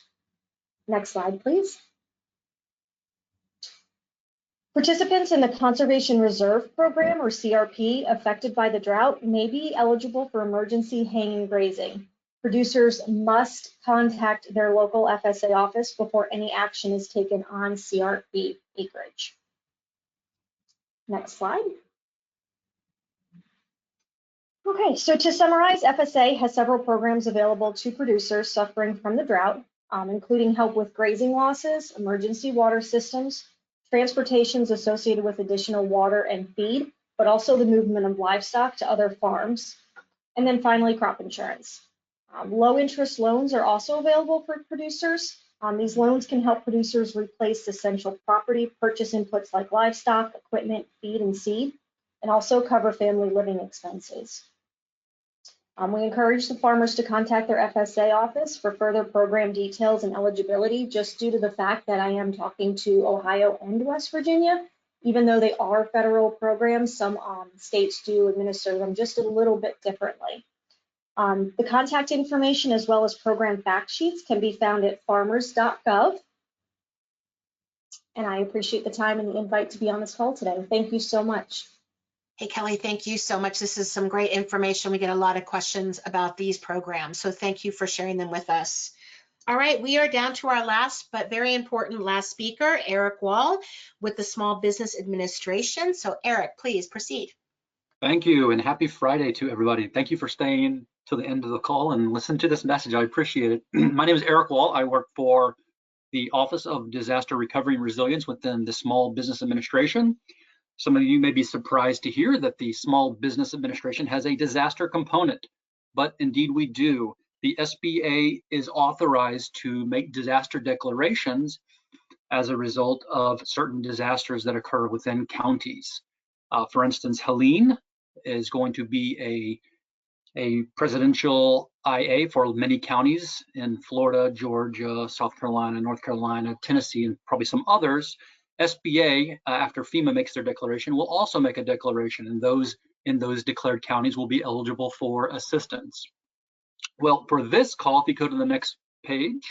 Next slide, please. Participants in the Conservation Reserve Program, or CRP, affected by the drought may be eligible for emergency hanging grazing. Producers must contact their local FSA office before any action is taken on CRP acreage. Next slide. Okay, so to summarize, FSA has several programs available to producers suffering from the drought, including help with grazing losses, emergency water systems, transportations associated with additional water and feed, but also the movement of livestock to other farms, and then finally crop insurance. Low interest loans are also available for producers. These loans can help producers replace essential property, purchase inputs like livestock, equipment, feed, and seed, and also cover family living expenses. We encourage the farmers to contact their FSA office for further program details and eligibility, just due to the fact that I am talking to Ohio and West Virginia. Even though they are federal programs, some states do administer them just a little bit differently. The contact information as well as program fact sheets can be found at farmers.gov. And I appreciate the time and the invite to be on this call today. Thank you so much. Hey, Kelly, thank you so much. This is some great information. We get a lot of questions about these programs, so thank you for sharing them with us. All right, we are down to our last but very important last speaker, Eric Wall with the Small Business Administration. So Eric, please proceed. Thank you, and happy Friday to everybody. Thank you for staying till the end of the call and listen to this message. I appreciate it. My name is Eric Wall. I work for the Office of Disaster Recovery and Resilience within the Small Business Administration. Some of you may be surprised to hear that the Small Business Administration has a disaster component, but indeed we do. The SBA is authorized to make disaster declarations as a result of certain disasters that occur within counties. For instance, Helene is going to be a presidential IA for many counties in Florida, Georgia, South Carolina, North Carolina, Tennessee, and probably some others. SBA, after FEMA makes their declaration, will also make a declaration, and those in those declared counties will be eligible for assistance. Well, for this call, if you go to the next page,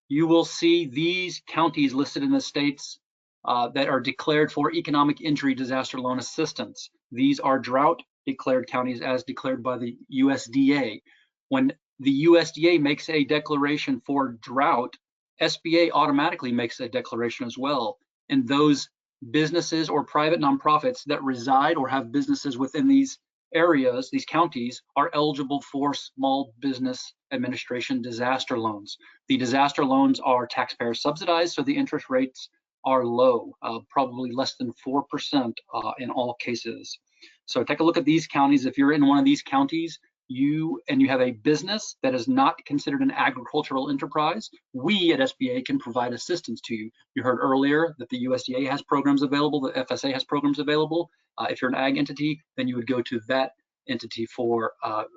you will see these counties listed in the states that are declared for economic injury disaster loan assistance. These are drought declared counties as declared by the USDA. When the USDA makes a declaration for drought, SBA automatically makes a declaration as well. And those businesses or private nonprofits that reside or have businesses within these areas, these counties, are eligible for Small Business Administration disaster loans. The disaster loans are taxpayer subsidized, so the interest rates are low, probably less than 4% in all cases. So take a look at these counties. If you're in one of these counties, you have a business that is not considered an agricultural enterprise, we at SBA can provide assistance to you. You heard earlier that the USDA has programs available, the FSA has programs available. If you're an ag entity, then you would go to that entity for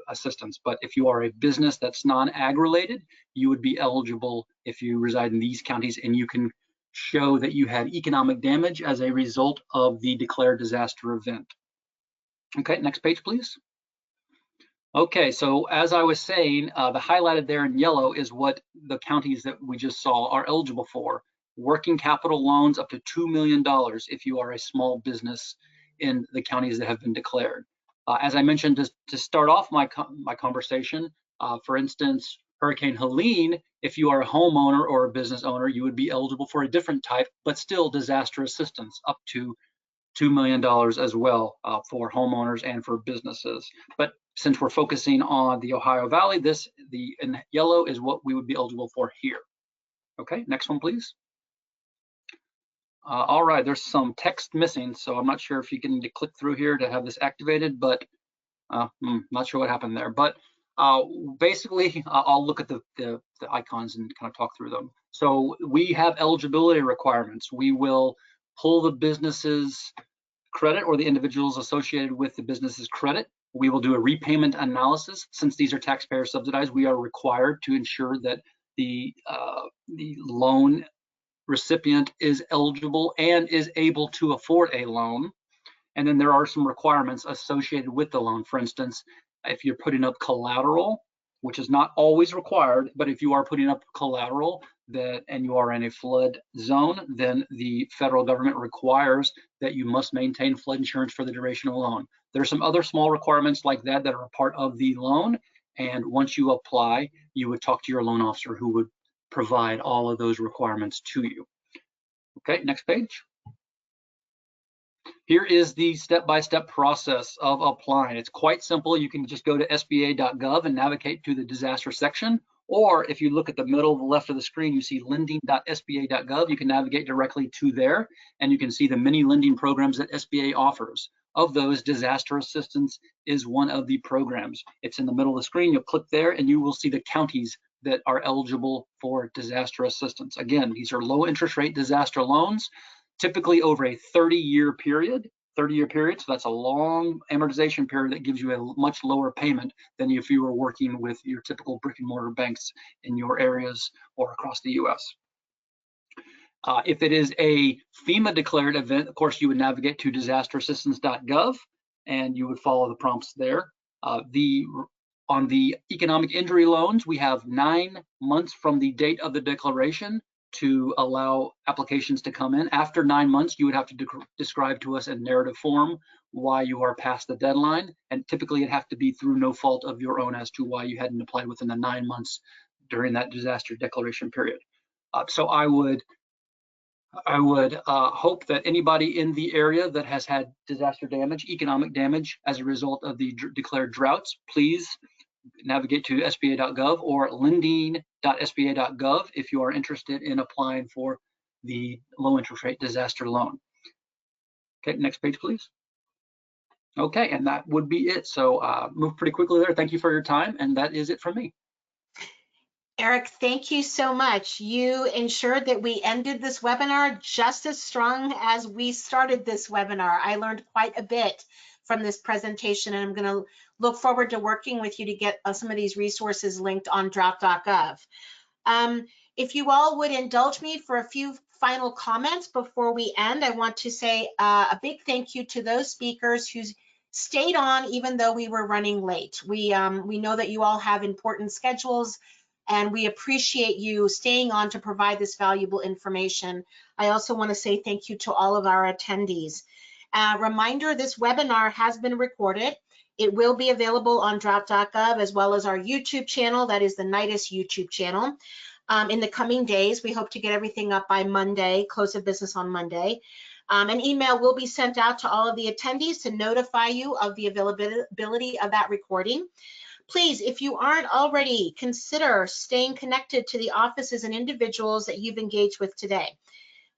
assistance. But if you are a business that's non-ag related, you would be eligible if you reside in these counties and you can show that you had economic damage as a result of the declared disaster event. Okay, next page, please. Okay, so as I was saying, the highlighted there in yellow is what the counties that we just saw are eligible for. Working capital loans up to $2 million if you are a small business in the counties that have been declared. As I mentioned to start off my conversation, for instance, Hurricane Helene, if you are a homeowner or a business owner, you would be eligible for a different type, but still disaster assistance up to $2 million as well for homeowners and for businesses. But since we're focusing on the Ohio Valley, in yellow is what we would be eligible for here. Okay, next one, please. All right, there's some text missing, so I'm not sure if you can click through here to have this activated, but not sure what happened there. But basically, I'll look at the icons and kind of talk through them. So we have eligibility requirements. We will pull the business's credit or the individuals associated with the business's credit. We will do a repayment analysis. Since these are taxpayer subsidized, we are required to ensure that the loan recipient is eligible and is able to afford a loan. And then there are some requirements associated with the loan. For instance, if you're putting up collateral, which is not always required, but if you are putting up collateral and you are in a flood zone, then the federal government requires that you must maintain flood insurance for the duration of the loan. There are some other small requirements like that that are a part of the loan. And once you apply, you would talk to your loan officer who would provide all of those requirements to you. Okay, next page. Here is the step-by-step process of applying. It's quite simple. You can just go to sba.gov and navigate to the disaster section. Or if you look at the middle, the left of the screen, you see lending.sba.gov. You can navigate directly to there, and you can see the many lending programs that SBA offers. Of those, disaster assistance is one of the programs. It's in the middle of the screen. You'll click there, and you will see the counties that are eligible for disaster assistance. Again, these are low interest rate disaster loans, typically over a 30-year period. So that's a long amortization period that gives you a much lower payment than if you were working with your typical brick and mortar banks in your areas or across the US. If it is a FEMA declared event, of course, you would navigate to disasterassistance.gov and you would follow the prompts there. On the economic injury loans, we have 9 months from the date of the declaration to allow applications to come in. After 9 months, you would have to describe to us in narrative form why you are past the deadline. And typically it'd have to be through no fault of your own as to why you hadn't applied within the 9 months during that disaster declaration period. So I would hope that anybody in the area that has had disaster damage, economic damage as a result of the declared droughts, please navigate to sba.gov or lending.sba.gov if you are interested in applying for the low interest rate disaster loan. Okay, next page, please. Okay, and that would be it. So move pretty quickly there. Thank you for your time, and that is it from me. Eric, thank you so much. You ensured that we ended this webinar just as strong as we started this webinar. I learned quite a bit from this presentation, and I'm going to look forward to working with you to get some of these resources linked on drought.gov. If you all would indulge me for a few final comments before we end, I want to say a big thank you to those speakers who stayed on even though we were running late. We know that you all have important schedules, and we appreciate you staying on to provide this valuable information. I also want to say thank you to all of our attendees. Reminder, this webinar has been recorded. It will be available on drought.gov as well as our YouTube channel, that is the NITIS YouTube channel. In the coming days, we hope to get everything up by Monday, close of business on Monday. An email will be sent out to all of the attendees to notify you of the availability of that recording. Please, if you aren't already, consider staying connected to the offices and individuals that you've engaged with today.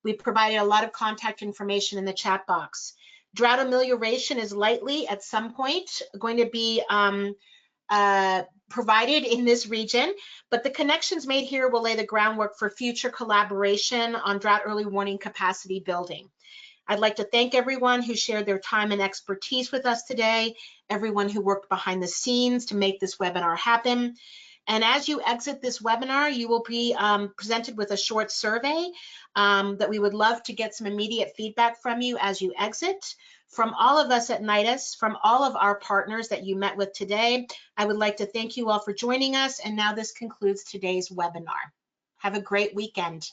We provided a lot of contact information in the chat box. Drought amelioration is likely at some point going to be provided in this region, but the connections made here will lay the groundwork for future collaboration on drought early warning capacity building. I'd like to thank everyone who shared their time and expertise with us today, everyone who worked behind the scenes to make this webinar happen. And as you exit this webinar, you will be presented with a short survey that we would love to get some immediate feedback from you as you exit. From all of us at NIDIS, from all of our partners that you met with today, I would like to thank you all for joining us. And now this concludes today's webinar. Have a great weekend.